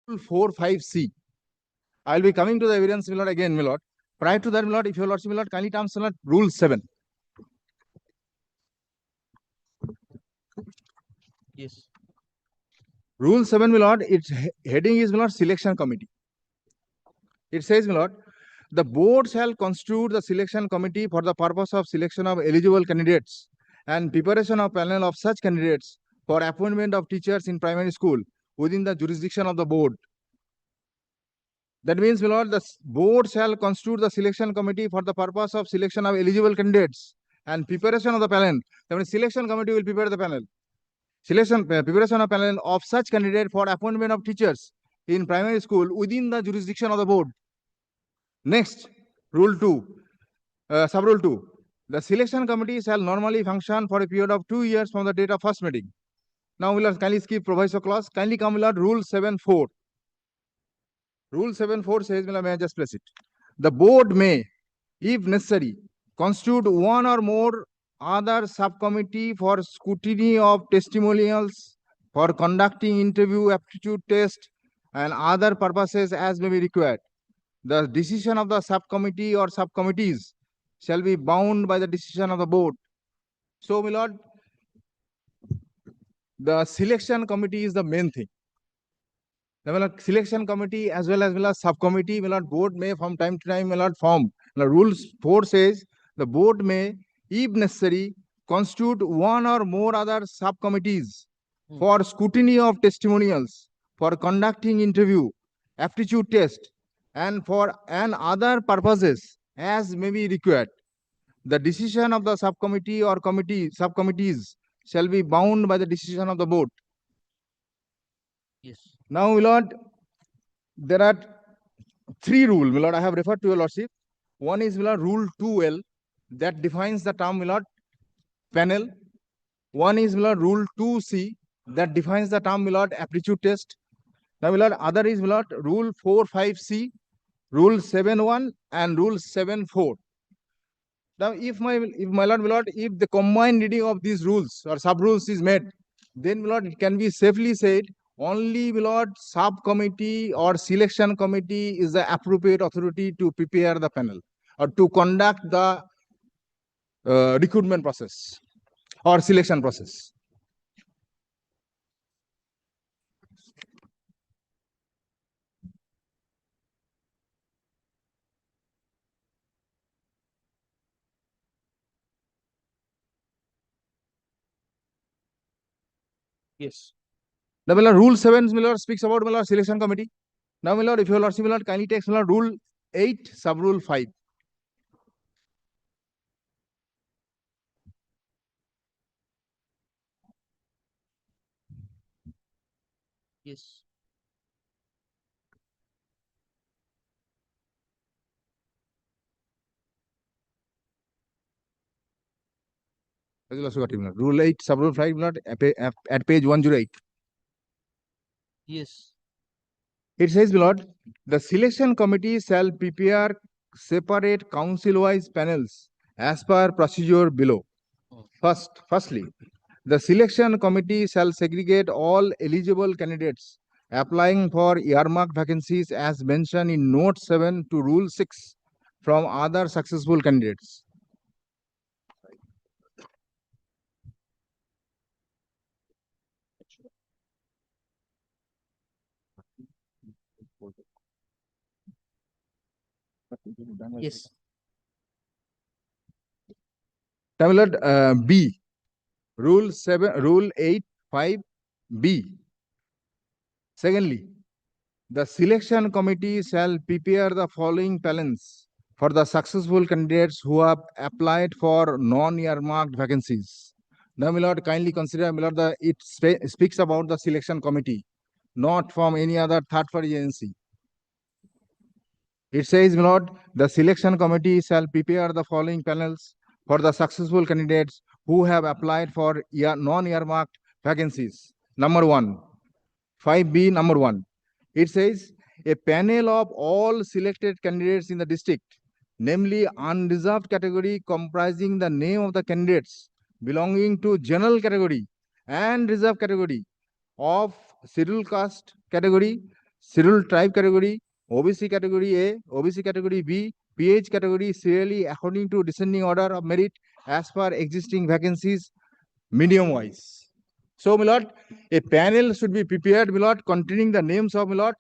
Rule 4.5c. I will be coming to the evidence, my lord, again, my lord. Prior to that, my lord, if your lordship, my lord, kindly turns, my lord, rule 7. Yes. Rule 7, my lord, its heading is, my lord, selection committee. It says, my lord, the board shall constitute the selection committee for the purpose of selection of eligible candidates and preparation of panel of such candidates for appointment of teachers in primary school within the jurisdiction of the board. That means, my lord, the board shall constitute the selection committee for the purpose of selection of eligible candidates and preparation of the panel. That means selection committee will prepare the panel. Preparation of panel of such candidate for appointment of teachers in primary school within the jurisdiction of the board. Next, rule 2, sub-rule 2. The selection committee shall normally function for a period of 2 years from the date of first meeting. Now, we'll kindly skip proviso clause. Kindly come, Lord, rule 7.4. Rule 7.4 says, may I just place it? The board may, if necessary, constitute one or more other subcommittee for scrutiny of testimonials, for conducting interview aptitude test, and other purposes as may be required. The decision of the subcommittee or subcommittees shall be bound by the decision of the board. So, my lord, the selection committee is the main thing. The selection committee as well as subcommittee, my lord, board may from time to time, my lord, form. The rules 4 says the board may, if necessary, constitute one or more other subcommittees for scrutiny of testimonials, for conducting interview, aptitude test, and for other purposes as may be required. The decision of the subcommittee or subcommittees shall be bound by the decision of the board. Yes. Now, my lord, there are 3 rules, my lord, I have referred to your lordship. One is, my lord, rule 2L, that defines the term, my lord, panel. One is, my lord, rule 2C, that defines the term, my lord, aptitude test. Now, my lord, other is, my lord, rule 4.5C, rule 7.1 and rule 7.4. Now, if my lord, my lord, if the combined reading of these rules or sub rules is made, then, my lord, it can be safely said only, my lord, subcommittee or selection committee is the appropriate authority to prepare the panel or to conduct the recruitment process or selection process. Yes. Now, my lord, rule 7, my lord, speaks about, my lord, selection committee. Now, my lord, if your lordship, my lord, kindly takes, my lord, rule 8, sub rule 5. Yes. Rule 8, sub rule 5, my lord, at page 108. Yes. It says, my lord, the selection committee shall prepare separate council-wise panels as per procedure below. Firstly, the selection committee shall segregate all eligible candidates applying for earmarked vacancies as mentioned in note 7 to rule 6 from other successful candidates. Yes. Now, my lord, B, Rule 8(5)(b). Secondly, the selection committee shall prepare the following panels for the successful candidates who have applied for non-earmarked vacancies. Now, my lord, kindly consider, my lord, it speaks about the selection committee, not from any other third-party agency. It says, my lord, the selection committee shall prepare the following panels for the successful candidates who have applied for non-earmarked vacancies. Number 1, 5B, number 1. It says, a panel of all selected candidates in the district, namely unreserved category comprising the name of the candidates belonging to general category and reserved category of scheduled caste category, scheduled tribe category, OBC category A, OBC category B, PH category serially according to descending order of merit as per existing vacancies, medium wise. So, my lord, a panel should be prepared, my lord, containing the names of, my lord,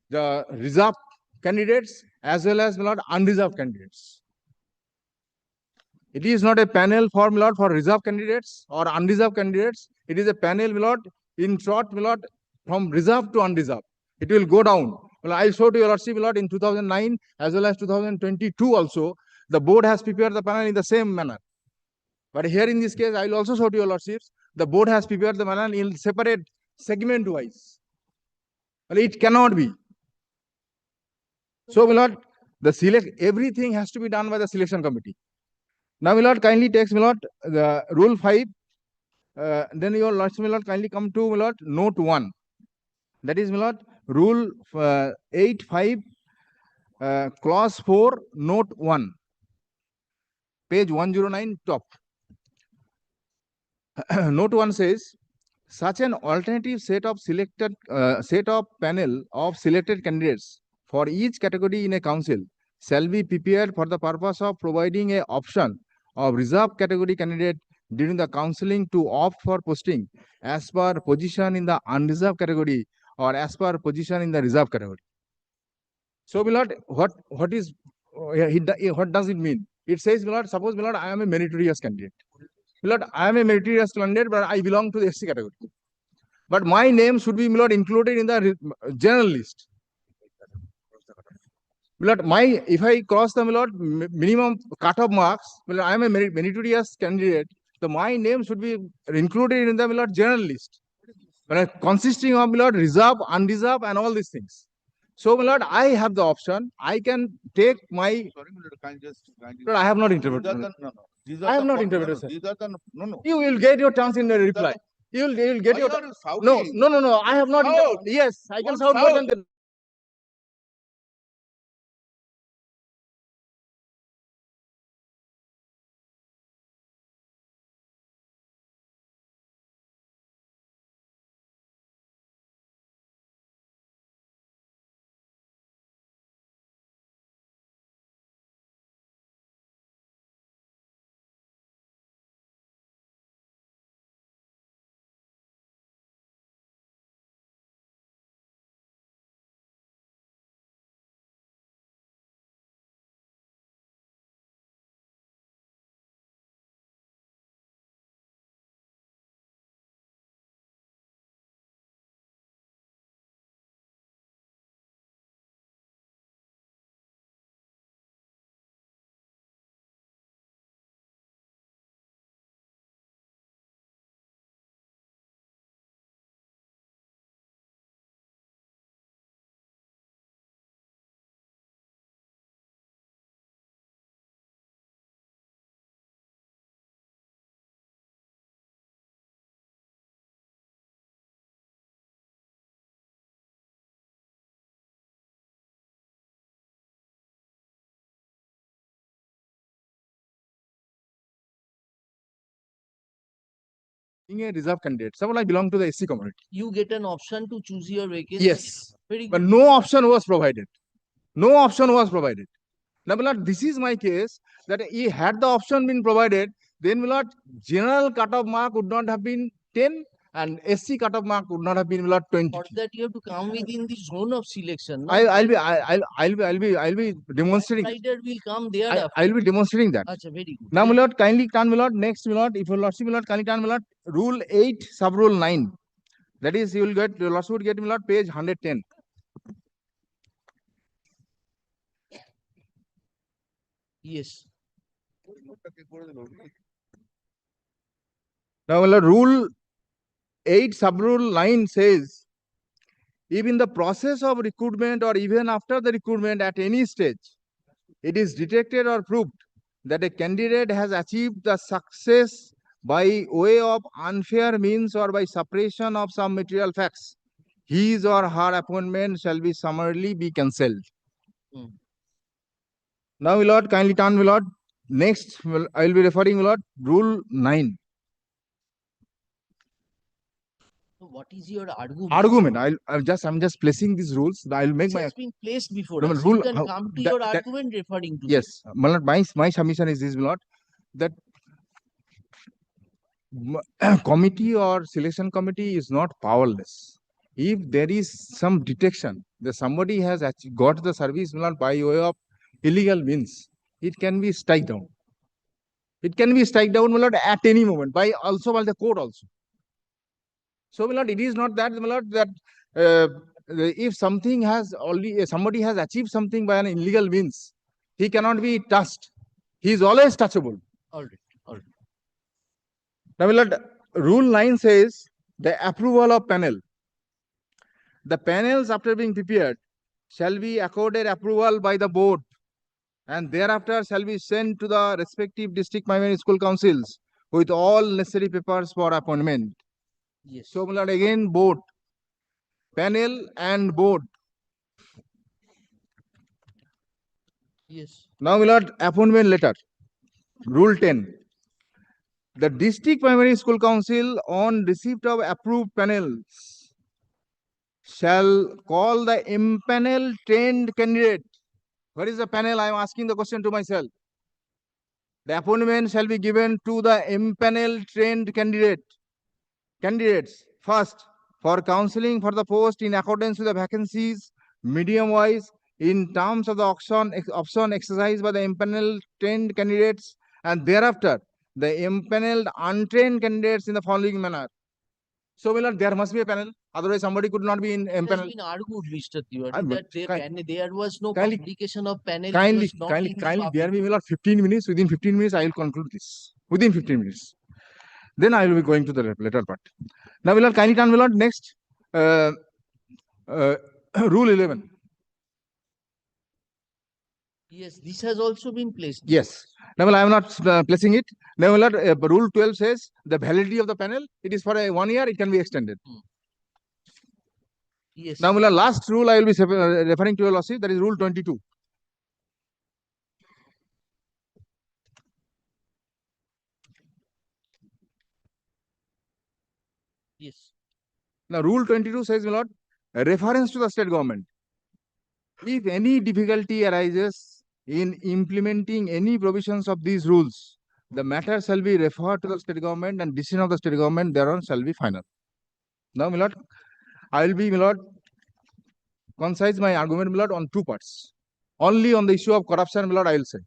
the reserved candidates as well as, my lord, unreserved candidates. It is not a panel for, my lord, for reserved candidates or unreserved candidates. It is a panel, my lord, in short, my lord, from reserved to unreserved. It will go down. Well, I'll show to your lordship, my lord, in 2009 as well as 2022 also, the board has prepared the panel in the same manner. But here in this case, I will also show to your lordships, the board has prepared the panel in separate segment wise. Well, it cannot be. So, my lord, everything has to be done by the selection committee. Now, my lord, kindly takes, my lord, the rule 5. Then your lordship, my lord, kindly come to, my lord, note 1. That is, my lord, rule 8(5), clause 4, note 1. Page 109, top. Note 1 says, such an alternative set of panel of selected candidates for each category in a council shall be prepared for the purpose of providing a option of reserved category candidate during the counseling to opt for posting as per position in the unreserved category or as per position in the reserved category. So, my lord, what does it mean? It says, my lord, suppose, my lord, I am a meritorious candidate. My lord, I am a meritorious candidate, but I belong to the SC category. But my name should be, my lord, included in the general list. My lord, if I cross the, my lord, minimum cut-off marks, my lord, I am a meritorious candidate, so my name should be included in the, my lord, general list. But consisting of, my lord, reserve, unreserved, and all these things. So, my lord, I have the option. I can take my. Lord, I have not interpreted. I have not interpreted, sir. You will get your chance in the reply. You will get your. No. I have not. Yes, I can shout more than that. Being a reserve candidate, suppose I belong to the SC community. You get an option to choose your vacancy. Yes, Very but good. no option was provided. No option was provided. Now, my lord, this is my case that he had the option been provided, then, my lord, general cut-off mark would not have been 10 and SC cutoff mark would not have been, my lord, 20. For that, you have to come within the zone of selection. no? I'll be demonstrating. Rider will come there. I'll be demonstrating that. Acha, very good. Now, my lord, kindly turn, my lord, next, my lord, if your lordship, my lord, kindly turn, my lord, rule 8, sub rule 9. That is, you will get, your lordship would get, my lord, page 110. Yes. Now, my lord, rule 8, sub rule 9 says, if in the process of recruitment or even after the recruitment at any stage, it is detected or proved that a candidate has achieved the success by way of unfair means or by suppression of some material facts, his or her appointment shall be summarily be cancelled. Now, my lord, kindly turn, my lord. Next, I will be referring, my lord, rule 9. So what is your argument? Argument. I'm just placing these rules. I'll make It my has been placed before No, us. rule- You can how- come to that- your that- argument referring to Yes, my lord, my submission is this, my lord, that committee or selection committee is not powerless. If there is some detection that somebody has actually got the service, my lord, by way of illegal means, it can be strike down. It can be strike down, my lord, at any moment by the court also. So, my lord, it is not that, my lord, that if something has already somebody has achieved something by an illegal means, he cannot be touched. He is always touchable. All right. All right. Now, my lord, rule 9 says the approval of panel. The panels, after being prepared, shall be accorded approval by the board and thereafter shall be sent to the respective district primary school councils with all necessary papers for appointment. Yes. So, my lord, again, board, panel and board. Yes. Now, my lord, appointment letter. Rule 10. The district primary school council, on receipt of approved panels, shall call the impaneled trained candidate. Where is the panel? I am asking the question to myself. The appointment shall be given to the impaneled trained candidates first for counseling for the post in accordance with the vacancies, medium wise, in terms of the option exercised by the impaneled trained candidates, and thereafter the impaneled untrained candidates in the following manner. So, my lord, there must be a panel. Otherwise, somebody could not be in It has panel. been argued, Mr. Tiwari, I'm- that there was no kindly- publication of panel. it Kindly, was not in the bear public. me, my lord, 15 minutes. Within 15 minutes, I will conclude this. Within 15 minutes. Then I will be going to the later part. Now, my lord, kindly turn, my lord, next. Rule 11. Yes, this has also been placed. Yes. Now, well, I am not placing it. Now, my lord, rule 12 says the validity of the panel, it is for 1 year, it can be extended. Yes. Now, my lord, last rule I will be referring to your lordship, that is rule 22. Yes. Now, rule 22 says, my lord, a reference to the state government. If any difficulty arises in implementing any provisions of these rules, the matter shall be referred to the state government and decision of the state government thereon shall be final. Now, my lord, I will be, my lord, concise my argument, my lord, on two parts. Only on the issue of corruption, my lord, I will say.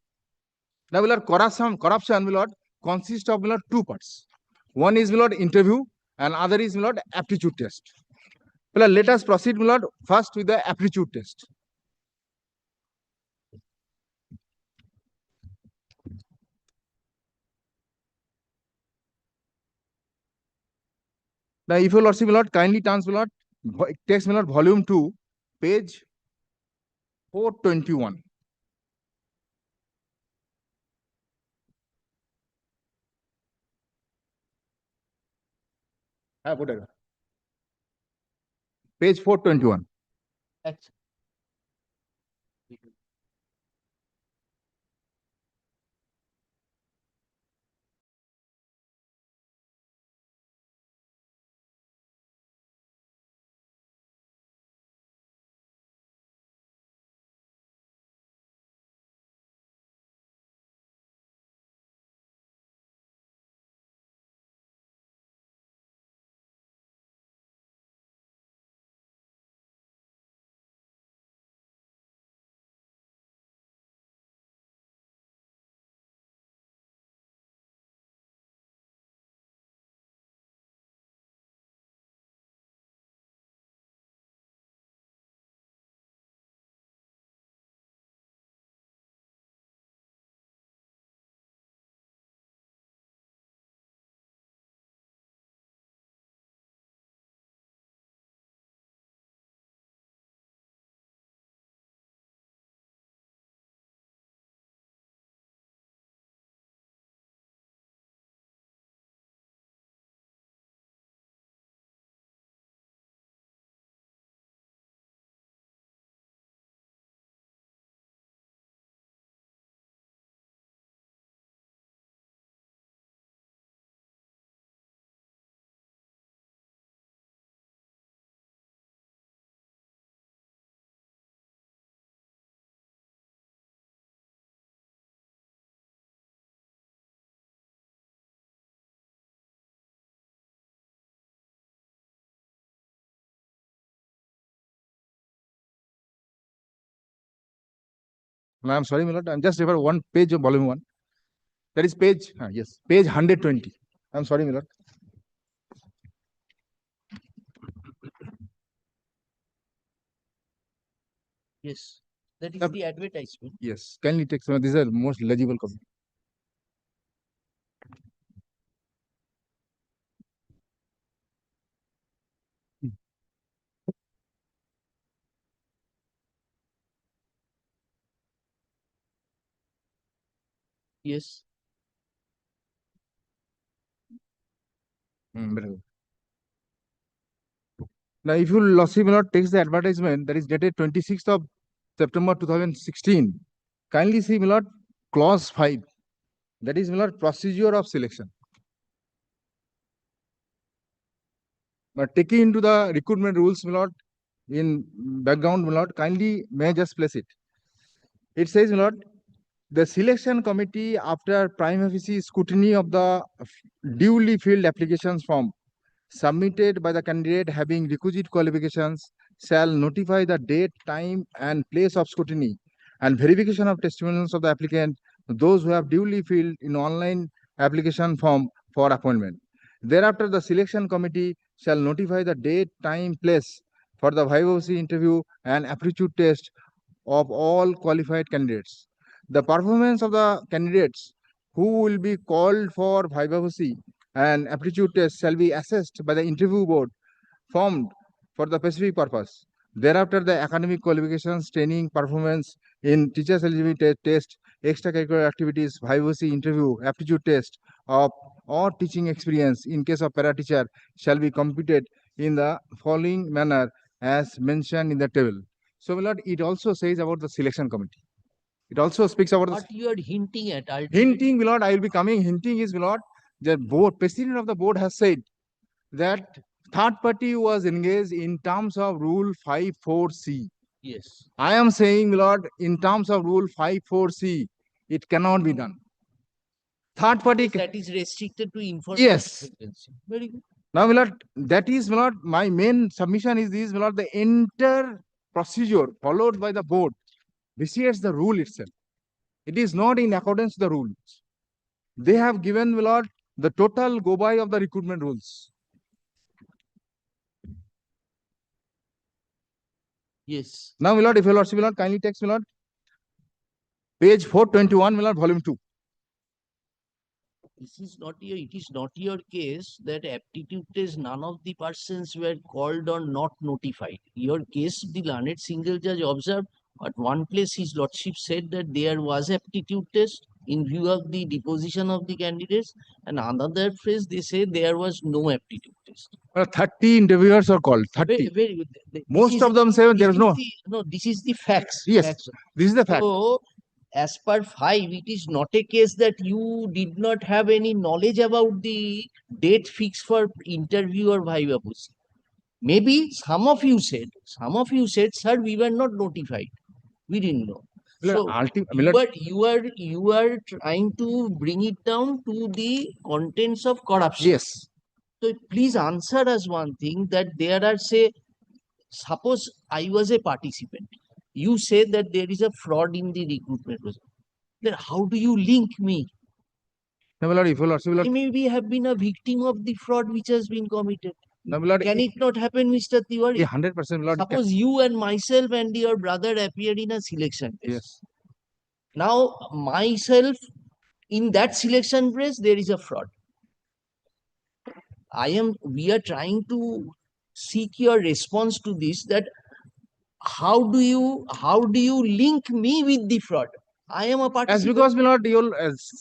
Now, my lord, corruption, my lord, consists of, my lord, two parts. One is, my lord, interview, and other is, my lord, aptitude test. Well, let us proceed, my lord, first with the aptitude test. Now, if your lordship, my lord, kindly turns, my lord, text, my lord, volume 2, page 421. Page 421. Acha. No, I'm sorry, my lord, I'm just refer one page of volume 1. That is page, yes, page 120. I'm sorry, my lord. Yes, that is Yep. the advertisement. Yes, kindly take some, these are most legible copy. Yes. Very good. Now, if you Lordship, my lord, takes the advertisement that is dated 26th of September 2016, kindly see, my lord, clause 5. That is, my lord, procedure of selection. Now, taking into the recruitment rules, my lord, in background, my lord, kindly may I just place it. It says, my lord, the selection committee, after prima facie scrutiny of the duly filled applications form submitted by the candidate having requisite qualifications, shall notify the date, time, and place of scrutiny and verification of testimonials of the applicant, those who have duly filled in online application form for appointment. Thereafter, the selection committee shall notify the date, time, place for the vivacy interview and aptitude test of all qualified candidates. The performance of the candidates who will be called for vivacy and aptitude test shall be assessed by the interview board formed for the specific purpose. Thereafter, the academic qualifications, training, performance in teachers eligibility test, extracurricular activities, vivacy interview, aptitude test of or teaching experience in case of para teacher shall be computed in the following manner as mentioned in the table. So, my lord, it also says about the selection committee. It also speaks about What you are hinting at, hinting, my lord, I will be coming. Hinting is, my lord, the board, president of the board has said that third party was engaged in terms of Rule 54C. Yes. I am saying, my lord, in terms of Rule 54C, it cannot be done. Third party. That is restricted to information. Yes. Very good. Now, my lord, that is, my lord, my main submission is this, my lord, the entire procedure followed by the board vitiates the rule itself. It is not in accordance with the rules. They have given, my lord, the total go by of the recruitment rules. Yes. Now, my lord, if your lordship, my lord, kindly text, my lord, page 421, my lord, volume 2. This is not your, it is not your case that aptitude test, none of the persons were called or not notified. Your case, the learned single judge observed at one place his lordship said that there was aptitude test in view of the deposition of the candidates, and another phrase they say there was no aptitude test. 30 interviewers are called, 30. Very good. Most of them say there is no. No, this is the facts. Yes, Facts. this is the fact. So, as per 5, it is not a case that you did not have any knowledge about the date fixed for interview or viva voce. Maybe some of you said, sir, we were not notified. We didn't know. So you are trying to bring it down to the contents of corruption. Yes. So please answer us one thing, that there are, say, suppose I was a participant. You say that there is a fraud in the recruitment process. Then how do you link me? No, my lord, if your lordship, my I lord, maybe have been a victim of the fraud which has been committed. no, my lord, Can it not happen, Mr. Tiwari? yeah, 100%, my lord. Suppose you and myself and your brother appeared in a selection test. Yes. Now, myself, in that selection press, there is a fraud. We are trying to seek your response to this, that how do you link me with the fraud? I am a participant. As because, my lord,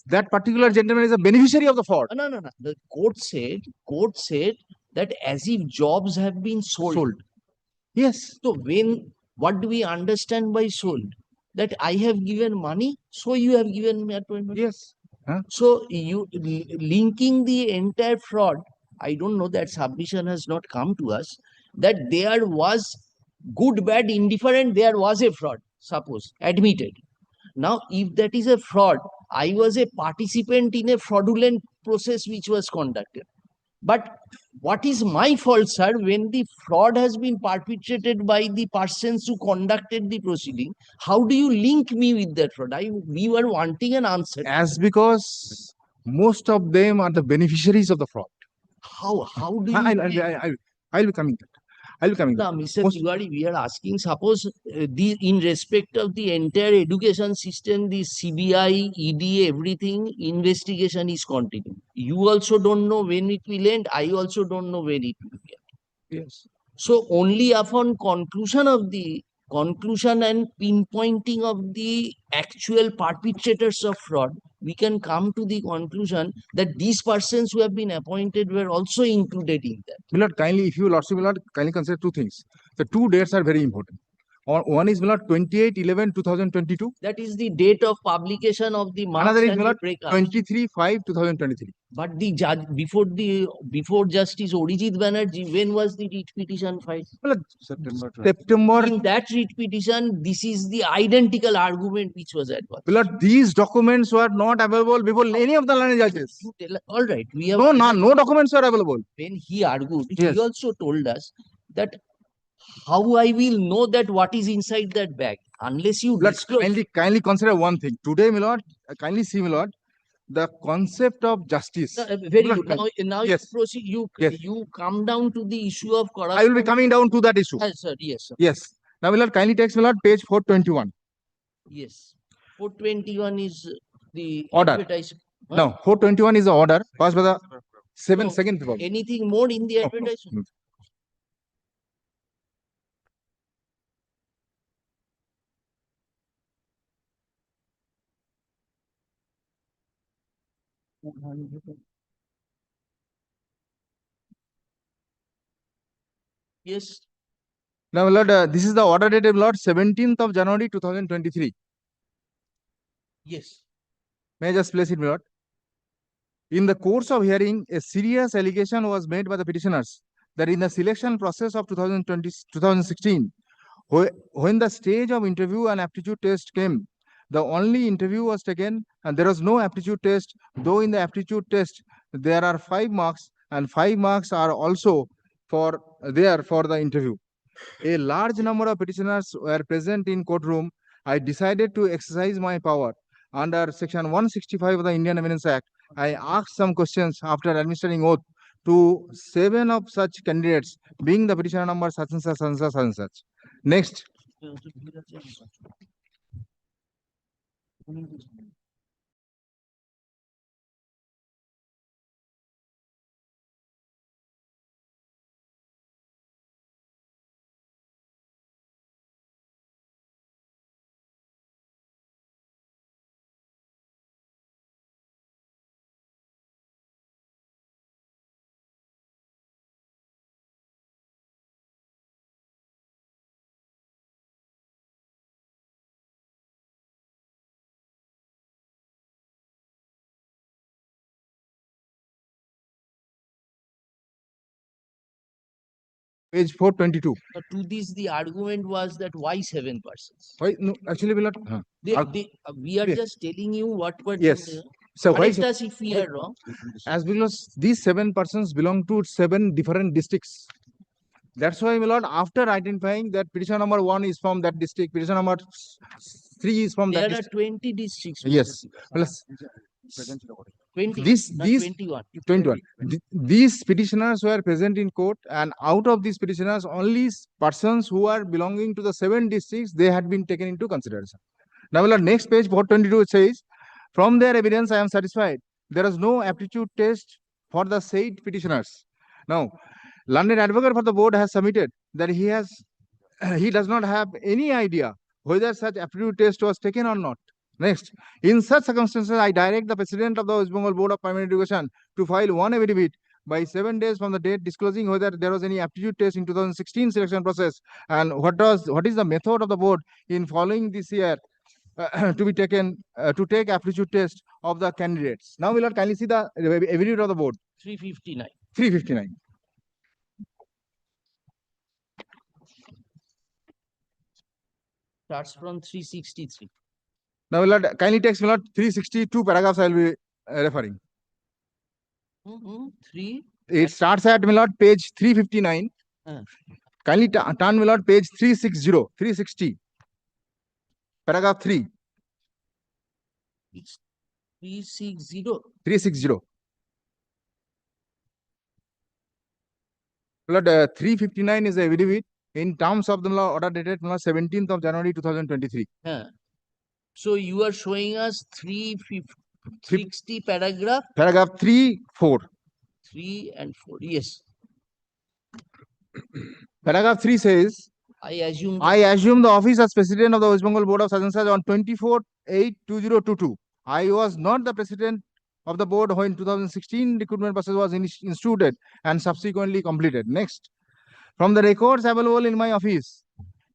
that particular gentleman is a beneficiary of the fraud. No. The court said that as if jobs have been sold. Yes. So what do we understand by sold? That I have given money, so you have given me appointment. Yes. So you linking the entire fraud, I don't know, that submission has not come to us, that there was good, bad, indifferent, there was a fraud, suppose, admitted. Now, if that is a fraud, I was a participant in a fraudulent process which was conducted. But what is my fault, sir, when the fraud has been perpetrated by the persons who conducted the proceeding? How do you link me with that fraud? We were wanting an answer. As because most of them are the beneficiaries of the fraud. How do you? I'll be coming. I'll be coming. No, Mr. Tiwari, we are asking, suppose in respect of the entire education system, the CBI, ED, everything, investigation is continuing. You also don't know when it will end. I also don't know when it will end. Yes. So only upon conclusion and pinpointing of the actual perpetrators of fraud, we can come to the conclusion that these persons who have been appointed were also included in that. Milord, kindly, if you Lordship Milord, kindly consider two things. The two dates are very important. One is Milord 28/11/2022. That is the date of publication of the marks Another is and the Milord breakup. 23/5/2023. But the judge before Justice Orijit Banerjee, when was the writ petition filed? September. In that writ petition, this is the identical argument which was advanced. Milord, these documents were not available before any of the learned judges. All right, we have no documents were available. When he argued, Yes. he also told us that how I will know that what is inside that bag unless you Milord, disclose. kindly consider one thing. Today, Milord, kindly see, Milord, the concept of justice. Very Milord, good. Now yes. you proceed. Yes. You come down to the issue of corruption. I will be coming down to that issue. Yes, sir. Yes, sir. Yes. Now, Milord, kindly text Milord page 421. Yes. 421 is the Order. advertisement. Huh? Now, 421 is the order passed by the No. second people. Anything more in the No, no, advertisement? Yes. Now, Lord, this is the order dated, Lord, 17th of January 2023. Yes. May I just place it, Lord? In the course of hearing, a serious allegation was made by the petitioners that in the selection process of 2016, when the stage of interview and aptitude test came, the only interview was taken and there was no aptitude test, though in the aptitude test, there are 5 marks and 5 marks are also for the interview. A large number of petitioners were present in courtroom. I decided to exercise my power. Under section 165 of the Indian Evidence Act, I asked some questions after administering oath to 7 of such candidates, being the petitioner number such and such and such and such. Next. Page 422. To this, the argument was that why 7 persons? Why? No, actually, will not. We are yes. just telling you what were. Yes. So why? Correct us if we are wrong. As because these 7 persons belong to 7 different districts. That's why, my lord, after identifying that petition number 1 is from that district, petition number 3 is from that There are district. 20 districts. Yes. Plus, 20. these 21. These petitioners were present in court, and out of these petitioners, only persons who are belonging to the 7 districts, they had been taken into consideration. Now, my lord, next page 422 it says, from their evidence, I am satisfied. There is no aptitude test for the said petitioners. Now, London advocate for the board has submitted that he does not have any idea whether such aptitude test was taken or not. Next, in such circumstances, I direct the President of the West Bengal Board of Primary Education to file one affidavit by 7 days from the date disclosing whether there was any aptitude test in 2016 selection process and what is the method of the board in following this year to be taken to take aptitude test of the candidates. Now, we'll kindly see the affidavit of the board. 359. 359. Starts from 363. Now, we'll kindly text 362 paragraphs I will be referring. 3. it starts at, my lord, page 359. Kindly turn, my lord, page 360. Paragraph 3. It's 360. 360. Lord, 359 is a affidavit in terms of the law order dated 17th of January 2023. So you are showing us 360 paragraph Paragraph 3, 4. 3 and 4. Yes. Paragraph 3 says, I assume I assume the office as president of the West Bengal Board of Sergeants on 24/8/2022. I was not the president of the board when 2016 recruitment process was instituted and subsequently completed. Next, from the records available in my office,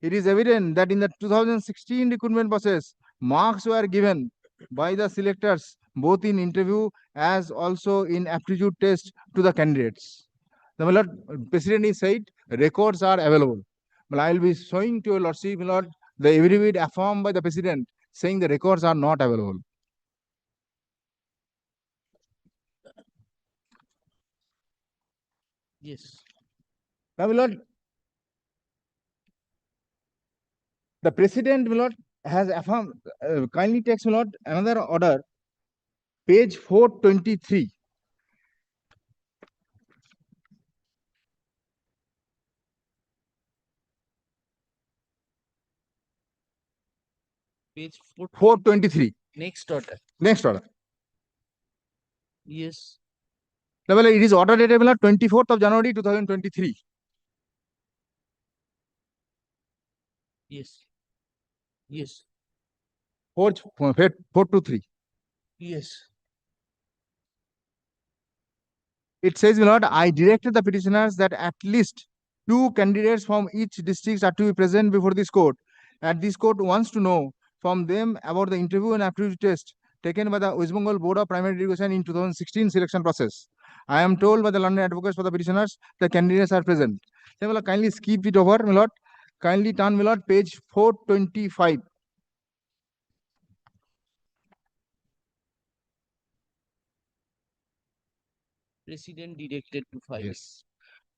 it is evident that in the 2016 recruitment process, marks were given by the selectors both in interview as also in aptitude test to the candidates. The my lord, president is said records are available. But I will be showing to your lordship, my lord, the affidavit affirmed by the president saying the records are not available. Yes. Now, my lord, the president, my lord, has affirmed, kindly takes, my lord, another order, page 423. Page 423. Next order. Next order. Yes. Now, my lord, it is order dated, my lord, 24th of January 2023. Yes. Yes. 423. Yes. It says, my lord, I directed the petitioners that at least 2 candidates from each district are to be present before this court. And this court wants to know from them about the interview and aptitude test taken by the West Bengal Board of Primary Education in 2016 selection process. I am told by the learned advocates for the petitioners that candidates are present. So, my lord, kindly skip it over, my lord. Kindly turn, my lord, page 425. President directed to file. Yes.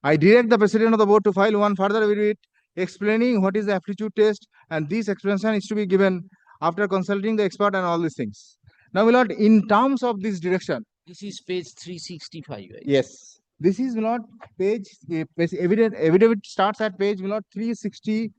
I direct the president of the board to file one further affidavit explaining what is the aptitude test, and this explanation is to be given after consulting the expert and all these things. Now, my lord, in terms of this direction. This is page 365. Right? Yes. This is, my lord, page affidavit starts at page, my lord, 363.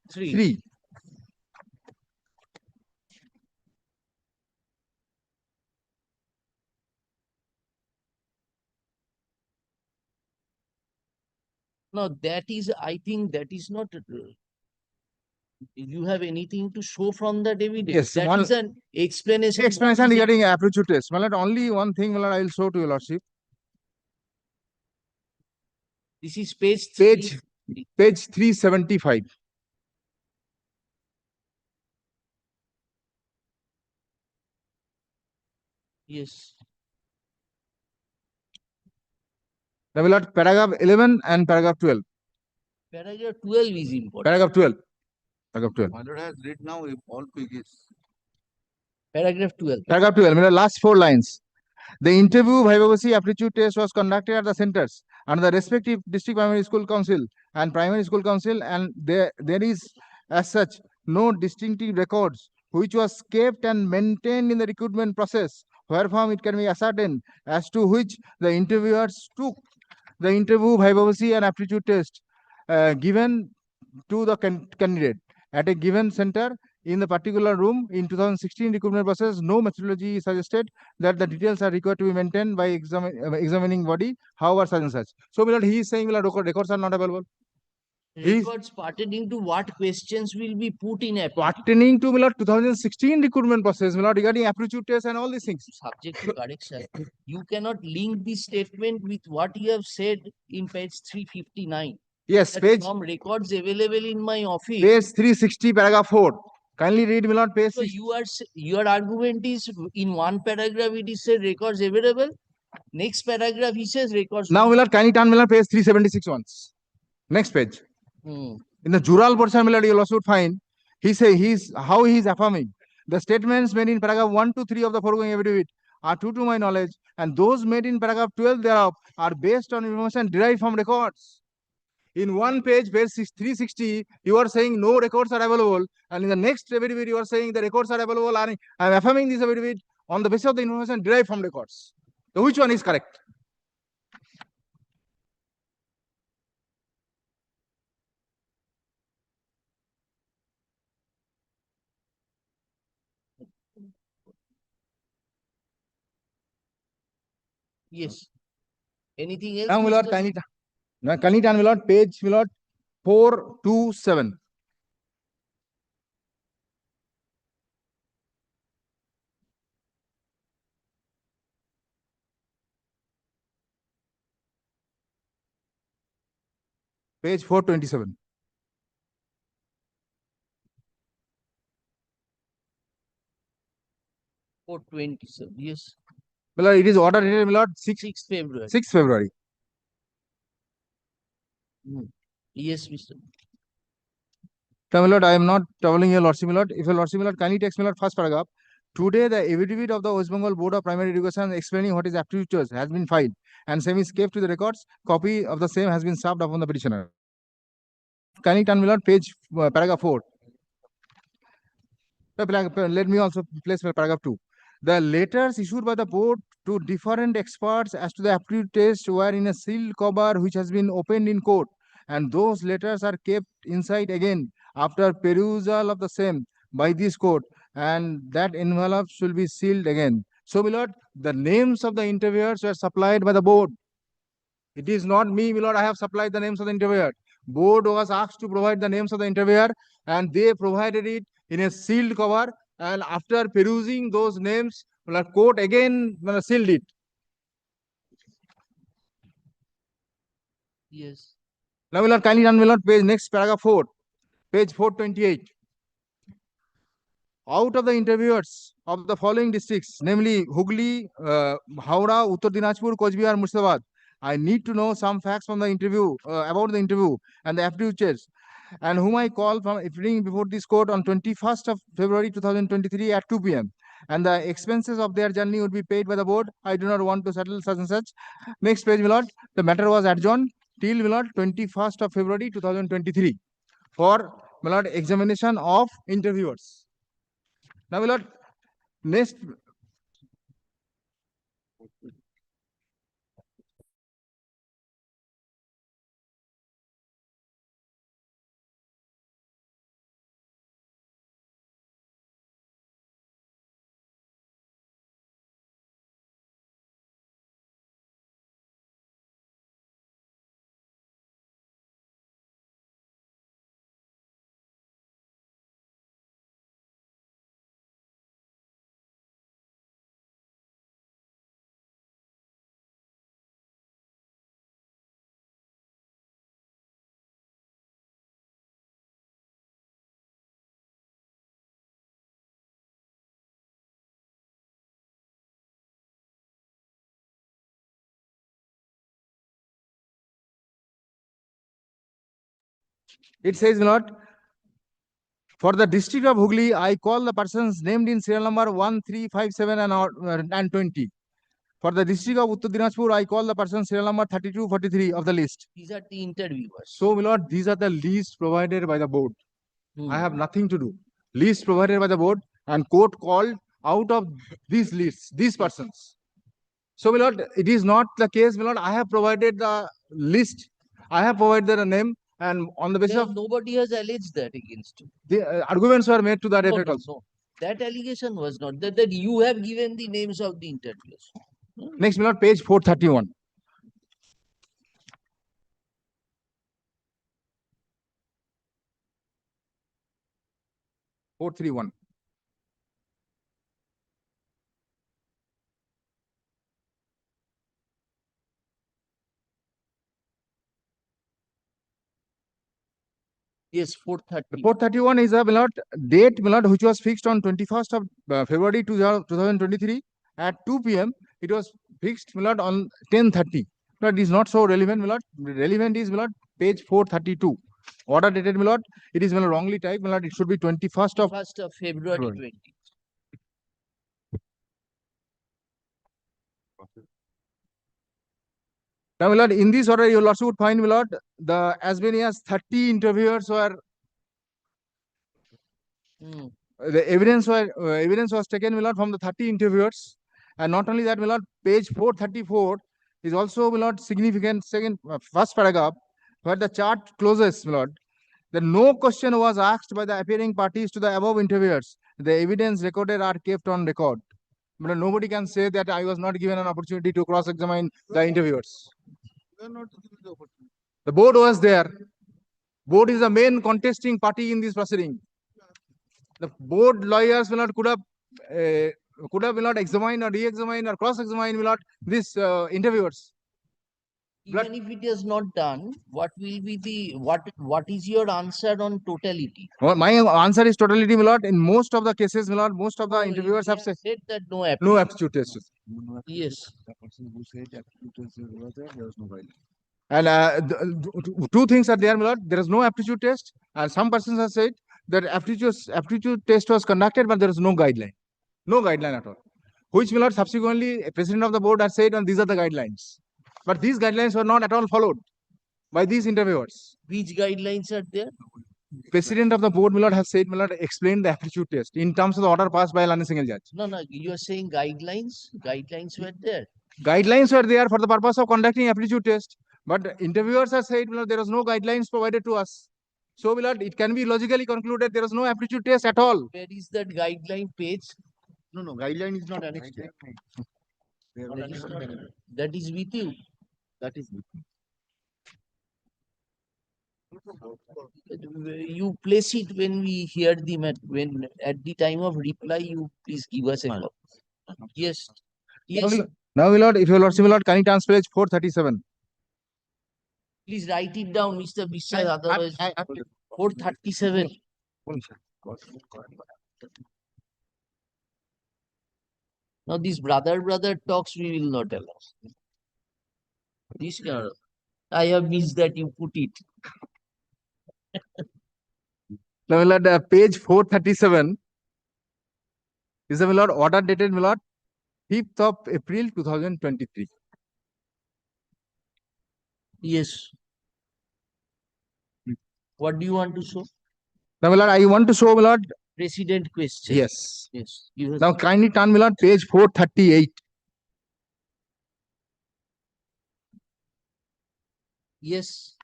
Now that is, I think that is not. You have anything to show from that evidence? Yes, That is an explanation. Explanation regarding aptitude test. My lord, only one thing, my lord, I will show to your lordship. This is page 375. Yes. Now, my lord, paragraph 11 and paragraph 12. Paragraph 12 is important. Paragraph 12. Paragraph 12. My lord has read now all pages. Paragraph 12. Paragraph 12. My lord, last 4 lines. The interview vivacy aptitude test was conducted at the centers under the respective district primary school council and primary school council, and there is as such no distinctive records which was kept and maintained in the recruitment process, wherefrom it can be ascertained as to which the interviewers took the interview vivacy and aptitude test given to the candidate at a given center in the particular room in 2016 recruitment process. No methodology is suggested that the details are required to be maintained by examining body, however such and such. So, my lord, he is saying, my lord, records are not available. Records pertaining to what questions will be put in pertaining to, my lord, 2016 recruitment process, my lord, regarding aptitude test and all these things. Subject to correction. You cannot link this statement with what you have said in page 359. Yes, page. From records available in my office. Page 360, paragraph 4. Kindly read, my lord, page. So your argument is in one paragraph it is said records available. Next paragraph he says records. Now, my lord, kindly turn, my lord, page 376 once. Next page. In the jural portion, my lord, you will also find how he is affirming the statements made in paragraph 1 to 3 of the foregoing affidavit are true to my knowledge, and those made in paragraph 12 thereof are based on information derived from records. In one page, page 360, you are saying no records are available, and in the next affidavit, you are saying the records are available, and I am affirming this affidavit on the basis of the information derived from records. So which one is correct? Yes. Anything else? Now, my lord, Mr. kindly turn, my lord, page, my lord, 427. Page 427. For 27, yes. My lord, it is order dated, my lord, 6th February. 6th February. Yes, Mr. My lord, I am not troubling your lordship, my lord. If your lordship, my lord, kindly text, my lord, first paragraph. Today, the affidavit of the West Bengal Board of Primary Education explaining what is aptitude test has been filed, and same is kept to the records. Copy of the same has been served upon the petitioner. Kindly turn, my lord, page, paragraph 4. Let me also place paragraph 2. The letters issued by the board to different experts as to the aptitude test were in a sealed cover which has been opened in court, and those letters are kept inside again after perusal of the same by this court, and that envelope should be sealed again. So, my lord, the names of the interviewers were supplied by the board. It is not me, my lord, I have supplied the names of the interviewer. Board was asked to provide the names of the interviewer, and they provided it in a sealed cover, and after perusing those names, the court again sealed it. Yes. Now, my lord, kindly run, my lord, page next paragraph 4, page 428. Out of the interviewers of the following districts, namely Hooghly, Howrah, Uttar Dinajpur, Coach Bihar, Murshidabad, I need to know some facts from the interview, about the interview and the aptitude test, and whom I call from appearing before this court on 21st of February 2023 at 2 p.m. And the expenses of their journey would be paid by the board. I do not want to settle such and such. Next page, my lord. The matter was adjourned till, my lord, 21st of February 2023 for, my lord, examination of interviewers. Now, my lord, next. It says, my lord, for the district of Hooghly, I call the persons named in serial number 1357 and 20. For the district of Uttar Dinajpur, I call the person serial number 3243 of the list. These are the interviewers. So, my lord, these are the lists provided by the board. I have nothing to do. List provided by the board, and court called out of these lists, these persons. So, my lord, it is not the case, my lord. I have provided the list. I have provided the name, and on the basis of Nobody has alleged that against you. the arguments were made to that effect No, also. no. That allegation was not that you have given the names of the interviewers. Next, my lord, page 431. Yes, 430. 431 is a, my lord, date, my lord, which was fixed on 21st of February 2023 at 2 p.m. It was fixed, my lord, on 10:30. But it is not so relevant, my lord. Relevant is, my lord, page 432. Order dated, my lord. It is, my lord, wrongly typed, my lord. It should be 21st of February 20. Now, my lord, in this order, you will also would find, my lord, the as many as 30 interviewers were the evidence was taken, my lord, from the 30 interviewers, and not only that, my lord, page 434 is also, my lord, significant. First paragraph, where the chart closes, my lord, that no question was asked by the appearing parties to the above interviewers. The evidence recorded are kept on record. But nobody can say that I was not given an opportunity to cross-examine the interviewers. The board was there. Board is the main contesting party in this proceeding. The board lawyers will not could have will not examine or re-examine or cross-examine will not these interviewers. Even if it is not done, what will be the what is your answer on totality? Well, my answer is totality, my lord. In most of the cases, my lord, most of the interviewers have said that no aptitude test. Yes. The person who said aptitude test was there was no guidance. And two things are there, my lord. There is no aptitude test, and some persons have said that aptitude test was conducted, but there is no guideline. No guideline at all. Which, my lord, subsequently, president of the board has said, and these are the guidelines. But these guidelines were not at all followed by these interviewers. Which guidelines are there? President of the board, my lord, has said, my lord, explained the aptitude test in terms of the order passed by a single judge. No, you are saying guidelines. Guidelines were there. Guidelines were there for the purpose of conducting aptitude test, but interviewers have said, my lord, there was no guidelines provided to us. So, my lord, it can be logically concluded there was no aptitude test at all. Where is that guideline page? No, guideline is not annexed. That is with you. That is with You place it when we hear the when at the time of reply. You please give us a call. Yes. Yes. Now, my lord, if your lordship, my lord, can you transfer page 437? Please write it down, Mr. Biswas. Otherwise, 437. Now, this brother talks we will not allow. This I have missed that you put it. Now, my lord, page 437 is the, my lord, order dated, my lord, 5th of April 2023. Yes. What do you want to show? Now, my lord, I want to show, my lord, Precedent question. yes. Yes. Now, kindly turn, my lord, page 438. Yes.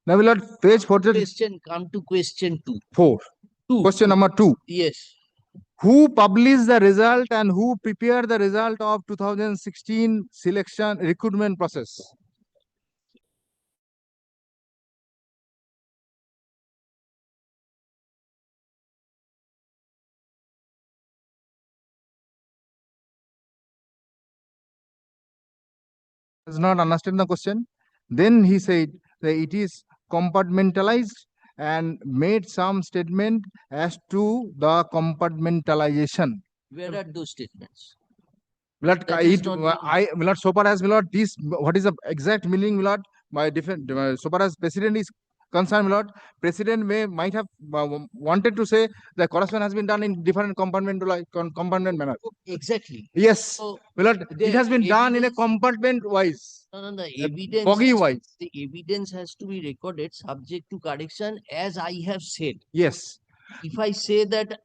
Now, my lord, page 438. Question, come to question 2. 4. Question number 2. Yes. Who published the result and who prepared the result of 2016 selection recruitment process? Does not understand the question. Then he said that it is compartmentalized and made some statement as to the compartmentalization. Where are those statements? Milord, That is not Milord, so far as Milord, this what is the exact meaning, Milord? My different so far as president is concerned, Milord, president might have wanted to say the correspondence has been done in different compartment manner. Exactly. Yes, So, Milord, it has been done in a compartment wise. No, evidence. Bogey wise. The evidence has to be recorded subject to correction, as I have said. Yes. If I say that,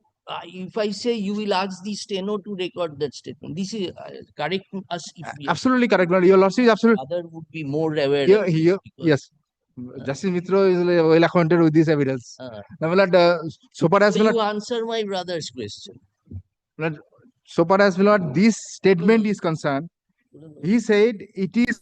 if I say you will ask the steno to record that statement, this is correct us. If we Absolutely correct, Milord. Your lordship is absolutely. Other would be more aware. of this Yes. Justice Mitra is well acquainted with this evidence. Now, Milord, so far as So Milord, you answer my brother's question. Milord, so far as Milord, this statement is concerned, he said it is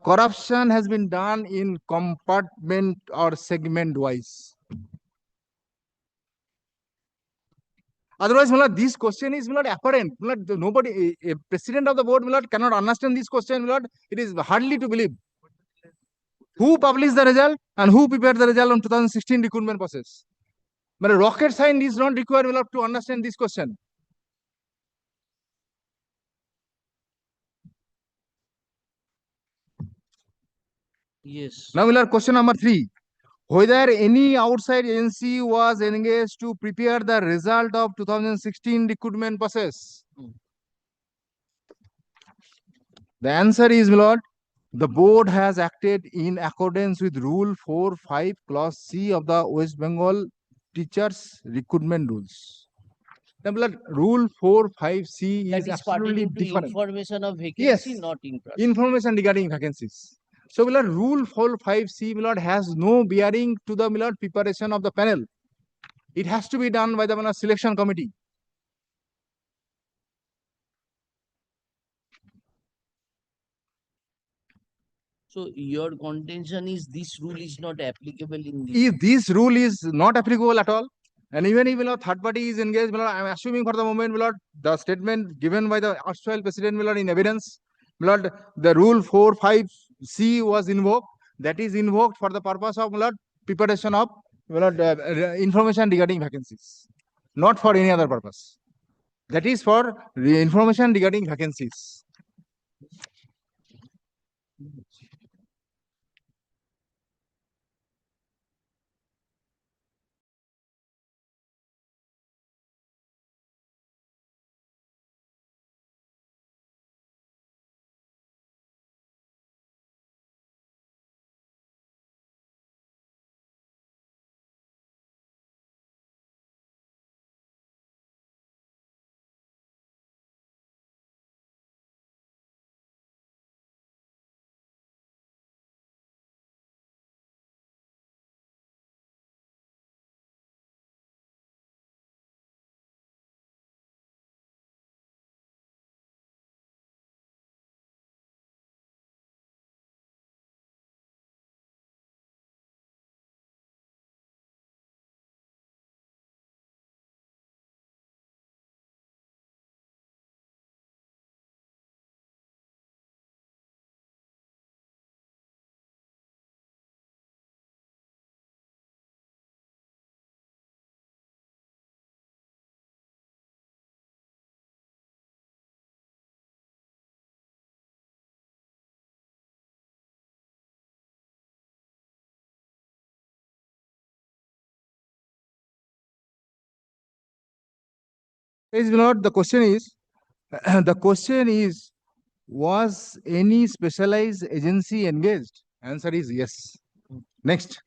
corruption has been done in compartment or segment wise. Otherwise, Milord, this question is Milord apparent. Milord, nobody, a president of the board, Milord, cannot understand this question, Milord. It is hardly to believe. Who published the result and who prepared the result on 2016 recruitment process? But a rocket science is not required, Milord, to understand this question. Yes. Now, my lord, question number 3. Whether any outside agency was engaged to prepare the result of 2016 recruitment process? The answer is, my lord, the board has acted in accordance with Rule 4.5 Clause C of the West Bengal Teachers Recruitment Rules. Now, my lord, Rule 4.5C That is is absolutely pertaining to different. information of vacancy, Yes, not interest. information regarding vacancies. So, my lord, Rule 4.5C, my lord, has no bearing to the, my lord, preparation of the panel. It has to be done by the, my lord, selection committee. So your contention is this rule is not applicable in this. If this rule is not applicable at all, and even if, my lord, third party is engaged, my lord, I am assuming for the moment, my lord, the statement given by the erstwhile president, my lord, in evidence, my lord, the Rule 4.5C was invoked. That is invoked for the purpose of, my lord, preparation of, my lord, information regarding vacancies, not for any other purpose. That is for the information regarding vacancies. Praise the Lord. The question is, was any specialized agency engaged? Answer is yes. Next,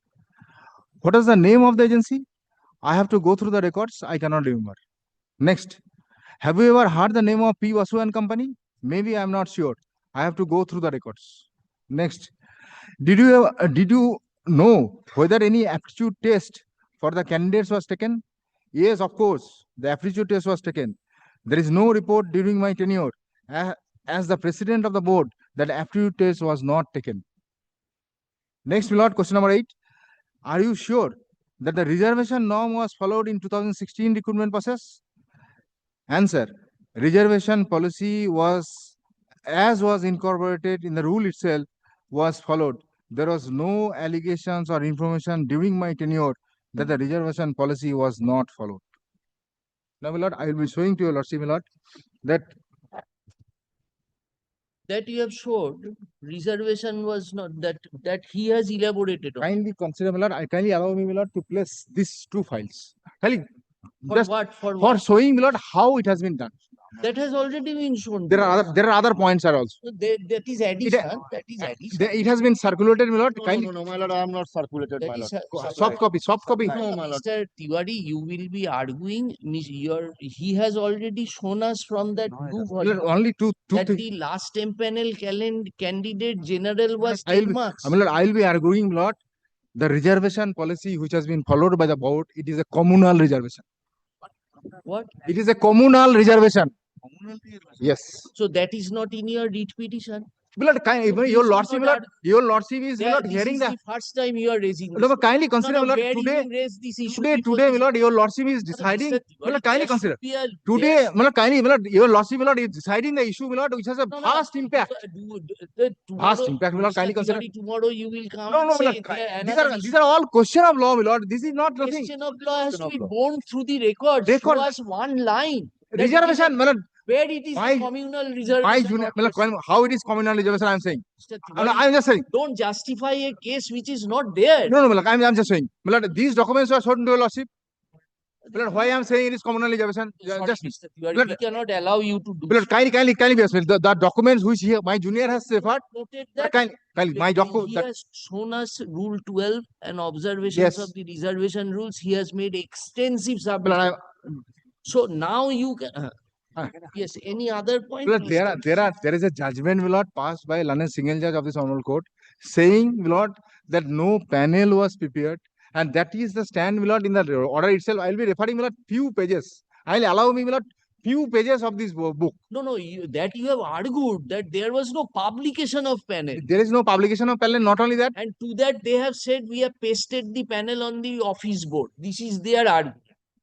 what is the name of the agency? I have to go through the records. I cannot remember. Next, have you ever heard the name of P. Vasu and Company? Maybe I am not sure. I have to go through the records. Next, did you know whether any aptitude test for the candidates was taken? Yes, of course, the aptitude test was taken. There is no report during my tenure as the president of the board that aptitude test was not taken. Next, my lord, question number 8. Are you sure that the reservation norm was followed in 2016 recruitment process? Answer. Reservation policy was, as was incorporated in the rule itself, was followed. There was no allegations or information during my tenure that the reservation policy was not followed. Now, my lord, I will be showing to your lordship, my lord, that you have showed reservation was not that he has elaborated on. Kindly consider, my lord, I kindly allow me, my lord, to place these two files. Kindly, For just what? For for what? showing, my lord, how it has been done. That has already been shown. There are other points are also. So that is addition. That is addition. It has been circulated, my lord. No, No, my lord, I am not circulated, That my is lord. Soft copy, soft copy. No, my lord. Mr. Tiwari, you will be arguing. He has already shown us from that blue volume Only two that things. the last panel candidate general was I 10 will marks. be arguing, my lord. The reservation policy which has been followed by the board, it is a communal reservation. What? It is a communal reservation. Yes. So that is not in your writ petition. Your lordship, is not This hearing is the the first time you are raising this. No, but kindly consider, my lord, where today, you raise this issue today, my lord, your lordship is deciding. My lord, kindly consider. Today, my lord, kindly, my lord, your lordship, my lord, is deciding the issue, my lord, which has a vast impact. Vast impact, my lord, kindly consider. Tomorrow you will come No, and my say lord, there these are all question of law, my lord. This is not nothing. question of law has to be borne through the records. Show us one line. Reservation, my lord, Where it is My- communal My reservation. junior, not your how it is communal reservation, I'm saying. Mr. Tiwari, I'm just saying. Don't justify a case which is not there. No, I'm just saying. These documents are shown to your lordship. Why I'm saying it is communal reservation? Sorry, Just Mr. Tiwari, we cannot allow you to do. kindly be explained. The documents which my junior has referred. Noted that Kindly, my he document. has shown us Rule 12 and observations of the reservation rules. He has made extensive submission. So now you can. Yes, any other point? please tell. There is a judgment, my lord, passed by learned single judge of this honorable court, saying, my lord, that no panel was prepared, and that is the stand, my lord, in the order itself. I'll be referring, my lord, few pages. I'll allow me, my lord, few pages of this book. No, that you have argued that there was no publication of panel. There is no publication of panel. Not only that, And to that they have said we have pasted the panel on the office board. This is their argument.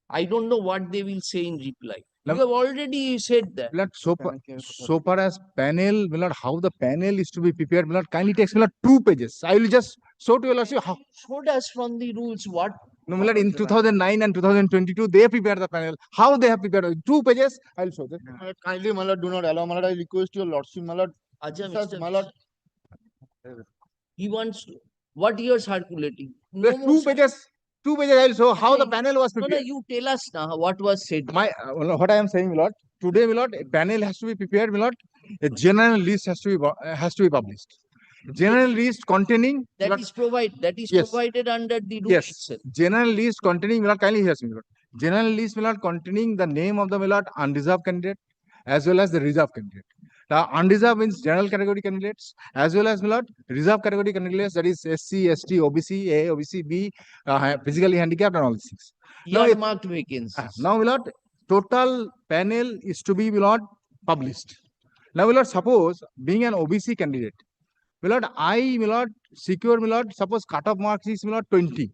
I don't know what they will say in reply. You have already said that. so far as panel, my lord, how the panel is to be prepared, my lord, kindly takes, my lord, 2 pages. I will just show to you, lordship, how. Showed us from the rules what. No, my lord, in 2009 and 2022, they prepared the panel. How they have prepared? 2 pages. I will show them. Kindly, my lord, do not allow, my lord. I request your lordship, my lord. My lord. He wants to. What you are circulating? There's 2 pages. 2 pages. I will show how the panel was No, prepared. you tell us now what was said. What I am saying, my lord. Today, my lord, a panel has to be prepared, my lord. A general list has to be published. General list containing. That is provided under the rule itself. General list containing, my lord, kindly hear me, my lord. General list, my lord, containing the name of the, my lord, unreserved candidate as well as the reserved candidate. Now, unreserved means general category candidates as well as, my lord, reserved category candidates, that is SC, ST, OBC, A, OBC, B, physically handicapped and all these things. Earmarked vacancies. Now, my lord, total panel is to be, my lord, published. Now, my lord, suppose being an OBC candidate, my lord, my lord, secure, my lord, suppose cutoff marks is, my lord, 20.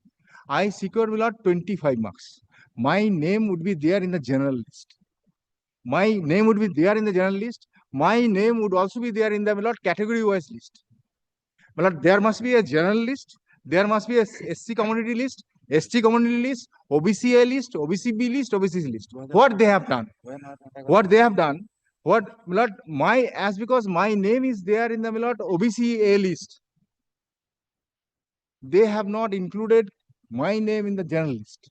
I secure, my lord, 25 marks. My name would be there in the general list. My name would be there in the general list. My name would also be there in the, my lord, category-wise list. My lord, there must be a general list. There must be a SC community list, ST community list, OBC A list, OBC B list, OBC C list. What they have done? What they have done? What, my lord, because my name is there in the, my lord, OBC A list, they have not included my name in the general list.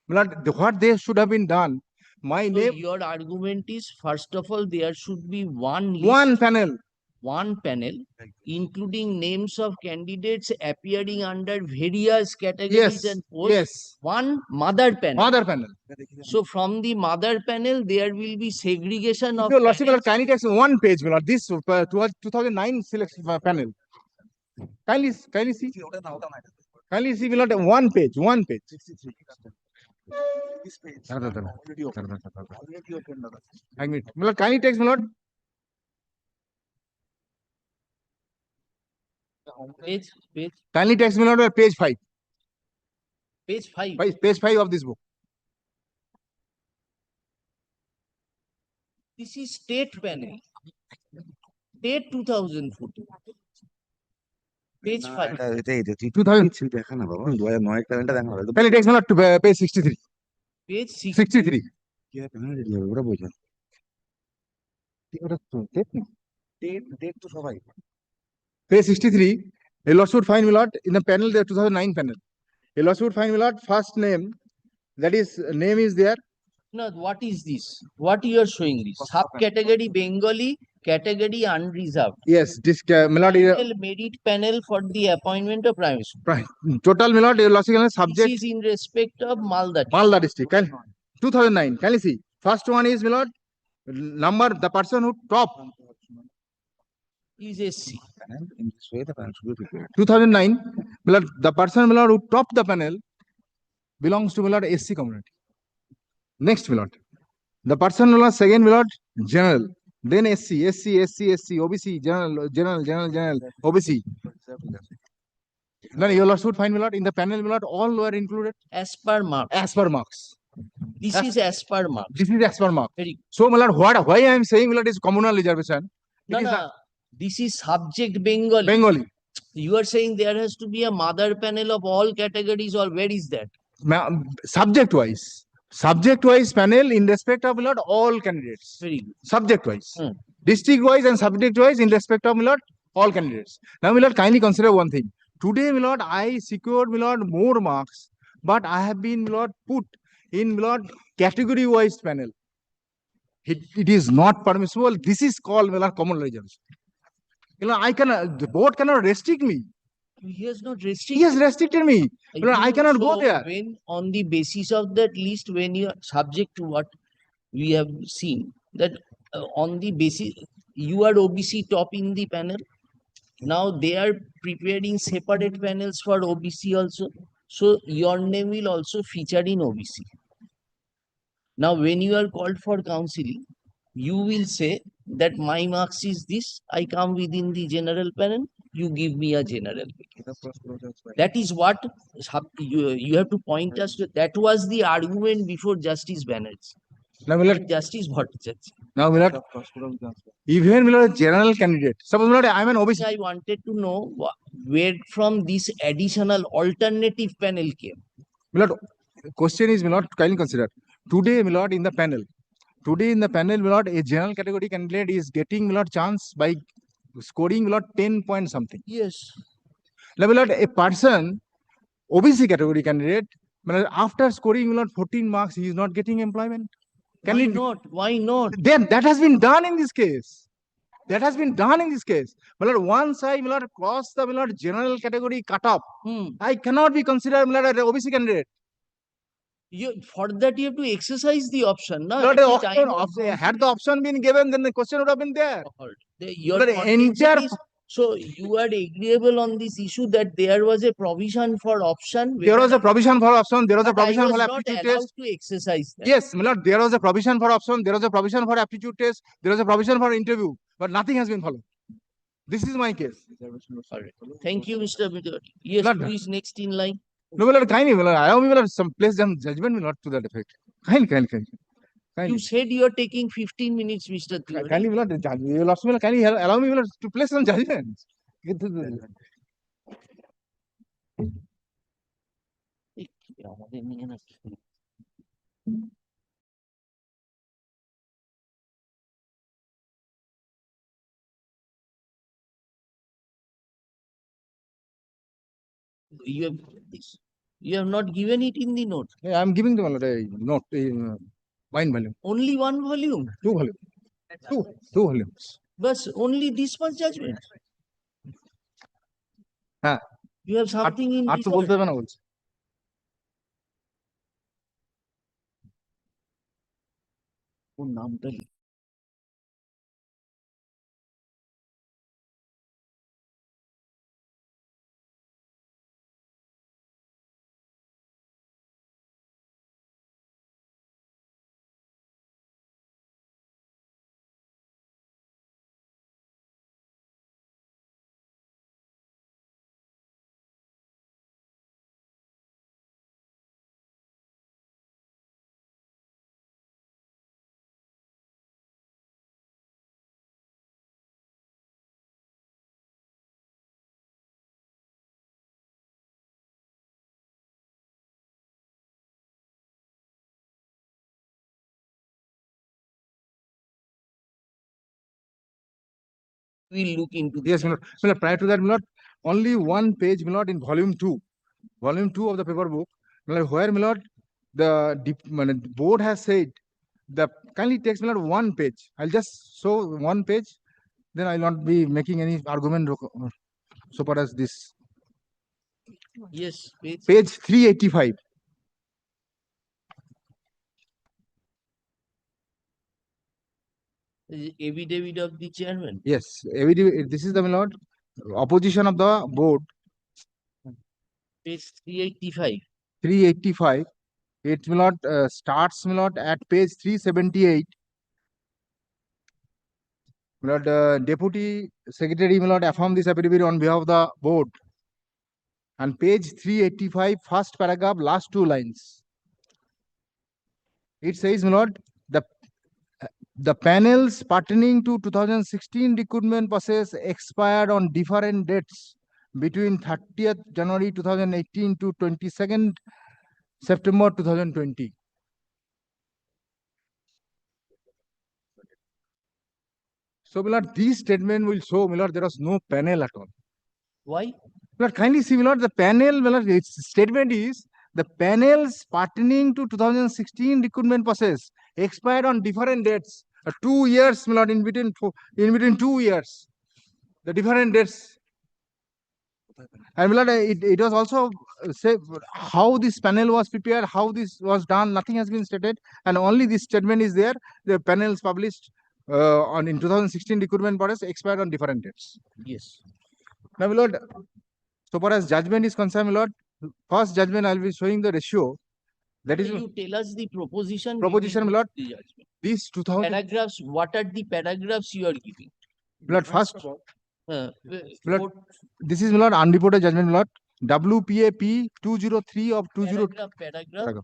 My lord, what they should have been done, my So name. your argument is, first of all, there should be one list, One panel. including names of candidates appearing under various categories and posts. Yes. One mother panel. Mother panel. So from the mother panel, there will be segregation of. Your lordship, kindly takes 1 page, my lord. This 2009 selection panel. Kindly see. Kindly see, my lord, 1 page. 1 page. This page. Kindly takes, my lord. Page. Kindly takes, my lord, page 5. Page 5. Page 5 of this book. This is state panel. State 2014. Page 5. 2000. দেখা না বাবা 2009 এর প্যানেলটা দেখা হবে Kindly takes, my lord, to page 63. Page 63. কি আর panel ready হবে ওরা বোঝা ওটা তো ডেট তো সবাই Page 63. A lawsuit find, my lord, in the panel, the 2009 panel. A lawsuit find, my lord, first name, that is, name is there. No, what is this? What you are showing this? Subcategory Bengali, category unreserved. Yes, this, my lord, Merit panel for the appointment of primary school. total, my lord, lawsuit subject. This is in respect of Malda. Malda district. 2009. Can you see? First one is, my lord, number, the person who top. Is SC. 2009, my lord, the person, my lord, who topped the panel belongs to, my lord, SC community. Next, my lord, the person, my lord, second, my lord, general. Then SC, OBC, general, OBC. Then your lawsuit find, my lord, in the panel, my lord, all were included. As per marks. As per marks. This is as per marks. This is as per mark. Very good. So, my lord, why I am saying, my lord, is communal reservation. No, this is subject Bengali. You are saying there has to be a mother panel of all categories, or where is that? Subject wise. subject-wise panel in respect of, my lord, all candidates. Very good. Subject-wise. Hmm. District-wise and subject-wise in respect of, my lord, all candidates. Now, my lord, kindly consider one thing. Today, my lord, I secured, my lord, more marks, but I have been, my lord, put in, my lord, category-wise panel. It is not permissible. This is called, my lord, common reservation. You know, the board cannot restrict me. He has not restricted. He has restricted me. You know, I cannot go so there. When on the basis of that list, when you are subject to what we have seen, that on the basis, you are OBC top in the panel. Now they are preparing separate panels for OBC also. So your name will also feature in OBC. Now, when you are called for counseling, you will say that my marks is this, I come within the general panel, you give me a general. That is what you have to point us to. That was the argument before Justice Banerjee. Now, my lord, Justice Bhattacharya. now, my lord, even, my lord, general candidate. Suppose, my lord, I am an OBC. I wanted to know where from this additional alternative panel came. My lord, question is, my lord, kindly consider. Today, my lord, in the panel, my lord, a general category candidate is getting, my lord, chance by scoring, my lord, 10 point something. Yes. Now, my lord, a person, OBC category candidate, my lord, after scoring, my lord, 14 marks, he is not getting employment. Why not? Why not? Then that has been done in this case. That has been done in this case. My lord, once I, my lord, cross the, my lord, general category cutoff, I cannot be considered, my lord, an OBC candidate. For that, you have to exercise the option. No? Lord, had the option been given, then the question would have been there. Your Lord, contention is, so you are agreeable on this issue that there was a provision for option. There was a provision for option. There was a provision for not aptitude allowed test. to exercise that. Yes, my lord, there was a provision for option. There was a provision for aptitude test. There was a provision for interview, but nothing has been followed. This is my case. All right. Thank you, Mr. Midori. Yes, Lord, who is next in line? No, my lord, kindly, my lord, allow me, my lord, some place judgment, my lord, to that effect. Kindly. You said you are taking 15 minutes, Mr. Tiwari. Kindly, my lord, you lost me, kindly allow me, my lord, to place some judgment. You have this. You have not given it in the note. I am giving them a note, one volume. Only one volume. Two volumes. Two volumes. But only this much judgment. You have something in আর তো বলতে হবে না বলছি ওর নামটা we'll look into yes my lord. Prior to that, my lord, only one page, my lord, in volume 2 of the paper book, my lord, where, my lord, the board has said the kindly takes, my lord, one page. I'll just show one page, then I'll not be making any argument so far as this. Yes, page 385. Affidavit of the chairman. Yes, this is the, my lord, opposition of the board. Page 385. 385. It, my lord, starts, my lord, at page 378. My lord, Deputy Secretary, my lord, affirm this affidavit on behalf of the board. And page 385, first paragraph, last two lines. It says, my lord, the panels pertaining to 2016 recruitment process expired on different dates between 30th January 2018 to 22nd September 2020. So, my lord, this statement will show, my lord, there was no panel at all. Why? My lord, kindly see, my lord, the panel, my lord, its statement is the panels pertaining to 2016 recruitment process expired on different dates. 2 years, my lord, in between 2 years. The different dates. And my lord, it was also say how this panel was prepared, how this was done, nothing has been stated, and only this statement is there. The panels published in 2016 recruitment process expired on different dates. Yes. Now, my lord, so far as judgment is concerned, my lord, first judgment I'll be showing the ratio. That is, you tell us the proposition. proposition, my lord. These 2000 paragraphs. What are the paragraphs you are giving? Blood first. Uh, Blood, this is, my lord, unreported judgment, my lord. WPAP 203 of 20. paragraph.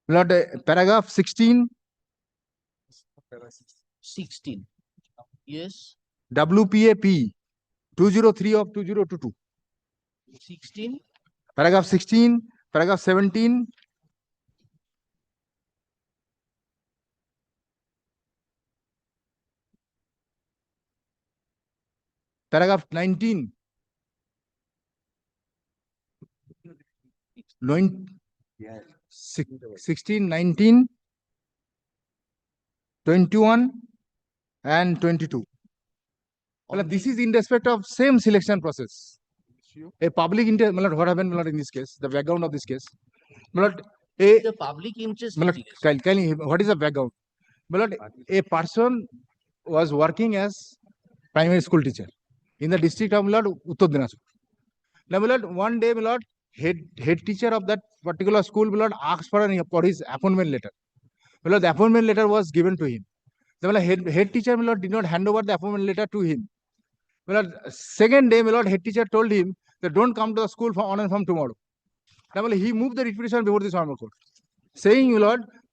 Lord, paragraph 16. 16. Yes. WPAP 203 of 2022. 16. Paragraph 16, paragraph 17. Paragraph 19. 16, 19, 21, and 22. Well, this is in respect of same selection process. A public interest, what happened in this case? The background of this case. The public interest. What is the background? A person was working as primary school teacher in the district of Uttar Dinajpur. Now, one day, head teacher of that particular school asked for his appointment letter. The appointment letter was given to him. The head teacher did not hand over the appointment letter to him. Second day, head teacher told him that don't come to the school on and from tomorrow. Now, he moved the repetition before this Honorable Court, saying,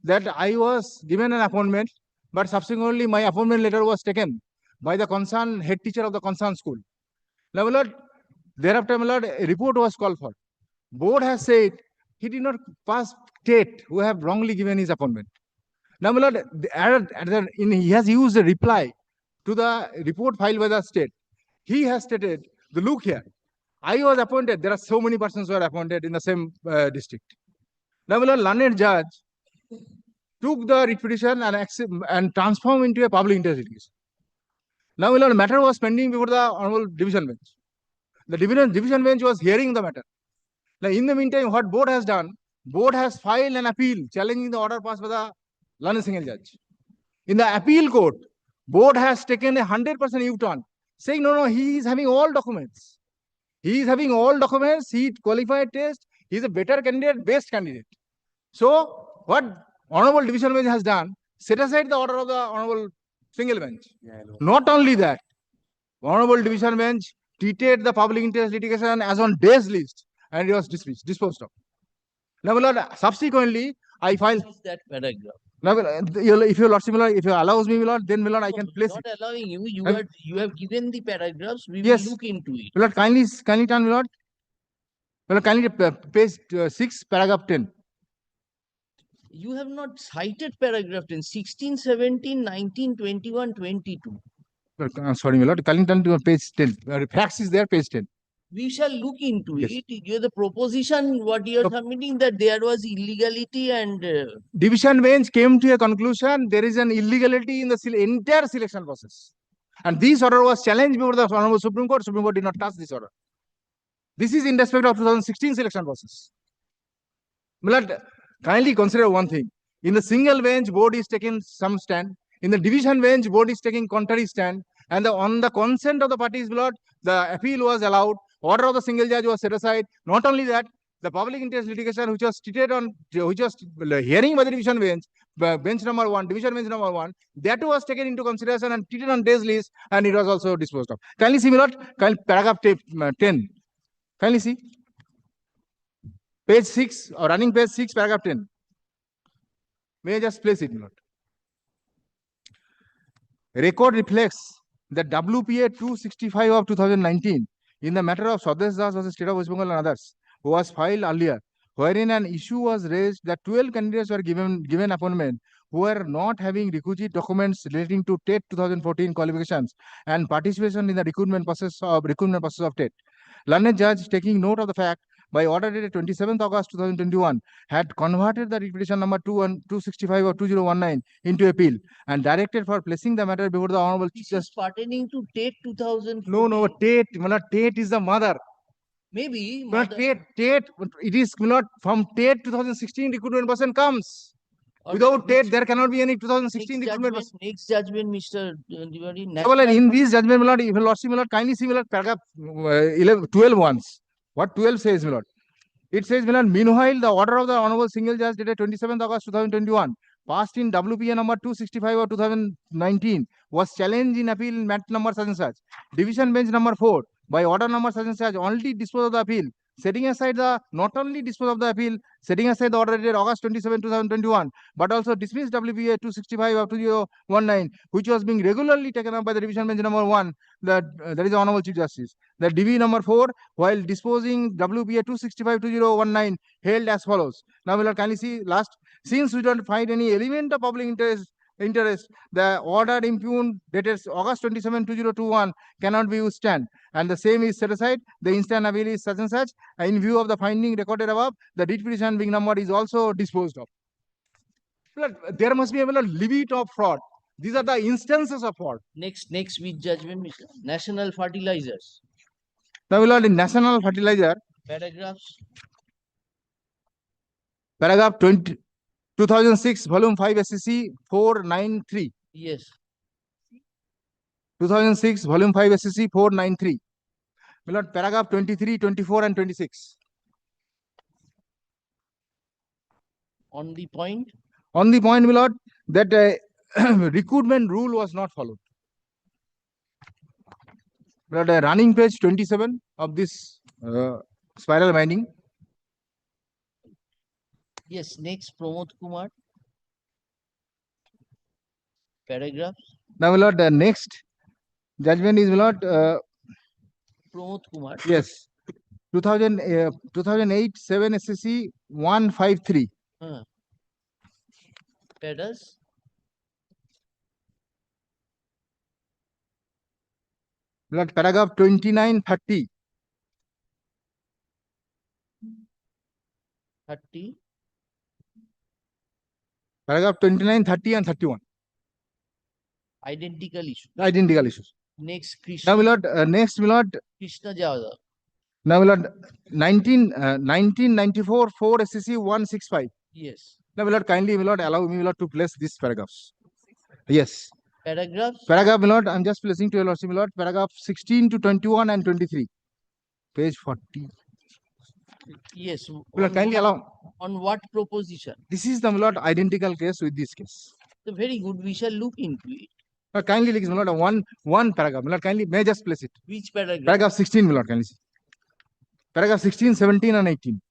that I was given an appointment, but subsequently my appointment letter was taken by the concerned head teacher of the concerned school. Now, thereafter, a report was called for. Board has said he did not pass state who have wrongly given his appointment. Now, he has used a reply to the report filed by the state. He has stated, the look here, I was appointed. There are so many persons who are appointed in the same district. Now, learned judge took the repetition and transformed into a public interest litigation. Now, matter was pending before the Honorable Division Bench. The division bench was hearing the matter. Now, in the meantime, what board has done, board has filed an appeal challenging the order passed by the learned single judge. In the appeal court, board has taken a 100% U-turn, saying, no, he is having all documents. He is having all documents, he qualified test, he is a better candidate, best candidate. So, what Honorable Division Bench has done, set aside the order of the Honorable Single Bench. Not only that, Honorable Division Bench treated the public interest litigation as on days list and it was disposed of. Now, subsequently, I filed that paragraph. Now, if you allows me, then I can place Not it. allowing you. You have given the paragraphs. We Yes. will look into it. Kindly turn, kindly page 6, paragraph 10. You have not cited paragraph 10, 16, 17, 19, 21, 22. Sorry, my lord. Kindly turn to page 10. Facts is there, page 10. We shall look into Yes. it. You the proposition, what you are submitting, that there was illegality and Division bench came to a conclusion there is an illegality in the entire selection process. And this order was challenged before the Honorable Supreme Court. Supreme Court did not touch this order. This is in respect of 2016 selection process. Milord, kindly consider one thing. In the single bench, board is taking some stand. In the division bench, board is taking contrary stand. And on the consent of the parties, Milord, the appeal was allowed. Order of the single judge was set aside. Not only that, the public interest litigation which was treated on, which was hearing by the division bench, bench number 1, division bench number 1, that was taken into consideration and treated on days list, and it was also disposed of. Kindly see, Milord, paragraph 10. Kindly see. Page 6, or running page 6, paragraph 10. May I just place it, Milord? Record reflects The WPA 265 of 2019 in the matter of Swadesh Das versus State of West Bengal and others was filed earlier, wherein an issue was raised that 12 candidates were given appointment who were not having requisite documents relating to TET 2014 qualifications and participation in the recruitment process of TET. Learned judge, taking note of the fact, by order dated 27th August 2021, had converted the petition number 265 of 2019 into appeal and directed for placing the matter before the Honorable Chief This is pertaining to TET 2000. No, TET is the mother. Maybe. But TET, it is not from TET 2016 recruitment person comes. Without TET, there cannot be any 2016 recruitment person. Next judgment, Mr. Diwari. Well, in this judgment, my lord, if your lordship, my lord, kindly see, my lord, paragraph 12 once. What 12 says, my lord? It says, my lord, meanwhile, the order of the Honorable Single Judge dated 27th August 2021, passed in WPA number 265 of 2019, was challenged in appeal in matter number such and such. Division bench number 4, by order number such and such, only dispose of the appeal, setting aside the, not only dispose of the appeal, setting aside the order dated August 27, 2021, but also dismiss WPA 265 of 2019, which was being regularly taken up by the division bench number 1, that is the Honorable Chief Justice. The DV number 4, while disposing WPA 265 2019, held as follows. Now, we will kindly see last, since we don't find any element of public interest, the order impugned dated August 27, 2021 cannot be withstand, and the same is set aside. The instant appeal is such and such. In view of the finding recorded above, the writ petition being numbered is also disposed of. There must be a limit of fraud. These are the instances of fraud. Next with judgment, Mr. National Fertilizers. Now, my lord, in National Fertilizer, Paragraphs. paragraph 2006, volume 5, SCC 493. Yes. 2006, volume 5, SCC 493. My lord, paragraph 23, 24, and 26. On the point? On the point, my lord, that recruitment rule was not followed. But running page 27 of this spiral binding. Yes, next, Pramod Kumar. Paragraphs. Now, my lord, the next judgment is, my lord, Pramod Kumar. yes, 2008 7 SCC 153. Padas. Lord, paragraph 29, 30. 30. Paragraph 29, 30, and 31. Identical issue. Identical issues. Next, Krishna. Now, my lord, next, my lord. Krishna Jawada. Now, my lord, 1994 4 SCC 165. Yes. Now, my lord, kindly, my lord, allow me, my lord, to place these paragraphs. Yes. Paragraphs. Paragraph, my lord, I'm just placing to your lordship, my lord, paragraph 16 to 21 and 23. Page 40. Yes. My lord, kindly allow. On what proposition? This is the, my lord, identical case with this case. So very good. We shall look into it. Kindly, my lord, one paragraph. My lord, kindly, may I just place it? Which paragraph? Paragraph 16, my lord, kindly see. Paragraph 16, 17, and 18.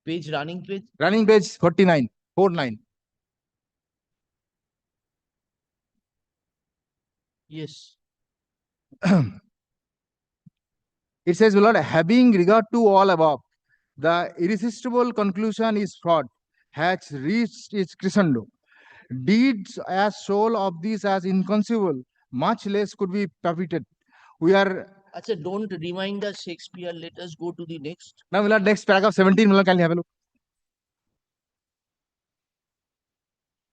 Page, running page? Running page 49, 49. Yes. It says, my lord, having regard to all above, the irresistible conclusion is fraud has reached its crescendo. Deeds as soul of these as inconceivable, much less could be perpetrated. We are. Achha, don't remind us Shakespeare. Let us go to the next. Now, my lord, next paragraph 17, my lord, can you have a look?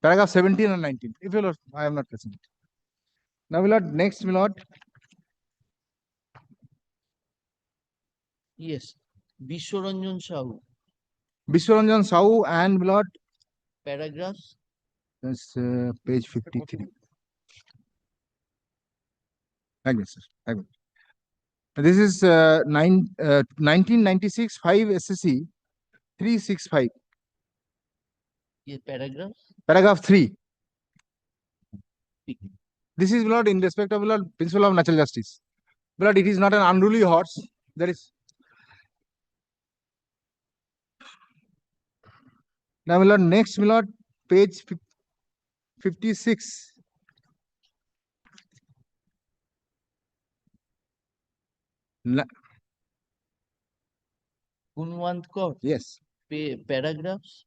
Paragraph 17 and 19. If you lord, I am not present. Now, my lord, next, my lord. Yes. Vishwaranjan Sahu. Vishwaranjan Sahu and my lord. Paragraphs. That's page 53. Thank you, sir. Thank you. This is 1996 5 SCC 365. Yes, paragraphs. Paragraph 3. This is, Lord, in respect of, Lord, principle of natural justice. But it is not an unruly horse. There is. Now, my lord, next, my lord, page 56. Gunwant Kaur, Yes. paragraphs.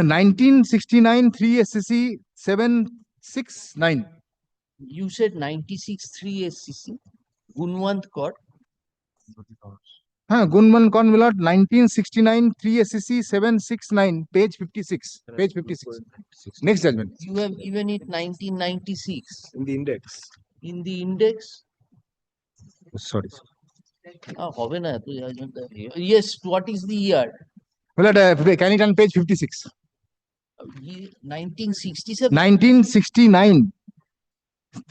1969 3 SCC 769. You said 96.3 SCC. Gunwant Kaur. Gunman Kaur, my lord, 1969 3 SCC 769, page 56. Page 56. Next judgment. You have given it 1996 In the index. in the index. Sorry. হবে না এত judgment. Yes, what is the year? Well, can you turn page 56? 1967. 1969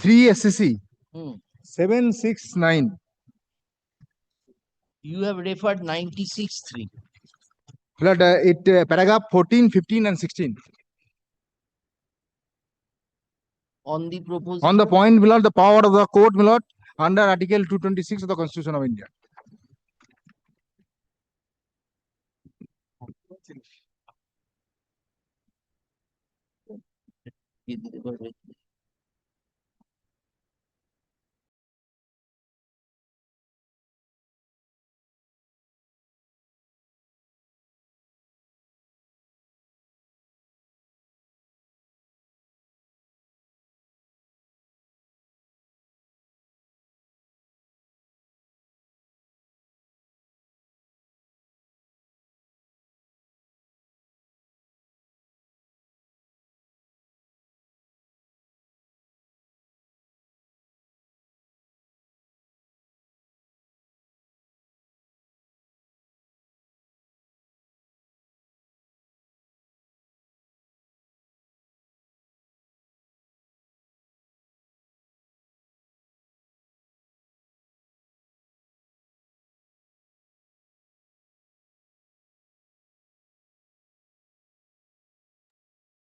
3 SCC Hmm. 769. You have referred 96.3. Well, paragraph 14, 15, and 16. On the proposal. On the point below, the power of the court, my lord, under Article 226 of the Constitution of India.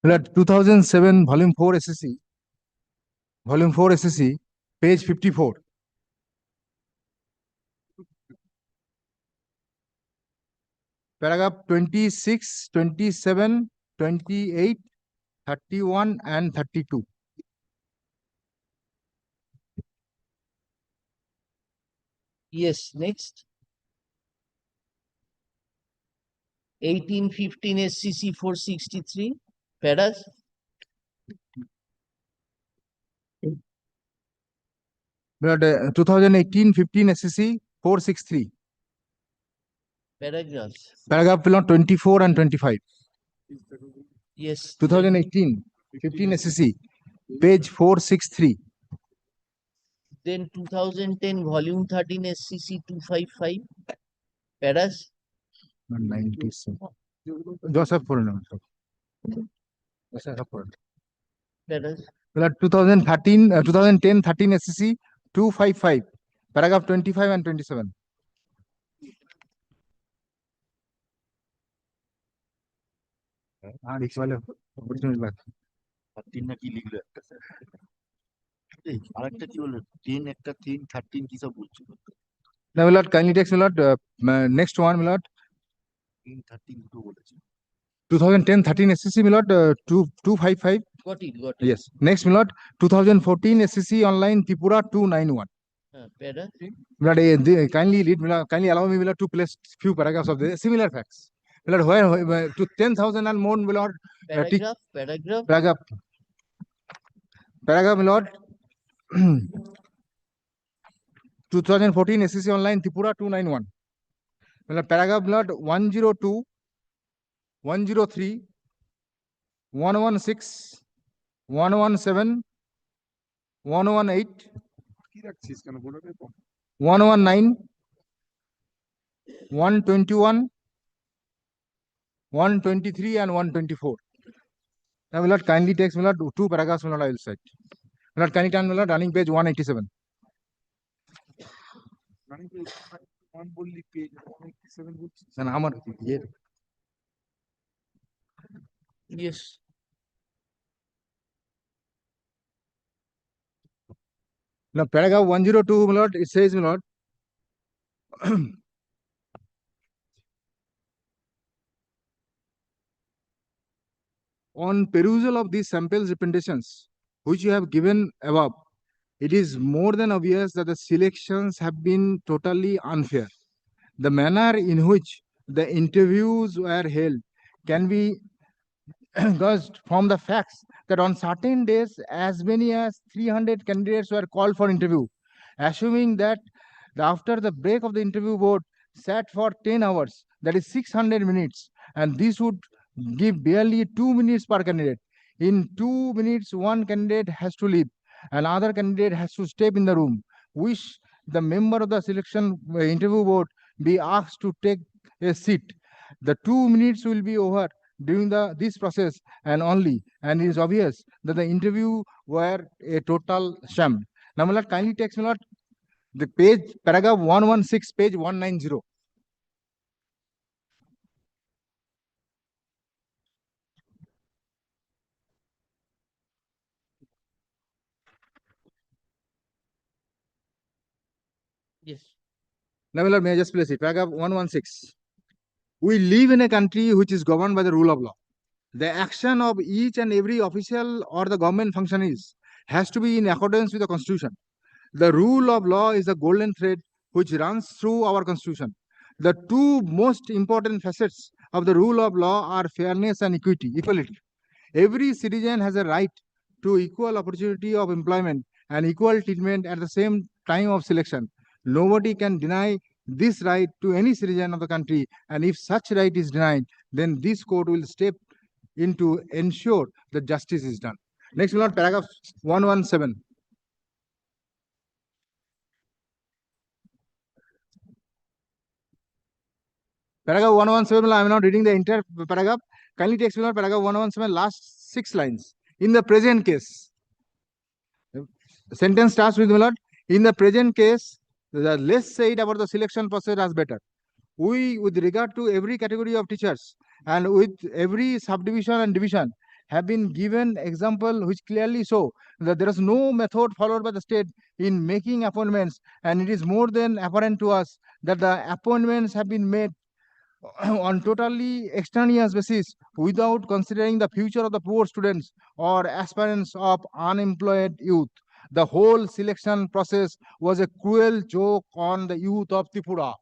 Well, 2007, volume 4 SSC. Volume 4 SSC, page 54. Paragraph 26, 27, 28, 31, and 32. Yes, next. 1815 SCC 463. Paras. But 2018-15 SCC 463. Paragraphs. Paragraph 24 and 25. Yes. 2018-15 SCC, page 463. Then 2010 volume 13 SCC 255. Paras. 97. Joseph Purnam. Paras. Well, 2010 13 SCC 255. Paragraph 25 and 27. আরেকটা কি বললো 10 একটা 3 13 কি সব বলছিল Now, Milord, kindly text, Milord, next one, Milord. 13 দুটো বলেছে 2010 13 SCC, Milord, 255. Got it. Yes. Next, Milord, 2014 SCC online Tripura 291. Paras. Milord, kindly read, Milord, kindly allow me, Milord, to place few paragraphs of the similar facts. Milord, where to 10,000 and more, Milord. Paragraph, Milord. 2014 SCC online Tripura 291. Milord, paragraph, Milord, 102, 103, 116, 117, 118, 119, 121, 123, and 124. Now, Milord, kindly text, Milord, two paragraphs, Milord, I will cite. Milord, kindly turn, Milord, running page 187. Yes. Now, paragraph 102, Milord, it says, Milord, On perusal of these samples representations, which you have given above, it is more than obvious that the selections have been totally unfair. The manner in which the interviews were held can be gauged from the facts that on certain days, as many as 300 candidates were called for interview, assuming that after the break of the interview board sat for 10 hours, that is 600 minutes, and this would give barely 2 minutes per candidate. In 2 minutes, one candidate has to leave, another candidate has to step in the room, which the member of the selection interview board be asked to take a seat. The 2 minutes will be over during this process and it is obvious that the interview were a total sham. Now, my lord, kindly text me, lord, the page, paragraph 116, page 190. Yes. Now, my lord, may I just place it? Paragraph 116. We live in a country which is governed by the rule of law. The action of each and every official or the government functionaries has to be in accordance with the constitution. The rule of law is the golden thread which runs through our constitution. The two most important facets of the rule of law are fairness and equality. Every citizen has a right to equal opportunity of employment and equal treatment at the same time of selection. Nobody can deny this right to any citizen of the country, and if such right is denied, then this court will step in to ensure that justice is done. Next, Lord, paragraph 117. Paragraph 117, I am not reading the entire paragraph. Kindly text me, Lord, paragraph 117, last 6 lines. In the present case, the sentence starts with, my lord, in the present case, the less said about the selection process as better. We, with regard to every category of teachers and with every subdivision and division, have been given example which clearly show that there is no method followed by the state in making appointments, and it is more than apparent to us that the appointments have been made on totally extraneous basis without considering the future of the poor students or aspirants of unemployed youth. The whole selection process was a cruel joke on the youth of Tripura,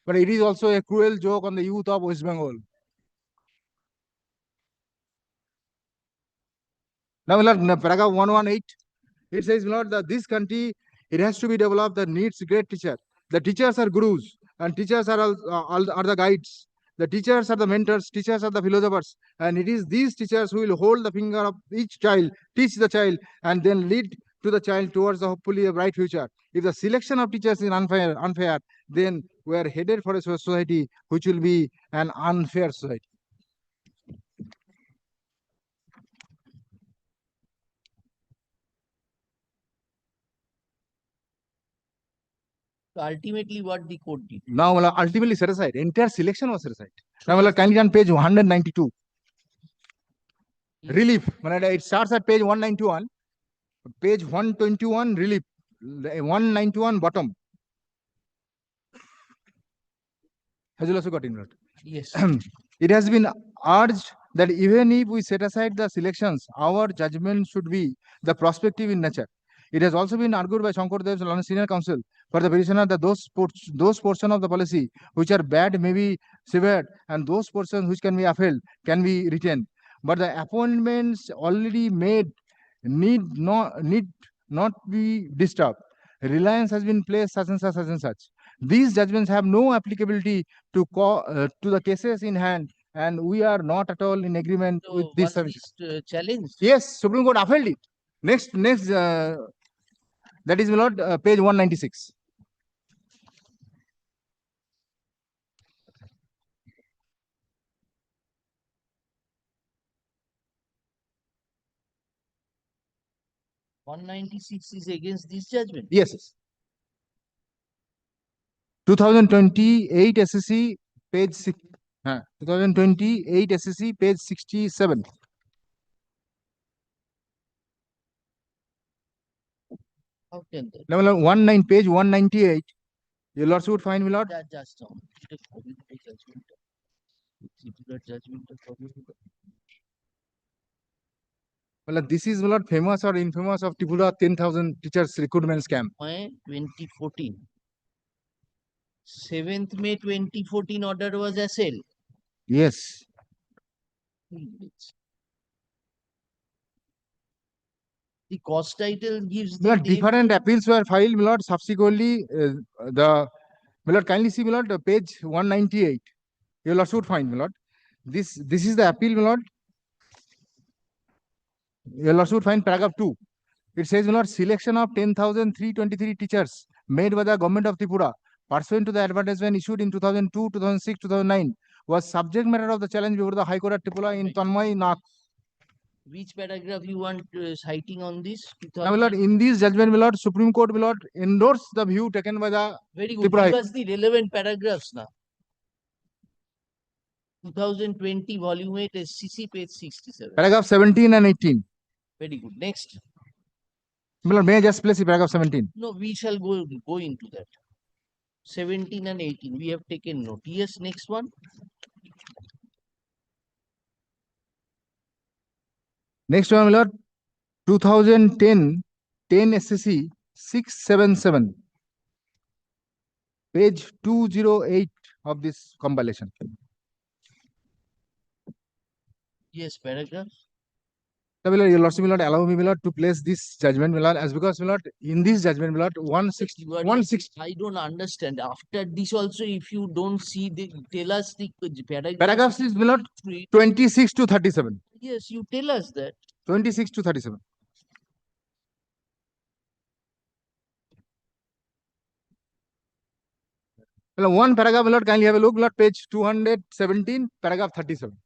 but it is also a cruel joke on the youth of West Bengal. Now, paragraph 118, it says, Lord, that this country, it has to be developed that needs great teacher. The teachers are gurus, and teachers are the guides. The teachers are the mentors, teachers are the philosophers, and it is these teachers who will hold the finger of each child, teach the child, and then lead to the child towards hopefully a bright future. If the selection of teachers is unfair, then we are headed for a society which will be an unfair society. So ultimately, what the court did? Now, ultimately set aside. Entire selection was set aside. Now, kindly on page 192. Relief. It starts at page 191. Page 121, relief. 191, bottom. Has you also got in? Yes. It has been urged that even if we set aside the selections, our judgment should be the prospective in nature. It has also been argued by Shankardev's senior counsel for the petitioner that those portions of the policy which are bad may be severed, and those portions which can be upheld can be retained. But the appointments already made need not be disturbed. Reliance has been placed such and such, such and such. These judgments have no applicability to the cases in hand, and we are not at all in agreement with this. Challenge. Yes, Supreme Court upheld it. Next, that is, my lord, page 196. is against this judgment. Yes. 2028 SSC, page 6. 2028 SSC, page 67. How can that? Now, page 198. Your lordship would find, my lord. Just judgment. Well, this is not famous or infamous of Tripura 10,000 teachers recruitment scam. May 2014. 7th May 2014 order was SL. Yes. The cost title gives the Milord, name. different appeals were filed, Milord. Subsequently, Milord, kindly see, Milord, page 198. You will should find, Milord. This is the appeal, Milord. You will should find paragraph 2. It says, Milord, selection of 10,323 teachers made by the government of Tripura pursuant to the advertisement issued in 2002, 2006, 2009 was subject matter of the challenge before the High Court at Tripura in Tanmay Nath. Which paragraph you want citing on this? Now, Milord, in this judgment, Milord, Supreme Court, Milord, endorsed the view taken by the Very good. Tripura. Give us the relevant paragraphs now. 2020 volume 8 SCC page 67. Paragraph 17 and 18. Very good. Next. Milord, may I just place the paragraph 17? No, we shall go into that. 17 and 18. We have taken note. Yes, next one. Next one, Milord, 2010 10 SCC 677. Page 208 of this compilation. Yes, paragraph. Your Lordship will not allow me, Milord, to place this judgment, Milord, as because, Milord, in this judgment, Milord, 160. I don't understand. After this also, if you don't see the, tell us the paragraph. Paragraphs is, Milord, 26 to 37. Yes, you tell us that. 26 to 37. Well, one paragraph, Milord, kindly have a look, Milord, page 217, paragraph 37.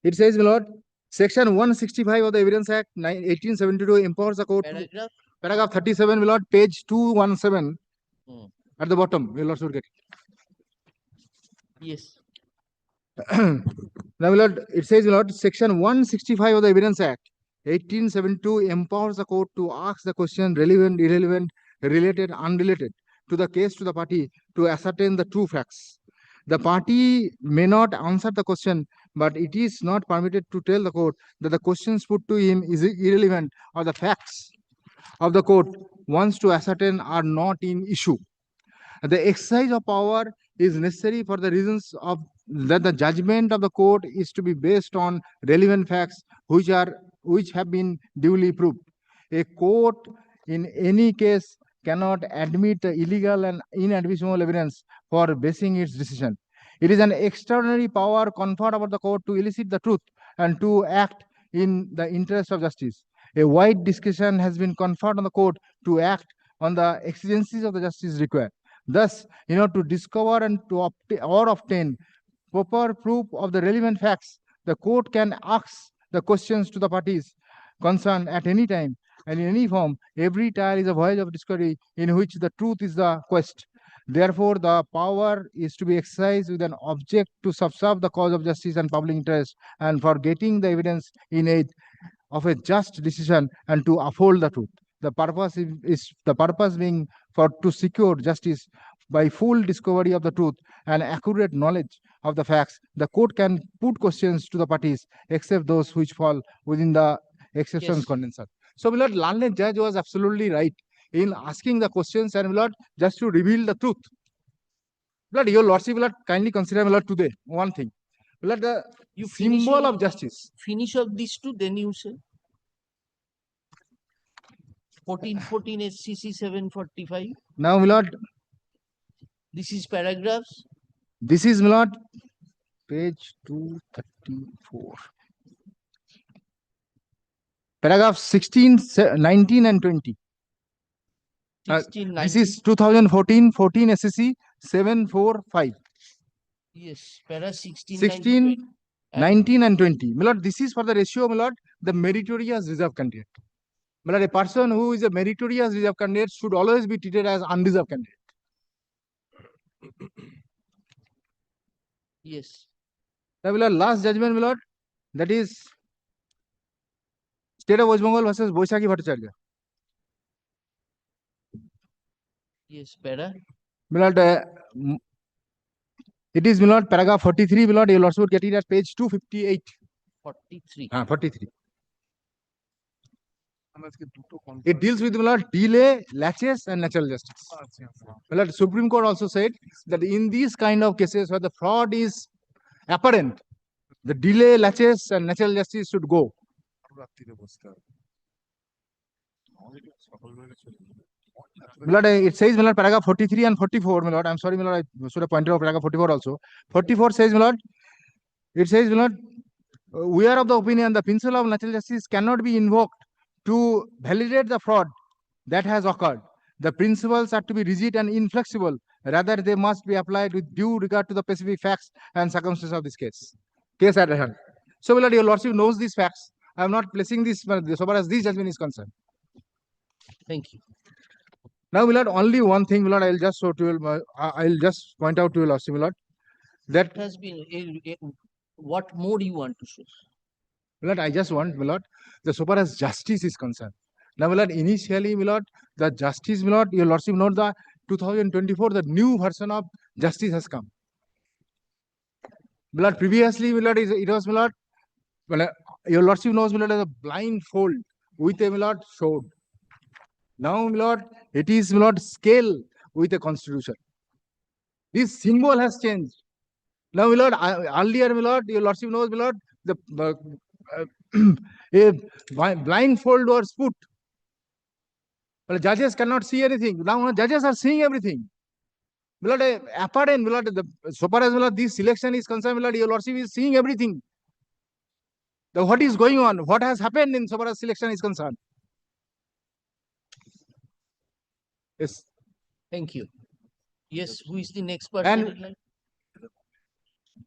It says, Milord, Section 165 of the Evidence Act 1872 empowers the court. Paragraph 37, Milord, page 217. At the bottom, your Lord should get it. Yes. Now, Milord, it says, Milord, Section 165 of the Evidence Act 1872 empowers the court to ask the question relevant, irrelevant, related, unrelated to the case to the party to ascertain the true facts. The party may not answer the question, but it is not permitted to tell the court that the questions put to him is irrelevant or the facts of the court wants to ascertain are not in issue. The exercise of power is necessary for the reasons of that the judgment of the court is to be based on relevant facts which have been duly proved. A court in any case cannot admit the illegal and inadmissible evidence for basing its decision. It is an extraordinary power conferred upon the court to elicit the truth and to act in the interest of justice. A wide discretion has been conferred on the court to act on the exigencies of the justice required. Thus, in order to discover and to obtain proper proof of the relevant facts, the court can ask the questions to the parties concerned at any time and in any form. Every trial is a voyage of discovery in which the truth is the quest. Therefore, the power is to be exercised with an object to subserve the cause of justice and public interest, and for getting the evidence in aid of a just decision and to uphold the truth. The purpose being to secure justice by full discovery of the truth and accurate knowledge of the facts. The court can put questions to the parties except those which fall within the exceptions condensed. So, Milord, learned judge was absolutely right in asking the questions, and Milord, just to reveal the truth. Milord, your Lordship, Milord, kindly consider, Milord, today one thing. Milord, the symbol of justice. Finish of these two, then you say. 1414 SCC 745. Now, Milord. This is paragraphs. This is, Milord, page 234. Paragraph 16, 19 and 20. 16, this is 2014 14 SCC 745. Yes, para 16, 16, 19 and 20. Milord, this is for the ratio, Milord, the meritorious reserve candidate. Milord, a person who is a meritorious reserve candidate should always be treated as unreserved candidate. Yes. Now, Milord, last judgment, Milord, that is State of West Bengal versus Boishaki Bhattacharya. Yes, para my lord, it is, my lord, paragraph 43, my lord, you will also get it at page 258. 43. 43. It deals with, my lord, delay, laches, and natural justice. My lord, Supreme Court also said that in these kind of cases where the fraud is apparent, the delay, laches, and natural justice should go. My lord, it says, my lord, paragraph 43 and 44, my lord. I'm sorry, my lord, I should have pointed out paragraph 44 also. 44 says, my lord, it says, my lord, we are of the opinion the principle of natural justice cannot be invoked to validate the fraud that has occurred. The principles are to be rigid and inflexible. Rather, they must be applied with due regard to the specific facts and circumstances of this case at hand. So, my lord, your lordship knows these facts. I am not placing this so far as this judgment is concerned. Thank you. Now, my lord, only one thing, my lord, I'll just show to you, I'll just point out to you, lordship, my lord, that has been what more you want to show? My lord, I just want, my lord, the so far as justice is concerned. Now, my lord, initially, my lord, the justice, my lord, your lordship note the 2024, the new version of justice has come. My lord, previously, my lord, it was, my lord, well, your lordship knows, my lord, as a blindfold with a, my lord, sword. Now, my lord, it is, my lord, scale with a constitution. This symbol has changed. Now, my lord, earlier, my lord, your lordship knows, my lord, the a blindfold was put. Well, judges cannot see anything. Now judges are seeing everything. My lord, apparent, my lord, so far as, my lord, this selection is concerned, my lord, your lordship is seeing everything. What is going on? What has happened in so far as selection is concerned? Yes. Thank you. Yes, who is the next person in line?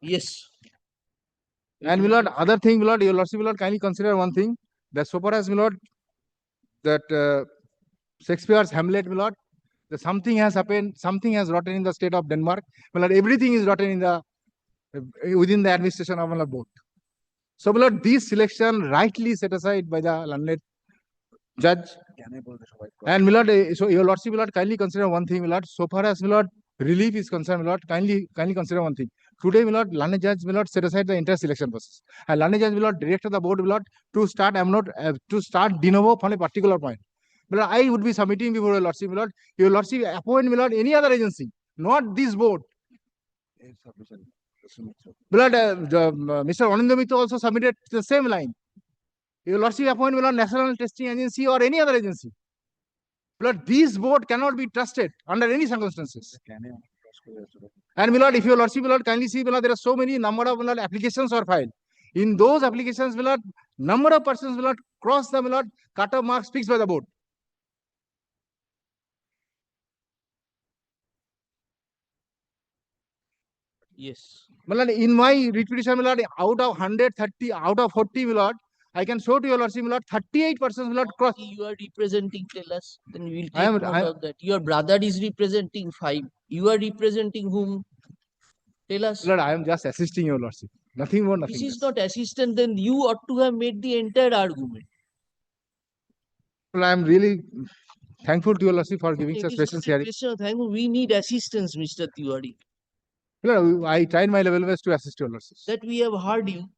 Yes. And my lord, other thing, my lord, your lordship, my lord, kindly consider one thing, that so far as, my lord, that Shakespeare's Hamlet, my lord, that something has happened, something has rotten in the state of Denmark. My lord, everything is rotten in the within the administration of my lord board. So, my lord, this selection rightly set aside by the learned judge. And my lord, so your lordship, my lord, kindly consider one thing, my lord, so far as, my lord, relief is concerned, my lord, kindly consider one thing. Today, my lord, learned judge, my lord, set aside the entire selection process. And learned judge, my lord, directed the board, my lord, to start, to start de novo from a particular point. My lord, I would be submitting before your lordship, my lord, your lordship appoint, my lord, any other agency, not this board. My lord, Mr. Anindamito also submitted the same line. Your lordship appoint, my lord, National Testing Agency or any other agency. But this board cannot be trusted under any circumstances. And my lord, if your lordship, my lord, kindly see, my lord, there are so many number of, my lord, applications are filed. In those applications, my lord, number of persons, my lord, cross the, my lord, cut-off marks fixed by the board. Yes. My lord, in my writ petition, my lord, out of 130, out of 40, my lord, I can show to your lordship, my lord, 38%, my lord, cross. You are representing, tell us. Then we will take I am, note of that. Your brother is representing 5. You are representing whom? Tell us. Lord, I am just assisting your lordship. Nothing more, nothing This is less. not assistant, then you ought to have made the entire argument. Well, I am really thankful to your lordship for giving It such is not patience a hearing. question of thank you. We need assistance, Mr. Tiwari. Lord, I tried my level best to assist your lordship. That we have heard you,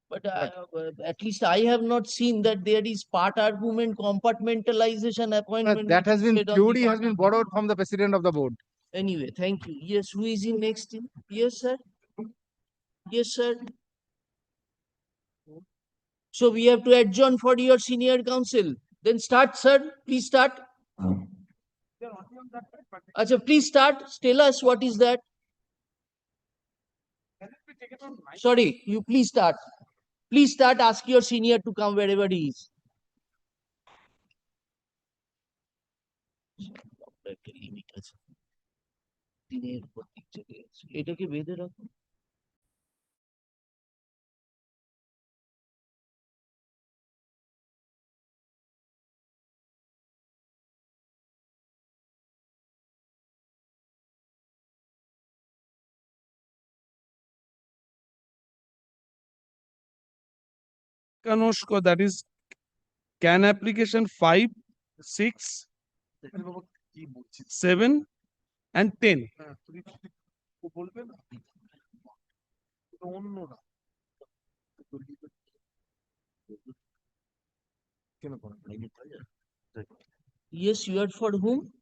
but at least I have not seen that there is part argument, compartmentalization, appointment. That has been, instead of the theory has part been borrowed from the president of the board. Anyway, thank you. Yes, who is in next in? Yes, sir. Yes, sir. So we have to adjourn for your senior counsel. Then start, sir. Please start. Acha, please start. Tell us what is that. Sorry, you please start. Please start. Ask your senior to come wherever he is. এটাকে বেঁধে রাখো Kanoshko, that is can application 5, 6, 7, and 10. Yes, you are for whom?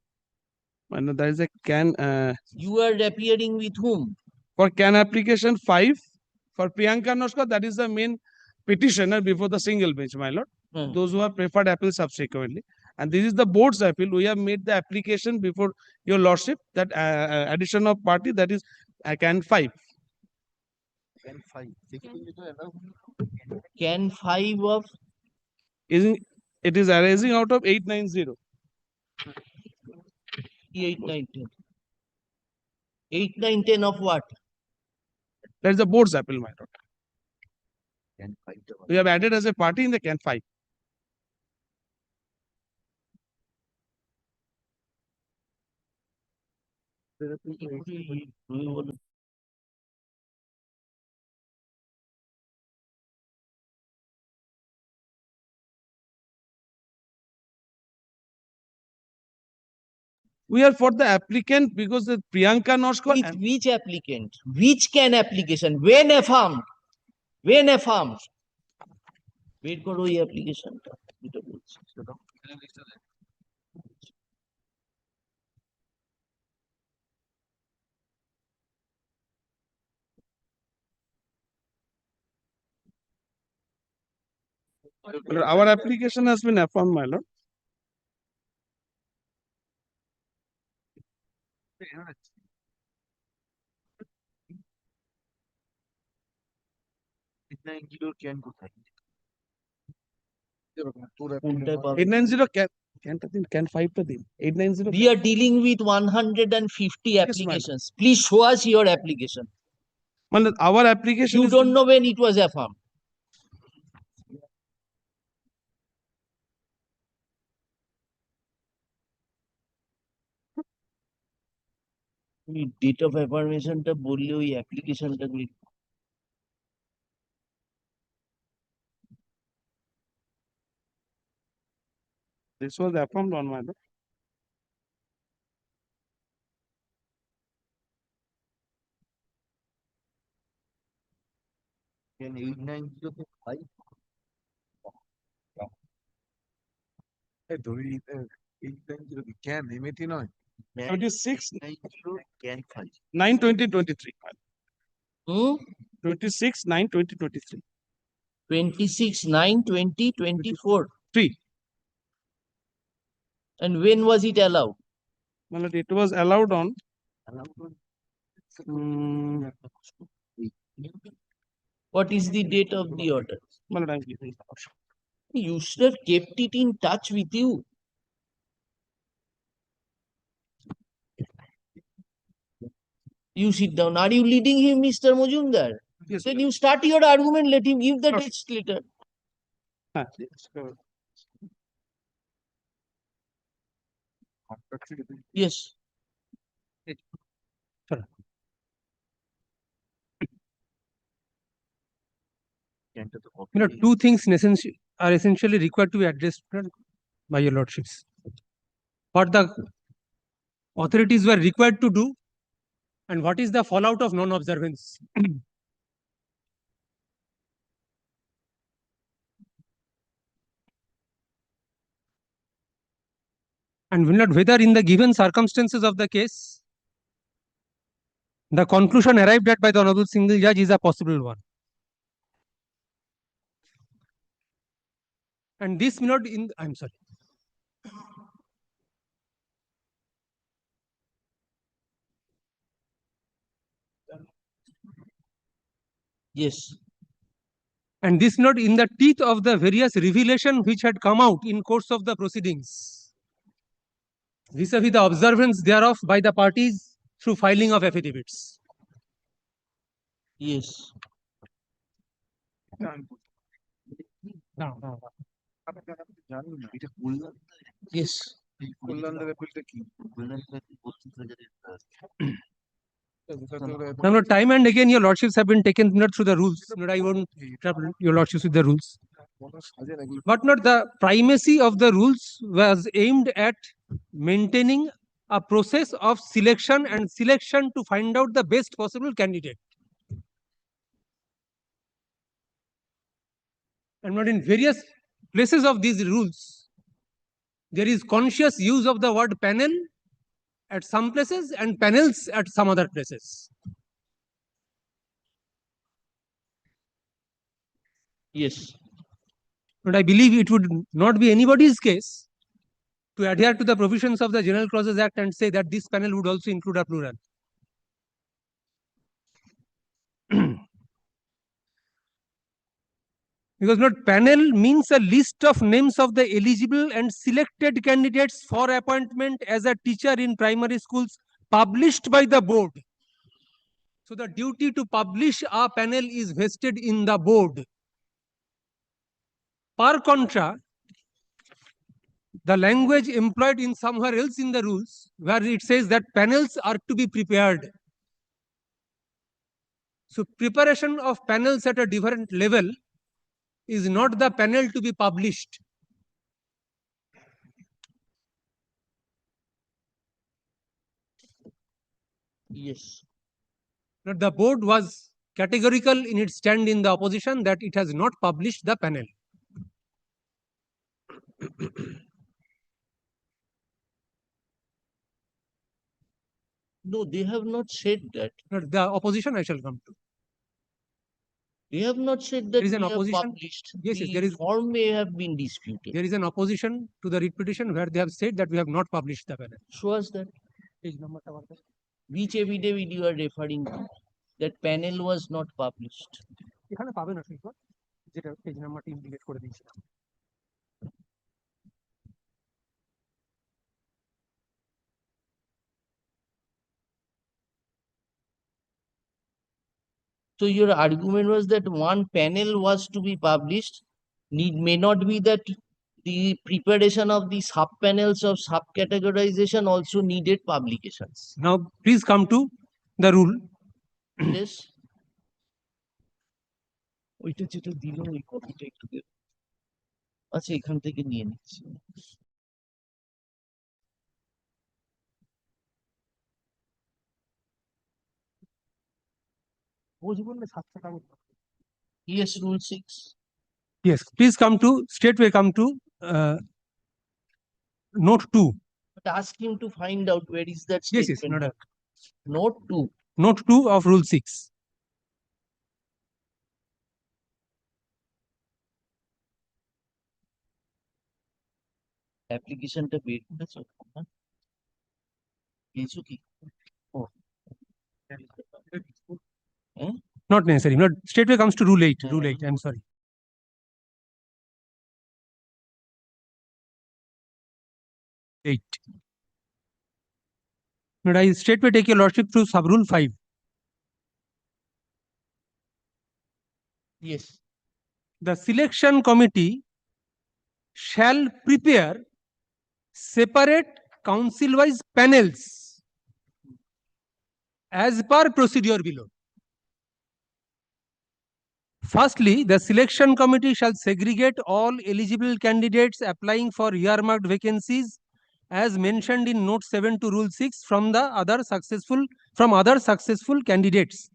And there is a can You are appearing with whom? for can application 5 for Priyanka Noshka, that is the main petitioner before the single bench, my lord. Those who have preferred appeal subsequently. And this is the board's appeal. We have made the application before your lordship that addition of party, that is can 5. Can 5 of It is arising out of 890. 8, 9, 10. 8, 9, 10 of what? That is the board's appeal, my lord. We have added as a party in the can 5. We are for the applicant because the Priyanka Noshka. With which applicant? Which can application? When affirmed? When affirmed? Wait করো এই অ্যাপ্লিকেশনটা যেটা বলছি সেটা Our application has been affirmed, my lord. can কোথায়? 890 can 5 to din. 890. We are dealing with 150 applications. Please show us your application. Our application. You don't know when it was affirmed. Date of affirmation টা বললে ওই অ্যাপ্লিকেশনটা This was affirmed on my lord. Can 890 ধরে নিতে 890 can MAT নয় 26 can 5 9/20/23. 26 9/20/23. 26, 9, 20, 24. 3. And when was it allowed? Well, it was allowed on What is the date of the order? You should have kept it in touch with you. You sit down. Are you leading him, Mr. Mojumdar? Yes. Then you start your argument, let him give the text later. Yes. Two things are essentially required to be addressed by your lordships. What the authorities were required to do and what is the fallout of non-observance. And whether in the given circumstances of the case, the conclusion arrived at by the Honorable Single Judge is a possible one. And this may not I'm sorry. Yes. And this not in the teeth of the various revelation which had come out in course of the proceedings, vis-a-vis the observance thereof by the parties through filing of affidavits. Yes. Yes. Now, time and again, your lordships have been taken not through the rules. Not I won't trouble your lordships with the rules. But not the primacy of the rules was aimed at maintaining a process of selection and selection to find out the best possible candidate. And not in various places of these rules, there is conscious use of the word panel at some places and panels at some other places. Yes. But I believe it would not be anybody's case to adhere to the provisions of the General Clauses Act and say that this panel would also include a plural. Because not panel means a list of names of the eligible and selected candidates for appointment as a teacher in primary schools published by the board. So the duty to publish a panel is vested in the board. Per contra, the language employed in somewhere else in the rules where it says that panels are to be prepared. So preparation of panels at a different level is not the panel to be published. Yes. But the board was categorical in its stand in the opposition that it has not published the panel. No, they have not said that. But the opposition I shall come to. They have not said that There is an we have opposition. published. Yes, yes, The there is. form may have been disputed. There is an opposition to the writ petition where they have said that we have not published the panel. Show us that. Page number টা বার করো। Which affidavit you are referring to? That panel was not published. এখানে পাবেন আসলে যেটা page নাম্বারটা indicate করে দিয়েছিলাম। So your argument was that one panel was to be published. May not be that the preparation of the sub panels of subcategorization also needed publications. Now please come to the rule. Yes. ওইটা যেটা দিল ওই কপিটা একটু দেব। আচ্ছা এখান থেকে নিয়ে নিচ্ছি। Yes, rule 6. Yes, please come to straightway come to note 2. But ask him to find out where is that Yes, statement. yes, Note 2. Note 2 of rule 6. অ্যাপ্লিকেশনটা বের করেছো না পেয়েছো কি ও Not necessary. Not straightway comes to rule 8. Rule 8. I'm sorry. Eight. But I straightway take your lordship through sub rule 5. Yes. The selection committee shall prepare separate council-wise panels as per procedure below. Firstly, the selection committee shall segregate all eligible candidates applying for earmarked vacancies as mentioned in note 7 to rule 6 from other successful candidates.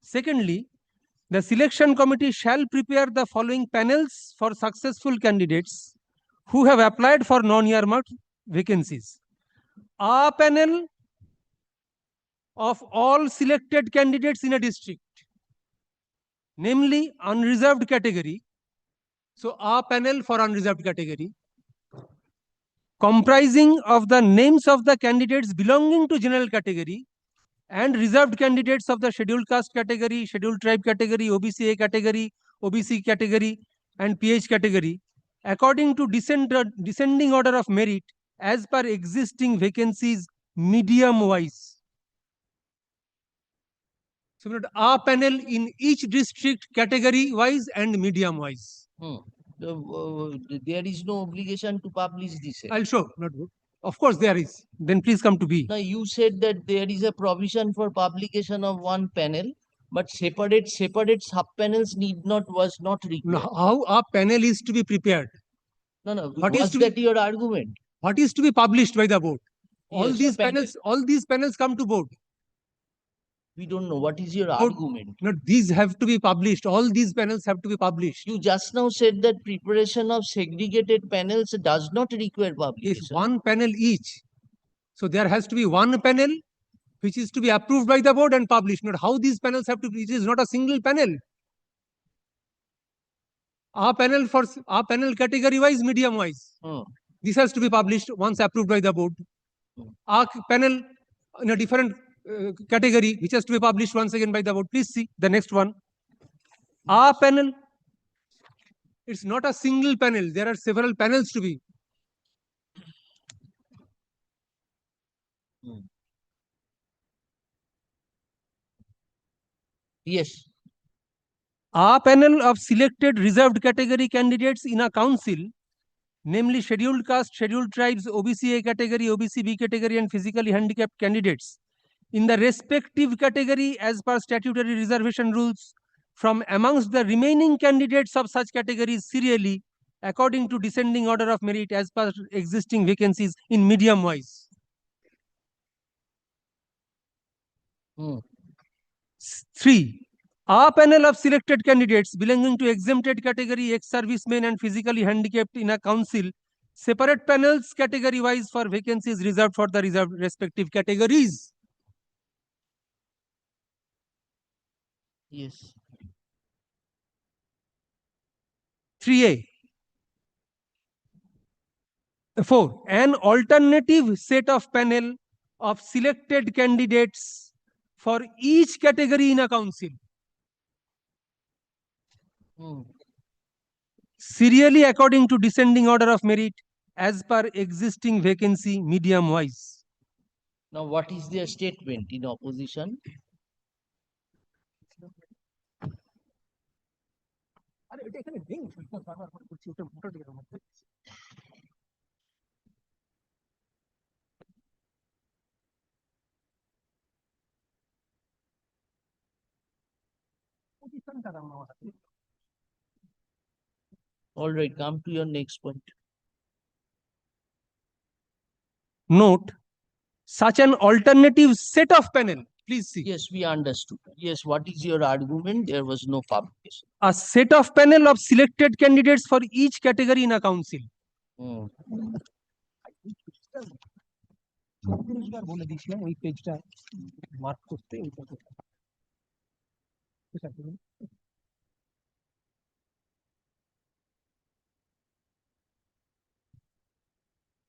Secondly, the selection committee shall prepare the following panels for successful candidates who have applied for non-earmarked vacancies. A panel of all selected candidates in a district, namely unreserved category. So a panel for unreserved category comprising of the names of the candidates belonging to general category and reserved candidates of the scheduled caste category, scheduled tribe category, OBC A category, OBC category and PH category according to descending order of merit as per existing vacancies medium wise. So a panel in each district category wise and medium wise. There is no obligation to publish this. I'll show. Not good. Of course there is. Then please come to B. Now you said that there is a provision for publication of one panel, but separate sub panels was not required. No, how a panel is to be prepared? No. What Was is to that your argument? What is to be published by the board? All Yes, these but panels come to board. we don't know what is your Board- argument. No, these have to be published. All these panels have to be published. You just now said that preparation of segregated panels does not require If publication. one panel each, so there has to be one panel which is to be approved by the board and published. Not how these panels have to be. It is not a single panel. Our panel category wise, medium wise. This has to be published once approved by the board. Our panel in a different category which has to be published once again by the board. Please see the next one. Our panel, it's not a single panel. There are several panels to be. Yes. A panel of selected reserved category candidates in a council, namely scheduled caste, scheduled tribes, OBC A category, OBC B category, and physically handicapped candidates in the respective category as per statutory reservation rules from amongst the remaining candidates of such categories serially according to descending order of merit as per existing vacancies in medium wise. 3. A panel of selected candidates belonging to exempted category, ex-servicemen and physically handicapped in a council, separate panels category wise for vacancies reserved for the reserved respective categories. Yes. 3A. 4. An alternative set of panel of selected candidates for each category in a council. Serially according to descending order of merit as per existing vacancy medium wise. Now, what is their statement in opposition? All right, come to your next point. Note, such an alternative set of panel, please see. Yes, we understood. Yes, what is your argument? There was no publication. A set of panel of selected candidates for each category in a council.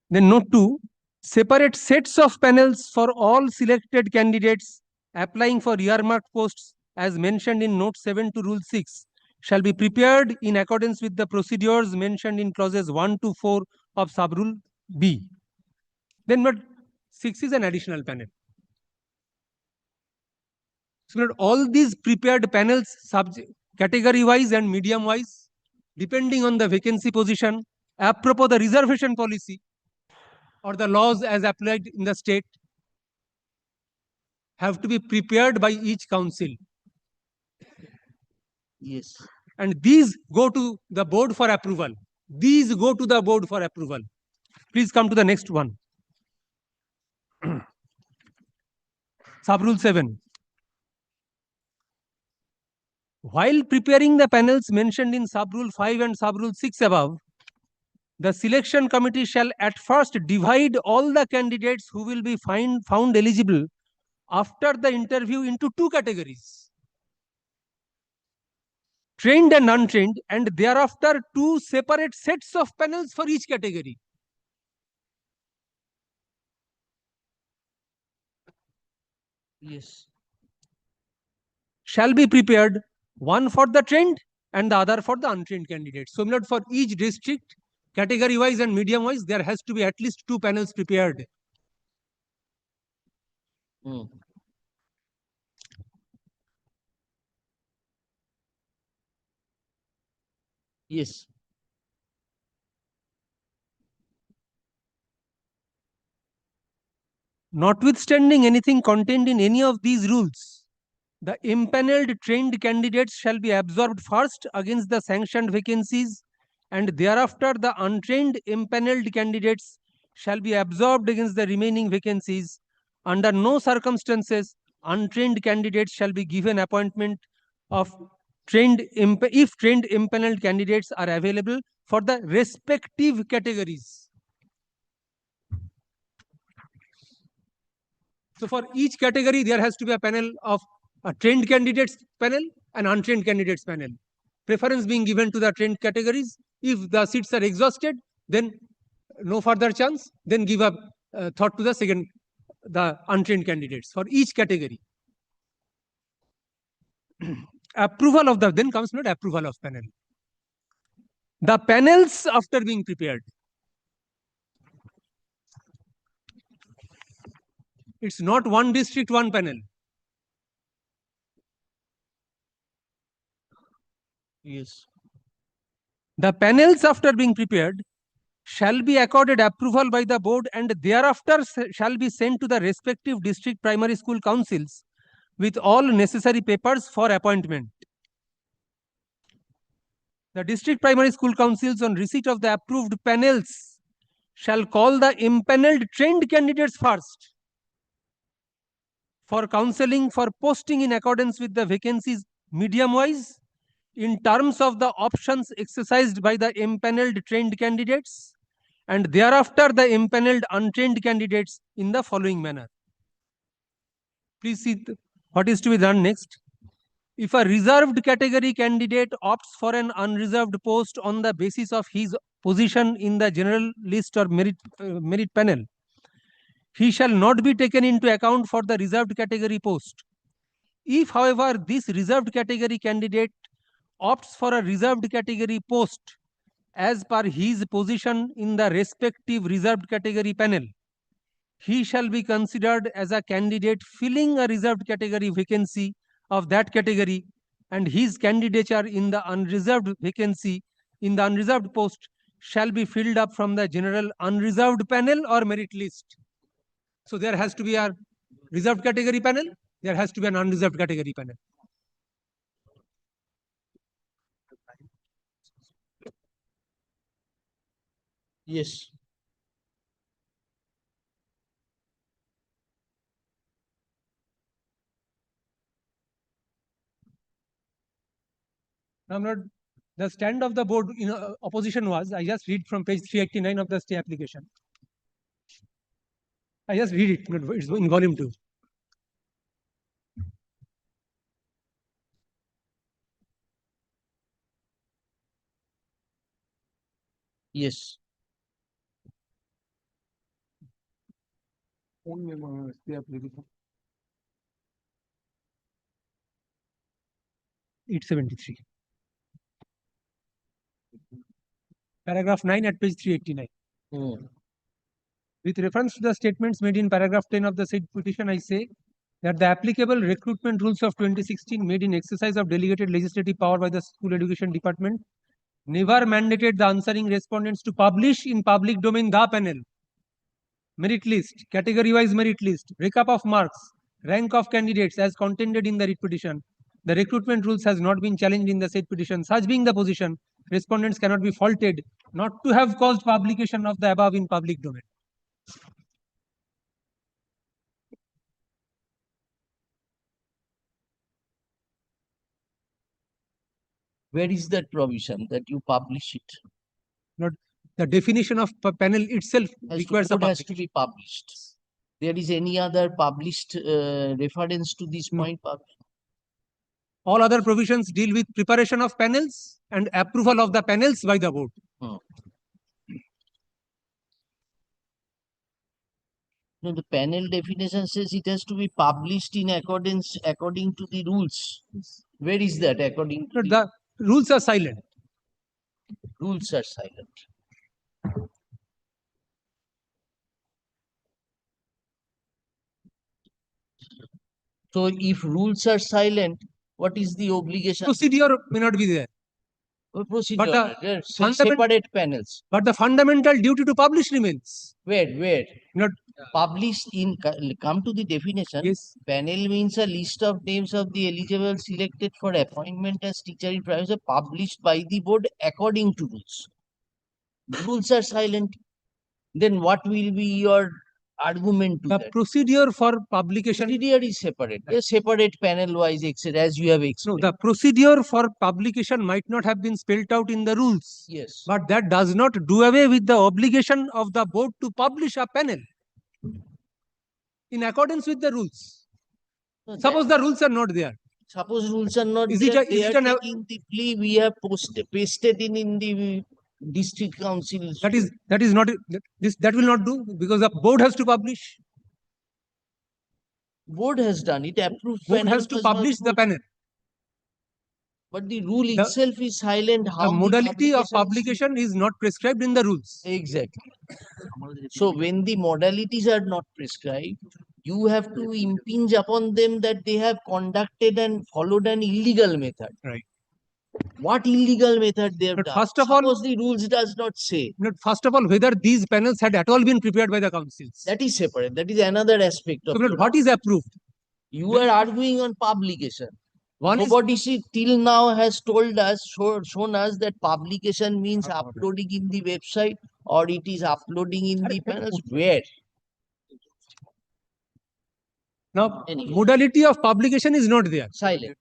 Then note 2, separate sets of panels for all selected candidates applying for earmarked posts as mentioned in note 7 to rule 6 shall be prepared in accordance with the procedures mentioned in clauses 1 to 4 of subrule B. Then note 6 is an additional panel. So note all these prepared panels category wise and medium wise depending on the vacancy position apropos the reservation policy or the laws as applied in the state have to be prepared by each council. Yes. And these go to the board for approval. These go to the board for approval. Please come to the next one. Subrule 7. While preparing the panels mentioned in subrule 5 and subrule 6 above, the selection committee shall at first divide all the candidates who will be found eligible after the interview into two categories, trained and untrained, and thereafter two separate sets of panels for each category. Yes. Shall be prepared, one for the trained and the other for the untrained candidates. So, for each district, category wise and medium wise, there has to be at least two panels prepared. Yes. Notwithstanding anything contained in any of these rules, the impaneled trained candidates shall be absorbed first against the sanctioned vacancies, and thereafter the untrained impaneled candidates shall be absorbed against the remaining vacancies. Under no circumstances, untrained candidates shall be given appointment of if trained impaneled candidates are available for the respective categories. So for each category, there has to be a panel of a trained candidates panel and untrained candidates panel. Preference being given to the trained categories. If the seats are exhausted, then no further chance, then give up thought to the untrained candidates for each category. Approval of then comes not approval of panel. The panels after being prepared. It's not one district, one panel. Yes. The panels after being prepared shall be accorded approval by the board and thereafter shall be sent to the respective district primary school councils with all necessary papers for appointment. The district primary school councils, on receipt of the approved panels, shall call the impaneled trained candidates first for counseling for posting in accordance with the vacancies medium-wise in terms of the options exercised by the impaneled trained candidates, and thereafter the impaneled untrained candidates in the following manner. Please see what is to be done next. If a reserved category candidate opts for an unreserved post on the basis of his position in the general list or merit panel, he shall not be taken into account for the reserved category post. If, however, this reserved category candidate opts for a reserved category post as per his position in the respective reserved category panel, he shall be considered as a candidate filling a reserved category vacancy of that category, and his candidature in the unreserved vacancy in the unreserved post shall be filled up from the general unreserved panel or merit list. So there has to be a reserved category panel, there has to be an unreserved category panel. Yes. Now, the stand of the board in opposition was, I just read from page 389 of the stay application. I just read it, it's in volume 2. Yes. It's 73. Paragraph 9 at page 389. With reference to the statements made in paragraph 10 of the said petition, I say that the applicable recruitment rules of 2016 made in exercise of delegated legislative power by the School Education Department never mandated the answering respondents to publish in public domain the panel, merit list, category-wise merit list, breakup of marks, rank of candidates as contended in the writ petition. The recruitment rules has not been challenged in the said petition. Such being the position, respondents cannot be faulted not to have caused publication of the above in public domain. Where is that provision that you publish it? Not the definition of panel itself requires a has to be published. There is any other published reference to this point? All other provisions deal with preparation of panels and approval of the panels by the board. No, the panel definition says it has to be published in according to the rules. Where is that according to the rules are silent. Rules are silent. So if rules are silent, what is the obligation? Procedure may not be there. Procedure, separate panels. But the fundamental duty to publish remains. Where? Not published in, come to the definition. Yes. Panel means a list of names of the eligible selected for appointment as teacher in private school published by the board according to rules. The rules are silent. Then what will be your argument to The that? procedure for publication. Procedure is separate, a separate panel wise, etc., as you have No, explained. the procedure for publication might not have been spelled out in the rules. Yes. But that does not do away with the obligation of the board to publish a panel in accordance with the rules. No, Suppose the rules are not there. Suppose rules are not Is it there, a- is they it are an- taking the plea, we have pasted in the district council. That is not that will not do because the board has to publish. Board has done it, approved. Board panel has to was not publish the approved. panel. But the rule itself is silent. How The modality of is- publication is not prescribed in the rules. Exactly. So when the modalities are not prescribed, you have to impinge upon them that they have conducted and followed an illegal method. Right. What illegal method they have But done? first of all- Suppose the rules does not say. First of all, whether these panels had at all been prepared by the councils. That is separate. That is another aspect of So, it. what is approved? You are arguing on publication. One is- Nobody till now has told us, shown us that publication means uploading in the website or it is uploading in the panels. Where? Now, modality of publication is not there. Silent.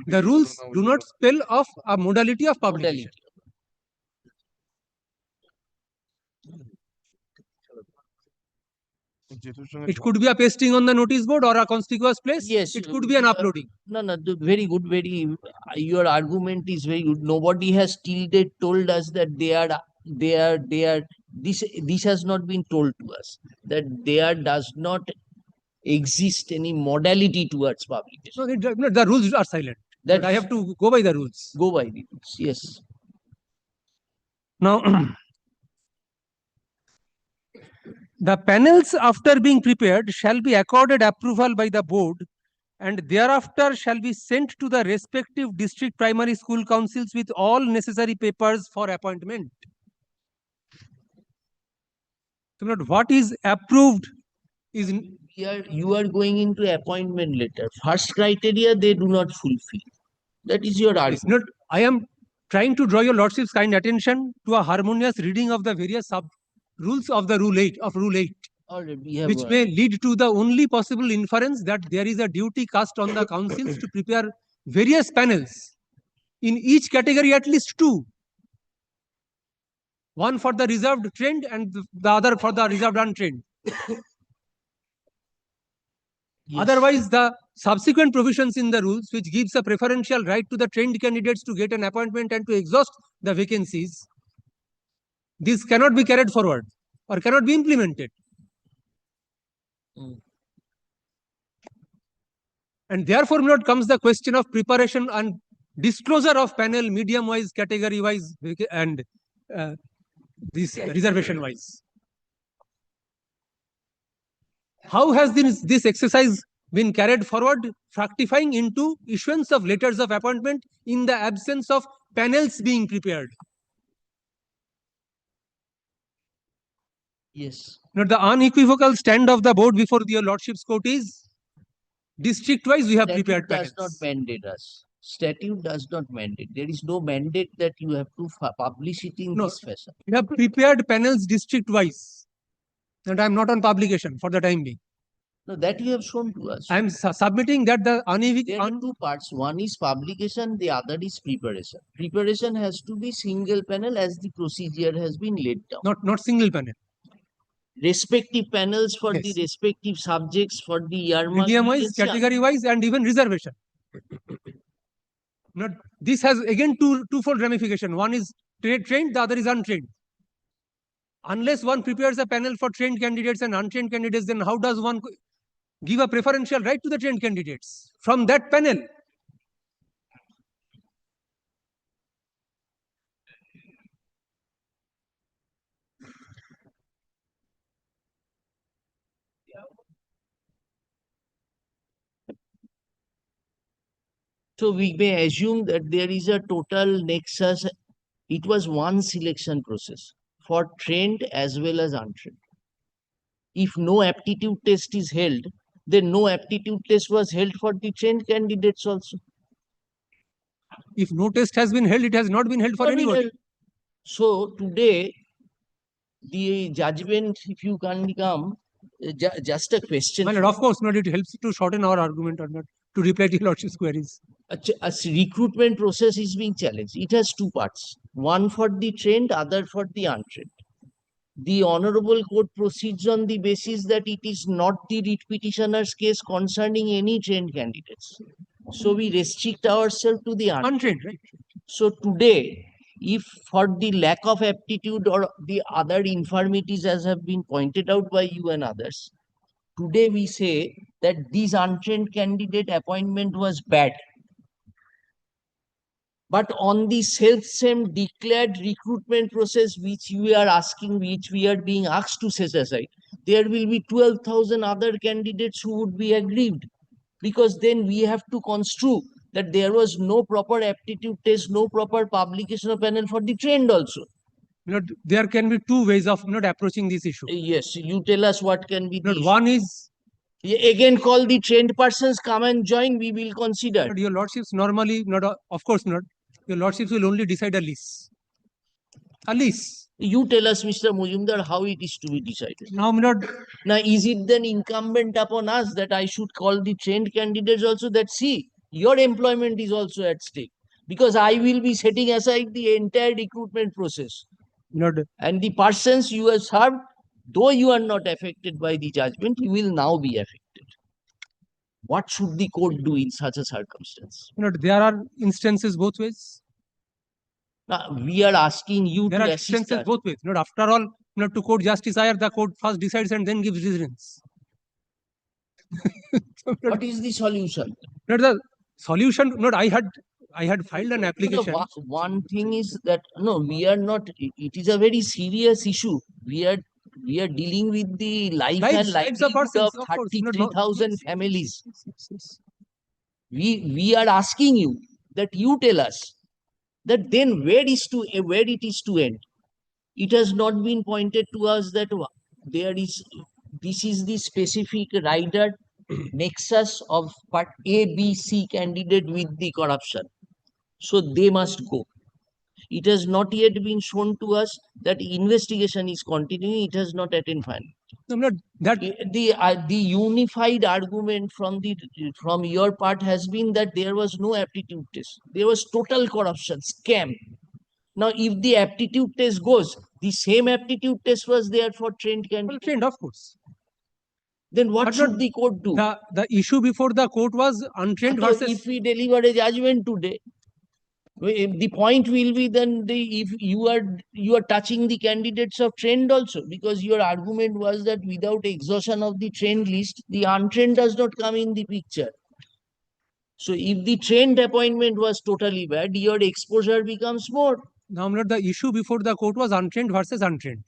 The rules do not spell of a modality of publication. It could be a pasting on the notice board or a conspicuous place. Yes. It could be an uploading. No, very good. Your argument is very good. Nobody has till date told us that this has not been told to us, that there does not exist any modality towards publication. No, the rules are silent. That But I have to go by the rules. Go by the rules, yes. Now, the panels after being prepared shall be accorded approval by the board and thereafter shall be sent to the respective district primary school councils with all necessary papers for appointment. So, what is approved is Here you are going into appointment letter. First criteria they do not fulfill. That is your argument. I am trying to draw your lordship's kind attention to a harmonious reading of the various sub rules of the Rule 8 Already we have which may lead to the only possible inference that there is a duty cast on the councils to prepare various panels. In each category, at least 2. One for the reserved trained and the other for the reserved untrained. Otherwise, the subsequent provisions in the rules, which gives a preferential right to the trained candidates to get an appointment and to exhaust the vacancies, this cannot be carried forward or cannot be implemented. And therefore, not comes the question of preparation and disclosure of panel medium-wise, category-wise, and this reservation-wise. How has this exercise been carried forward, fructifying into issuance of letters of appointment in the absence of panels being prepared? Yes. Now, the unequivocal stand of the board before your lordship's court is district-wise we have prepared panels. Does not mandate us. Statute does not mandate. There is no mandate that you have to publish it in this fashion. We have prepared panels district-wise. And I am not on publication for the time being. No, that you have shown to us. I am submitting that the There are 2 parts. One is publication, the other is preparation. Preparation has to be single panel as the procedure has been laid down. Not single panel. Respective panels for the respective subjects for the earmark. Medium-wise, category-wise, and even reservation. Now, this has again twofold ramification. One is trained, the other is untrained. Unless one prepares a panel for trained candidates and untrained candidates, then how does one give a preferential right to the trained candidates from that panel? So we may assume that there is a total nexus. It was one selection process for trained as well as untrained. If no aptitude test is held, then no aptitude test was held for the trained candidates also. If no test has been held, it has not been held for anybody. So today, the judgment, if you can come, just a question. My lord, of course, not it helps to shorten our argument or not to reply to your lordship's queries. A recruitment process is being challenged. It has two parts, one for the trained, other for the untrained. The Honorable Court proceeds on the basis that it is not the writ petitioner's case concerning any trained candidates. So we restrict ourselves to the untrained. Right? So today, if for the lack of aptitude or the other infirmities as have been pointed out by you and others, today we say that this untrained candidate appointment was bad. But on the self-same declared recruitment process which we are asking, which we are being asked to set aside, there will be 12,000 other candidates who would be aggrieved, because then we have to construe that there was no proper aptitude test, no proper publication of panel for the trained also. There can be two ways of approaching this issue. Yes, you tell us what can be the issue. One is again call the trained persons, come and join, we will consider. Your lordships normally of course not. Your lordships will only decide a lease. A lease. You tell us, Mr. Mujumdar, how it is to be decided. Now, Now, is it then incumbent upon us that I should call the trained candidates also, that see, your employment is also at stake? Because I will be setting aside the entire recruitment process. And the persons you have served, though you are not affected by the judgment, you will now be affected. What should the court do in such a circumstance? There are instances both ways. Now, we are asking you to assist us. There are instances both ways. After all, to court justice, the court first decides and then gives reasons. What is the solution? The solution, I had filed an application. One thing is that, no, we are not, it is a very serious issue. We are dealing with the life and livelihood of 33,000 families. We are asking you that you tell us that then where it is to end. It has not been pointed to us that this is the specific rider nexus of part A, B, C candidate with the corruption. So they must go. It has not yet been shown to us that investigation is continuing. It has not attained final. The unified argument from your part has been that there was no aptitude test. There was total corruption, scam. Now, if the aptitude test goes, the same aptitude test was there for trained candidates. Trained, of course. Then what should the court do? The issue before the court was untrained versus. If we deliver a judgment today, the point will be then if you are touching the candidates of trained also, because your argument was that without exhaustion of the trained list, the untrained does not come in the picture. So if the trained appointment was totally bad, your exposure becomes more. Now, the issue before the court was untrained versus untrained.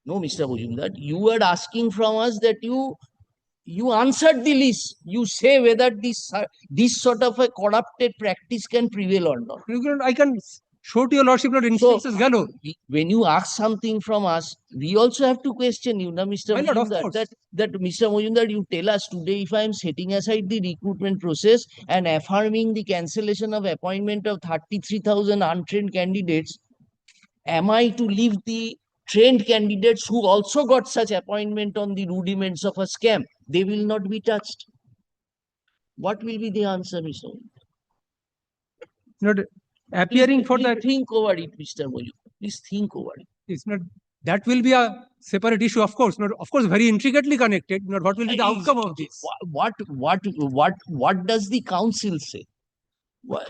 No, Mr. Mujumdar, you were asking from us that you answered the list. You say whether this sort of a corrupted practice can prevail or not. I can show to your lordship not instances galore. When you ask something from us, we also have to question you, Mr. Mujumdar. That Mr. Mujumdar, you tell us today, if I am setting aside the recruitment process and affirming the cancellation of appointment of 33,000 untrained candidates, am I to leave the trained candidates who also got such appointment on the rudiments of a scam? They will not be touched. What will be the answer, Mr. Not appearing for that. Think over it, Mr. Moju. Please think over it. It's not. That will be a separate issue, of course. Not, of course, very intricately connected. Not what will be the outcome of this? What does the council say? What?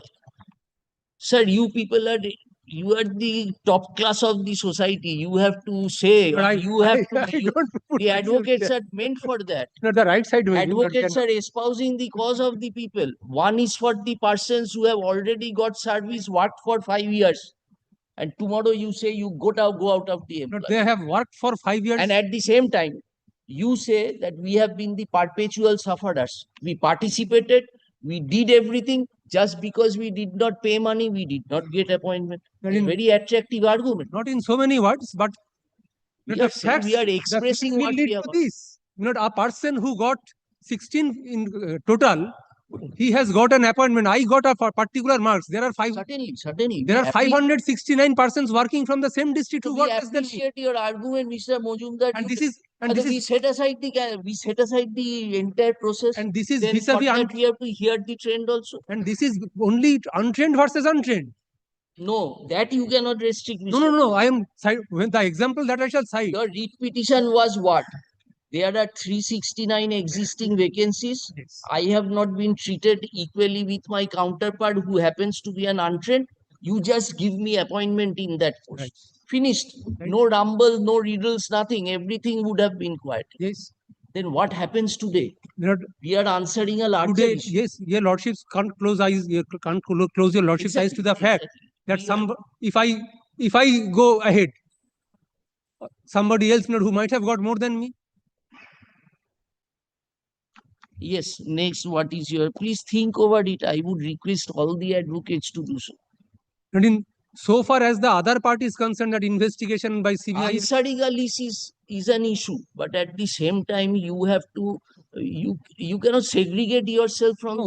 Sir, you people are the top class of the society. You have to say, the advocates are meant for that. Not the right side. Advocates are espousing the cause of the people. One is for the persons who have already got service, worked for 5 years. And tomorrow you say you go out of the employment. They have worked for 5 years. And at the same time, you say that we have been the perpetual sufferers. We participated, we did everything. Just because we did not pay money, we did not get appointment. Very attractive argument. Not in so many words, but the facts, we are expressing what we have. This. Not a person who got 16 in total He has got an appointment. I got a particular marks. There are Certainly. There are 569 persons working from the same district So who we got less than me. appreciate your argument, Mr. Mojumdar. And You- this is we set aside the entire process. And this is Then for vis-a-vis that we have to hear the trend also. and this is only untrained versus untrained. No, that you cannot restrict. No. I am when the example that I shall cite. Your writ petition was what? There are 369 existing vacancies. I have not been treated equally with my counterpart who happens to be an untrained. You just give me appointment in that post. Finished. No rumble, no riddles, nothing. Everything would have been quiet. Yes. Then what happens today? We are answering a larger Today, issue. yes, your lordships can't close eyes. You can't close your lordship's eyes to the fact that if I go ahead, somebody else who might have got more than me. Yes, next, what is your, please think over it. I would request all the advocates to do so. And in so far as the other party is concerned, that investigation by CBI. Answering a lease is an issue, but at the same time, you have to, you cannot segregate yourself from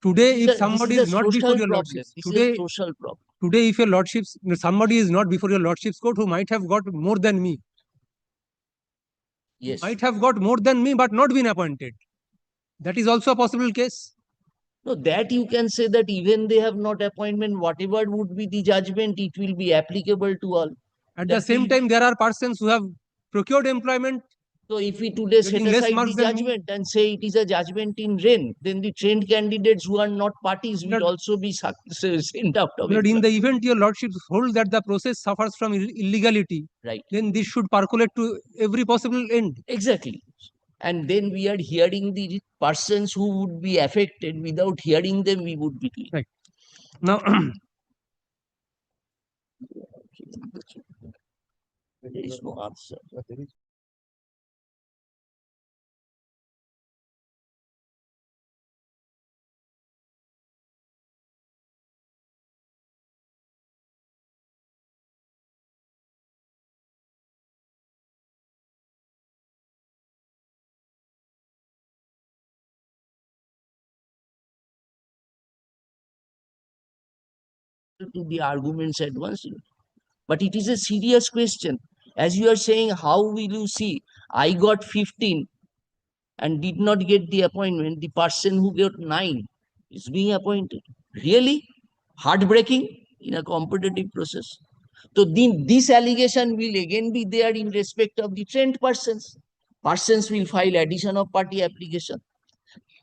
Today, if somebody is not before your lordships, today, social problem. Today, if your lordships, somebody is not before your lordship's court who might have got more than me. Yes. Might have got more than me, but not been appointed. That is also a possible case. No, that you can say that even they have not appointment, whatever would be the judgment, it will be applicable to all. At the same time, there are persons who have procured employment. So if we today set aside the judgment and say it is a judgment in rain, then the trained candidates who are not parties will also be sent out of it. In the event your lordships hold that the process suffers from illegality, right, then this should percolate to every possible end. Exactly. And then we are hearing the persons who would be affected. Without hearing them, we would be doing. Right. Now, there is no answer. To the arguments advanced, but it is a serious question. As you are saying, how will you see? I got 15 and did not get the appointment. The person who got 9 is being appointed. Really heartbreaking in a competitive process. So this allegation will again be there in respect of the trained persons. Persons will file addition of party application,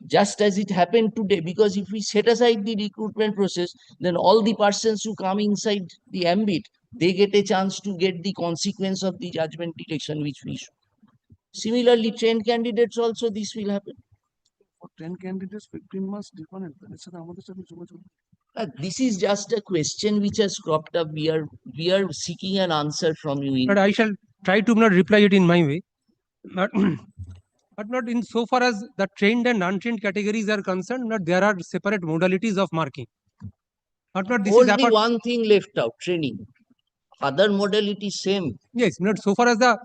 just as it happened today, because if we set aside the recruitment process, then all the persons who come inside the ambit, they get a chance to get the consequence of the judgment direction which we issue. Similarly, trained candidates also this will happen. For 10 candidates, 15 months different. This is just a question which has cropped up. We are seeking an answer from you. But I shall try to not reply it in my way. But not in so far as the trained and untrained categories are concerned, not there are separate modalities of marking. But not this Only is one thing left out, training. Other modality same. Yes, not so far as the.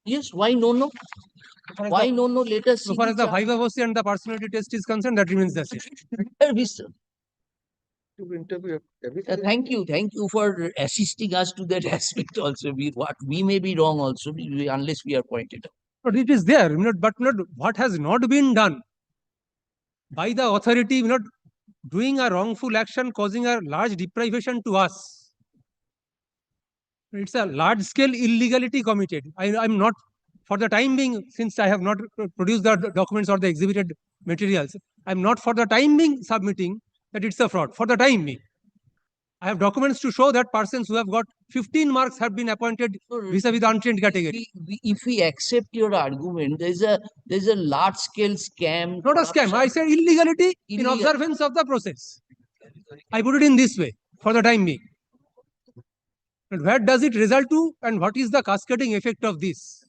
Yes, why no? Why no? Let us see. So far as the vivacity and the personality test is concerned, that remains the same. Thank you for assisting us to that aspect also. We may be wrong also, unless we are pointed out. But it is there, but not what has not been done by the authority, not doing a wrongful action, causing a large deprivation to us. It's a large scale illegality committed. I'm not, for the time being, since I have not produced the documents or the exhibited materials, I'm not for the time being submitting that it's a fraud. For the time being, I have documents to show that persons who have got 15 marks have been appointed vis-a-vis the untrained category. If we accept your argument, there's a large scale scam. Not a scam. I said illegality in observance of the process. I put it in this way for the time being. And where does it result to, and what is the cascading effect of this?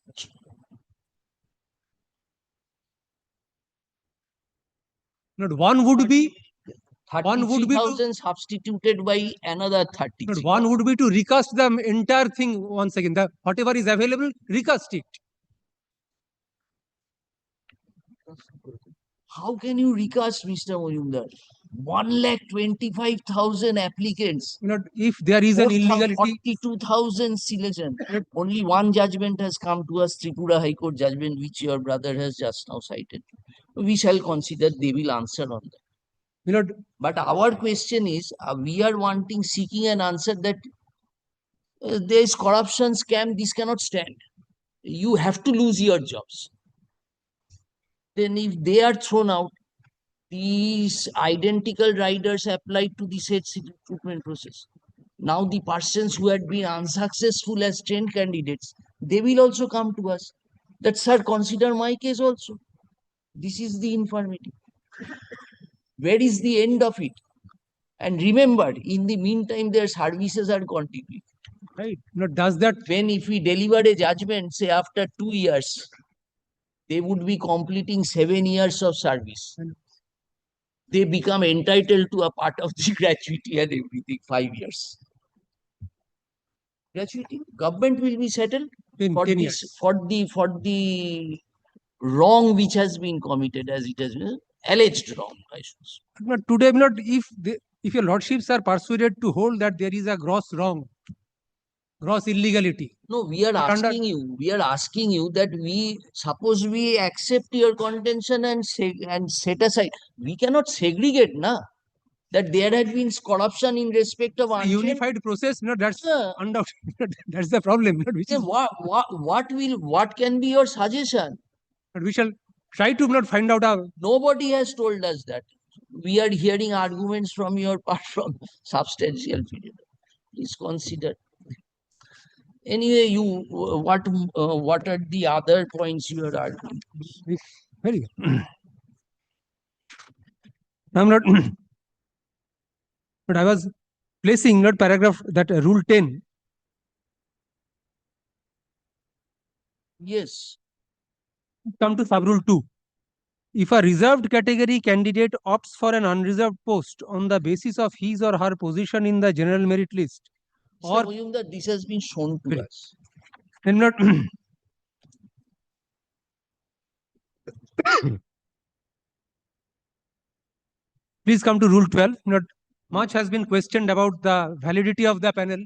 Not one would be. 33,000 substituted by another 30. But one would be to recast the entire thing once again. Whatever is available, recast it. How can you recast, Mr. Majumdar? 1,25,000 applicants. If there is an illegality, 42,000 selection. Only one judgment has come to us, Tripura High Court judgment, which your brother has just now cited. We shall consider they will answer on that. But our question is, we are seeking an answer that there is corruption scam, this cannot stand. You have to lose your jobs. Then if they are thrown out, these identical riders applied to the said recruitment process. Now the persons who had been unsuccessful as trained candidates, they will also come to us. That, sir, consider my case also. This is the infirmity. Where is the end of it? And remember, in the meantime, their services are continuing. Right. Now, does that, when if we deliver a judgment, say after 2 years, they would be completing 7 years of service. They become entitled to a part of the gratuity and everything, 5 years. Gratuity, government will be settled for this, for the wrong which has been committed, as it has been alleged wrong, I should say. But today, if your lordships are persuaded to hold that there is a gross wrong, gross illegality. No, we are asking you that we suppose we accept your contention and set aside. We cannot segregate, na, that there had been corruption in respect of a unified process. That's undoubted. That's the problem. What can be your suggestion? But we shall try to find out. Nobody has told us that. We are hearing arguments from your part from substantial period. Please consider. Anyway, what are the other points you are arguing? Very good. I'm not, but I was placing paragraph that rule 10. Yes. Come to sub rule 2. If a reserved category candidate opts for an unreserved post on the basis of his or her position in the general merit list, or that this has been shown to us. And not please come to rule 12. Not much has been questioned about the validity of the panel.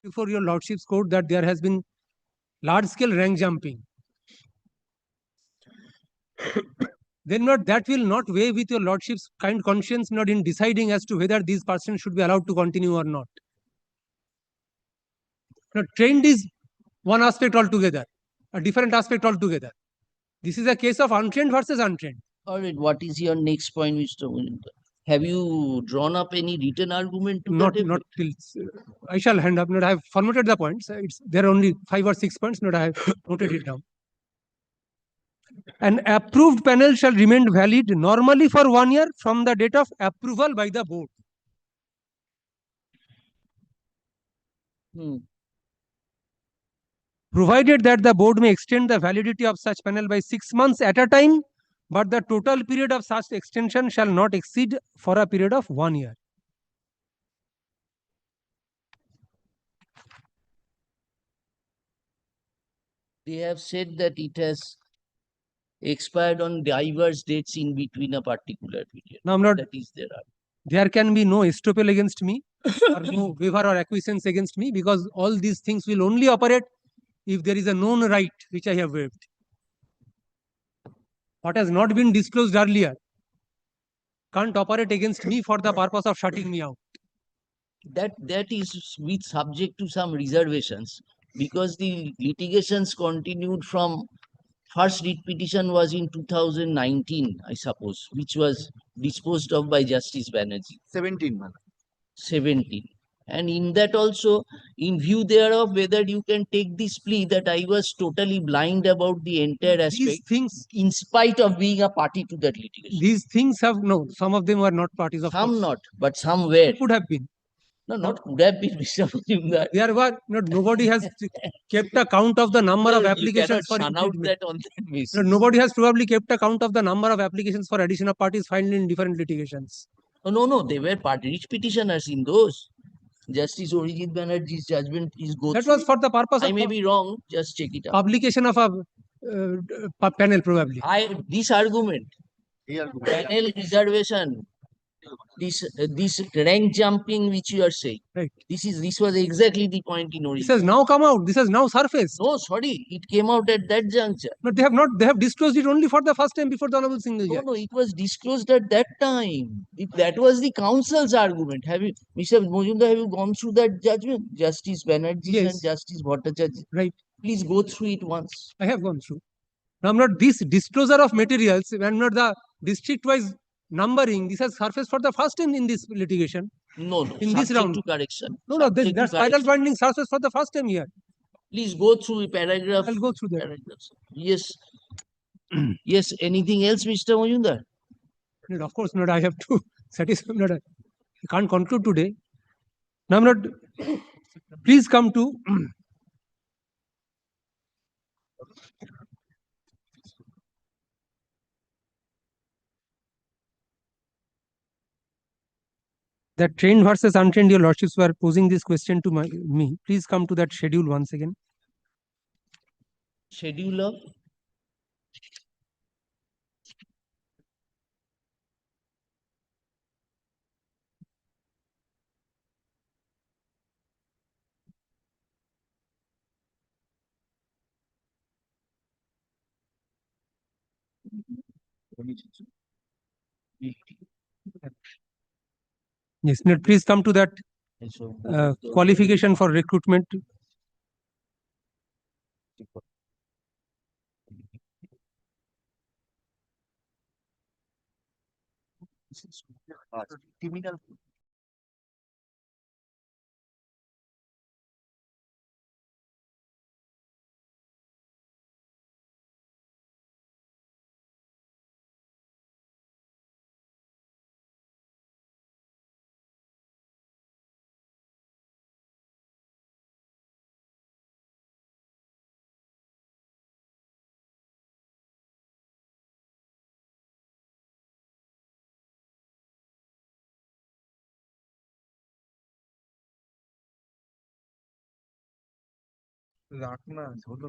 Before your lordship's court that there has been large-scale rank jumping. Then that will not weigh with your lordship's kind conscience in deciding as to whether these persons should be allowed to continue or not. Now, trained is one aspect altogether, a different aspect altogether. This is a case of untrained versus untrained. All right, what is your next point, Mr. Majumdar? Have you drawn up any written argument to not that? Not till I shall hand up. I have formatted the points. There are only 5 or 6 points. I have noted it down. An approved panel shall remain valid normally for 1 year from the date of approval by the board. Provided that the board may extend the validity of such panel by 6 months at a time, but the total period of such extension shall not exceed for a period of 1 year. They have said that it has expired on diverse dates in between a particular period. Now, that is there can be no estoppel against me or no waiver or acquiescence against me, because all these things will only operate if there is a known right which I have waived. What has not been disclosed earlier, can't operate against me for the purpose of shutting me out. That is with subject to some reservations, because the litigations continued from first writ petition was in 2019, I suppose, which was disposed of by Justice Banerjee. 17, 17. And in that also, in view thereof, whether you can take this plea that I was totally blind about the entire These aspect, things, in spite of being a party to that litigation. these things have no, some of them were not parties of Some course. not, but some were. It could have been. No, not could have been, Mr. Majumdar. There were not, nobody has kept a count of the number of You applications cannot for shun out impeachment. that on that basis. No, nobody has probably kept a count of the number of applications for addition of parties filed in different litigations. No, they were party petitioners in those. Justice Orijit Banerjee's judgment is go That through was it. for the purpose I of may be wrong, just check it out. publication of a panel probably. This argument, panel reservation, this rank jumping which you are saying, right? This was exactly the point in origin. This has now come out. This has now surfaced. No, sorry, it came out at that juncture. But they have not. They have disclosed it only for the first time before the honorable single judge. No, it was disclosed at that time. That was the council's argument. Have you, Mr. Majumdar, have you gone through that judgment? Justice Banerjee and Justice Bhattacharya. Right. Please go through it once. I have gone through. Now, not this disclosure of materials and not the district-wise numbering. This has surfaced for the first time in this litigation. No. In this round. To correction. No. That's final finding surfaced for the first time here. Please go through a paragraph. I'll go through that. Paragraphs. Yes. Yes. Anything else, Mr. Majumdar? No, of course not. I have to satisfy. I can't conclude today. Now, I'm not. Please come to. That trained versus untrained, your lordships were posing this question to me. Please come to that schedule once again. Schedule of? Yes, now please come to that qualification for recruitment. Criminal রাখ না হলো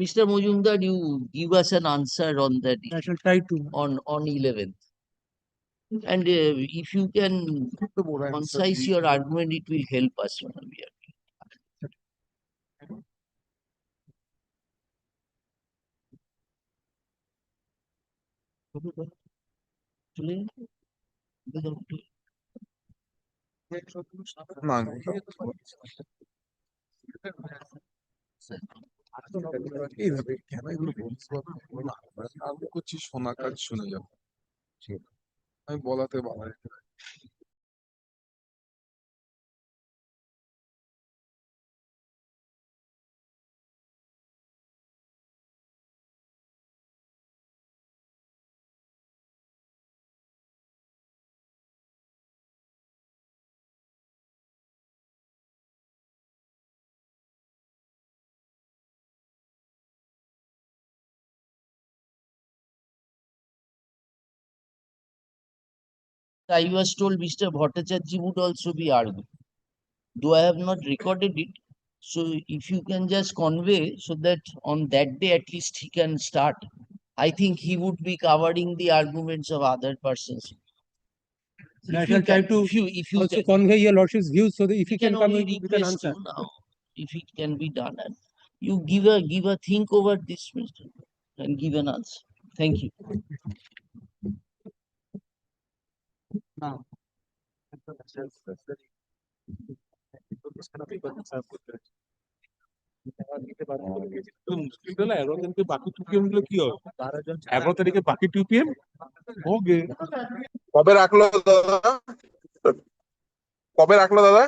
Mr. Mojumdar, you give us an answer on that I shall try to. on 11th. And if you can concise your argument, it will help us. এইভাবে কেন এগুলো বলিস বল? আমি করছি শোনা কাজ শুনে যাবো, আমি বলাতে বাবা I was told Mr. Bhattacharya would also be arguing. Though I have not recorded it, so if you can just convey so that on that day at least he can start. I think he would be covering the arguments of other persons. I shall try to if you also convey your lordship's views so that if you can come only with an request answer. you now, if it can be done, and you give a think over this, Mr. and give an answer. Thank you. Now. মুশকিল হলো 11 তারিখে বাকি 2PM গুলো কি হবে? 11 তারিখে বাকি 2PM ওকে কবে রাখলো দাদা?